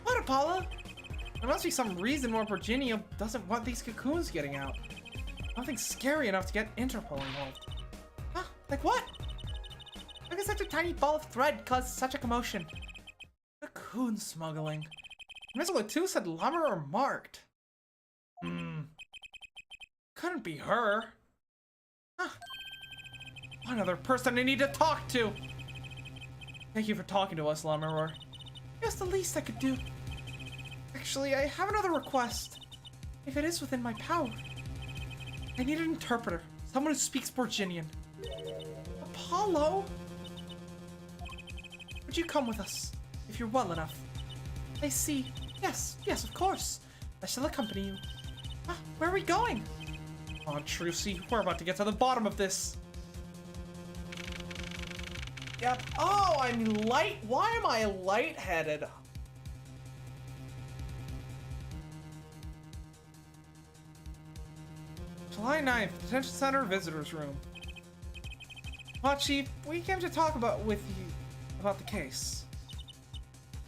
What, Apollo? There must be some reason why Virginia doesn't want these cocoons getting out. Nothing scary enough to get Interpol involved. Huh? Like what? How could such a tiny ball of thread cause such a commotion? Cocoon smuggling. Mr. Latus had Lumberer marked. Couldn't be her. Huh. One other person I need to talk to. Thank you for talking to us, Lumberer. It's the least I could do. Actually, I have another request. If it is within my power. I need an interpreter. Someone who speaks Virginian. Apollo? Would you come with us? If you're well enough. I see. Yes, of course. I shall accompany you. Ah, where are we going? Oh, Trucy, we're about to get to the bottom of this. Yep. Oh, I'm light. Why am I lightheaded? July 9th, Detention Center Visitors Room. Machi, we came to talk about the case.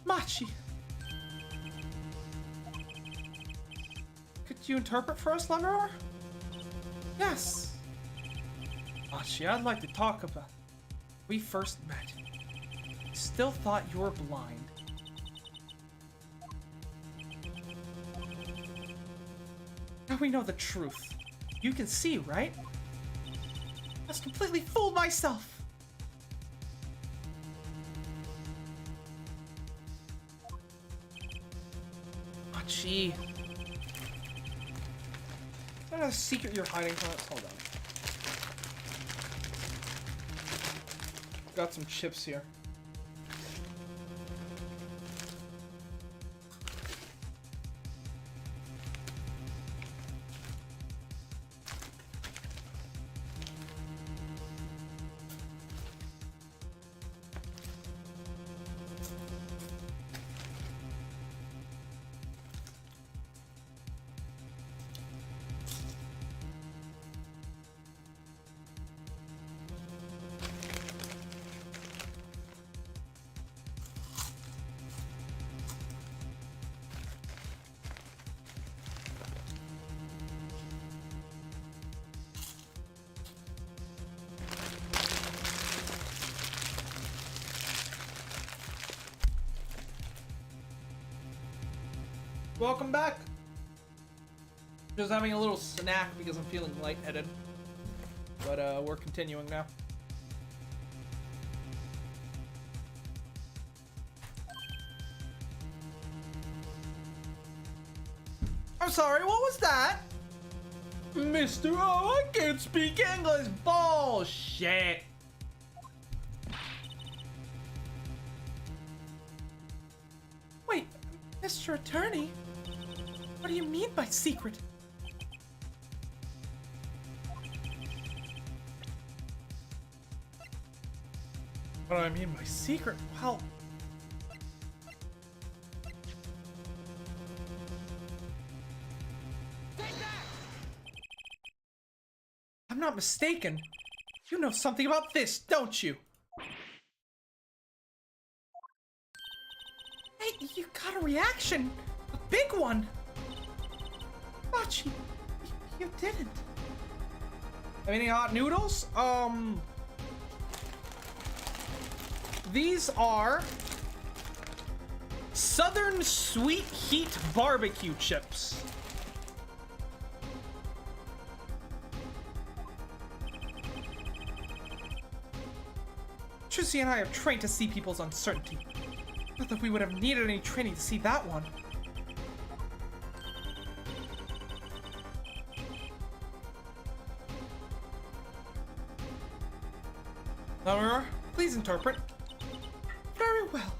Machi. Could you interpret for us, Lumberer? Yes. Machi, I'd like to talk about... We first met. I still thought you were blind. Now we know the truth. You can see, right? I was completely fooled myself. Machi. Is that a secret you're hiding from us? Hold on. Got some chips here. Welcome back. Just having a little snack because I'm feeling lightheaded. But we're continuing now. I'm sorry, what was that? Mr. Oh, I can't speak English. Bullshit. Wait, Mr. Attorney? What do you mean by secret? What do I mean by secret? Well... I'm not mistaken. You know something about this, don't you? Hey, you got a reaction. A big one. Machi, you didn't. Have any hot noodles? These are Southern Sweet Heat Barbecue Chips. Trucy and I are trained to see people's uncertainty. Not that we would have needed any training to see that one. Laura, please interpret. Very well.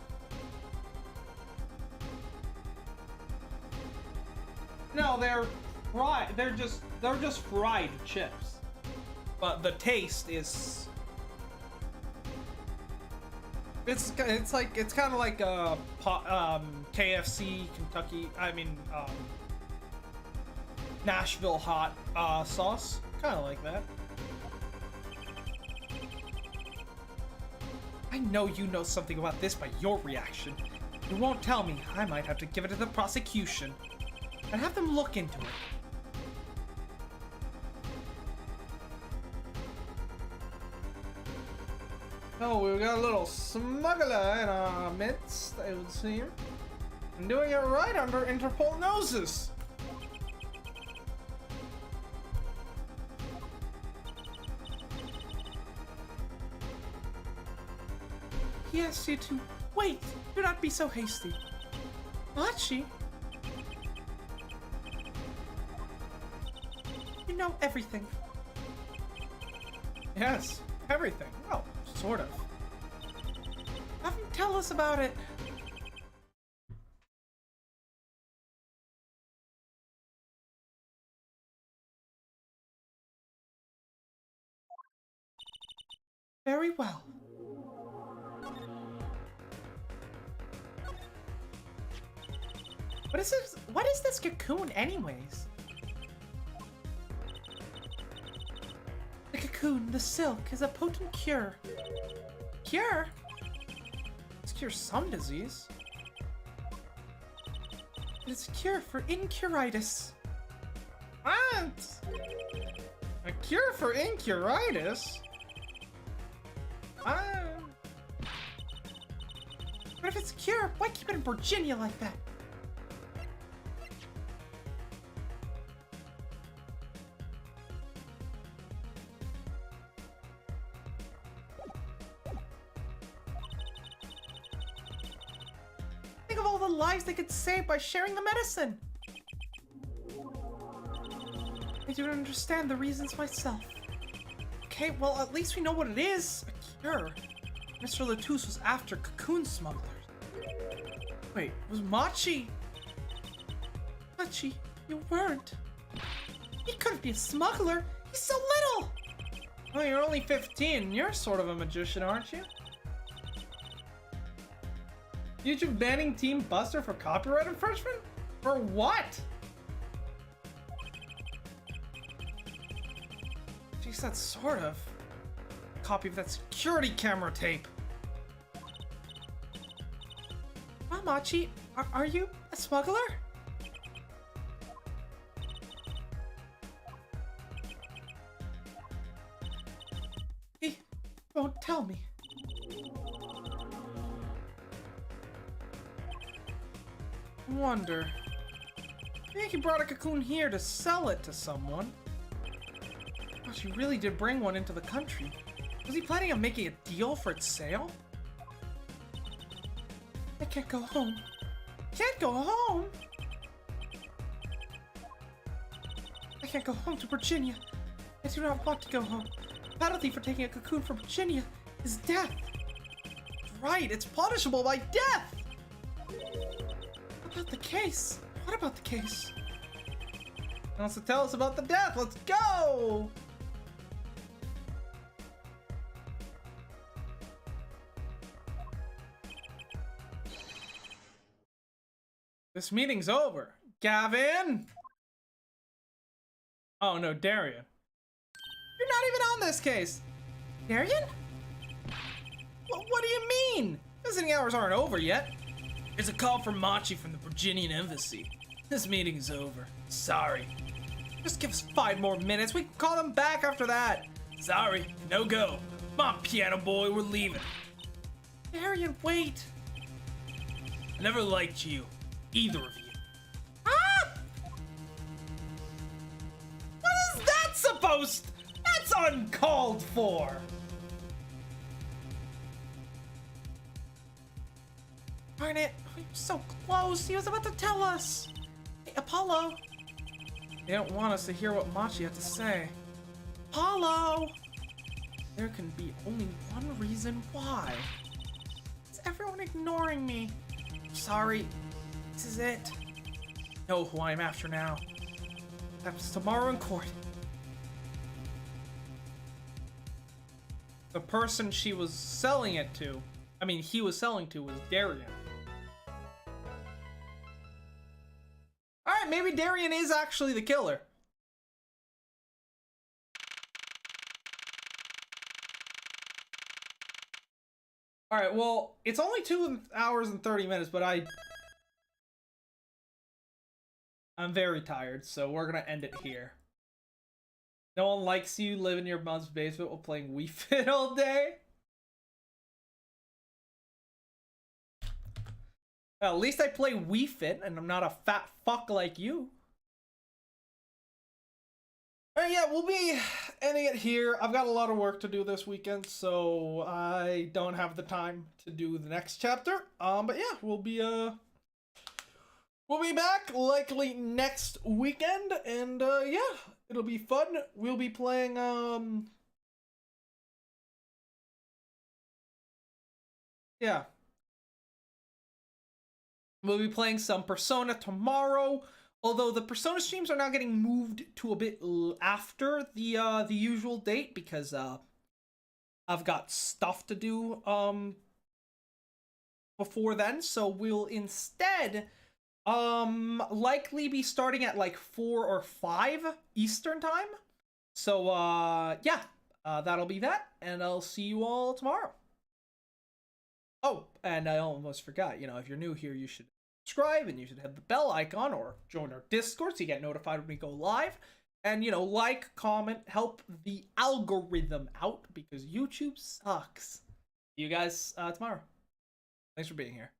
No, they're fried. They're just fried chips. But the taste is. It's kind of like KFC, Kentucky. I mean, Nashville hot sauce. Kind of like that. I know you know something about this by your reaction. You won't tell me. I might have to give it to the prosecution and have them look into it. Oh, we've got a little smuggler in our midst, it would seem. And doing it right under Interpol noses. He asks you to wait. Do not be so hasty. Machi. You know everything. Yes, everything. Well, sort of. Have him tell us about it. Very well. What is this cocoon anyways? The cocoon, the silk, is a potent cure. Cure? It's cure some disease. It's a cure for incuritis. What? A cure for incuritis? But if it's a cure, why keep it in Virginia like that? Think of all the lives they could save by sharing the medicine. I don't understand the reasons myself. Okay, well, at least we know what it is. A cure. Mr. Latouche was after cocoon smugglers. Wait, was Machi? Machi, you weren't. He couldn't be a smuggler. He's so little. Well, you're only 15. You're sort of a magician, aren't you? YouTube banning Team Buster for copyright infringement? For what? She said sort of. Copy of that security camera tape. Well, Machi, are you a smuggler? He won't tell me. Wonder. I think he brought a cocoon here to sell it to someone. Oh, she really did bring one into the country. Was he planning on making a deal for its sale? I can't go home. Can't go home? I can't go home to Virginia. I do not want to go home. The penalty for taking a cocoon from Virginia is death. Right, it's punishable by death! What about the case? What about the case? He wants to tell us about the death. Let's go! This meeting's over. Gavin! Oh no, Darian. You're not even on this case. Darian? Well, what do you mean? Visiting hours aren't over yet. It's a call from Machi from the Virginian Embassy. This meeting's over. Sorry. Just give us 5 more minutes. We can call them back after that. Sorry, no go. Come on, piano boy, we're leaving. Darian, wait. I never liked you. Either of you. Ah! What is that supposed? That's uncalled for. Darn it, we were so close. He was about to tell us. Hey, Apollo. They don't want us to hear what Machi had to say. Apollo! There can be only one reason why. Is everyone ignoring me? Sorry. This is it. Know who I'm after now. Happens tomorrow in court. The person she was selling it to, he was selling to, was Darian. Alright, maybe Darian is actually the killer. Alright, well, it's only 2 hours and 30 minutes, but I'm very tired, so we're gonna end it here. No one likes you, live in your mom's basement while playing Wii Fit all day. Well, at least I play Wii Fit, and I'm not a fat fuck like you. Alright, yeah, we'll be ending it here. I've got a lot of work to do this weekend, so I don't have the time to do the next chapter. But yeah, we'll be back likely next weekend, and yeah, it'll be fun. We'll be playing yeah. We'll be playing some Persona tomorrow, although the Persona streams are now getting moved to a bit after the usual date because I've got stuff to do before then, so we'll instead likely be starting at like 4 or 5 Eastern time. So yeah, that'll be that, and I'll see you all tomorrow. Oh, and I almost forgot, if you're new here, you should subscribe, and you should hit the bell icon or join our Discord so you get notified when we go live. And, you know, like, comment, help the algorithm out because YouTube sucks. See you guys tomorrow. Thanks for being here.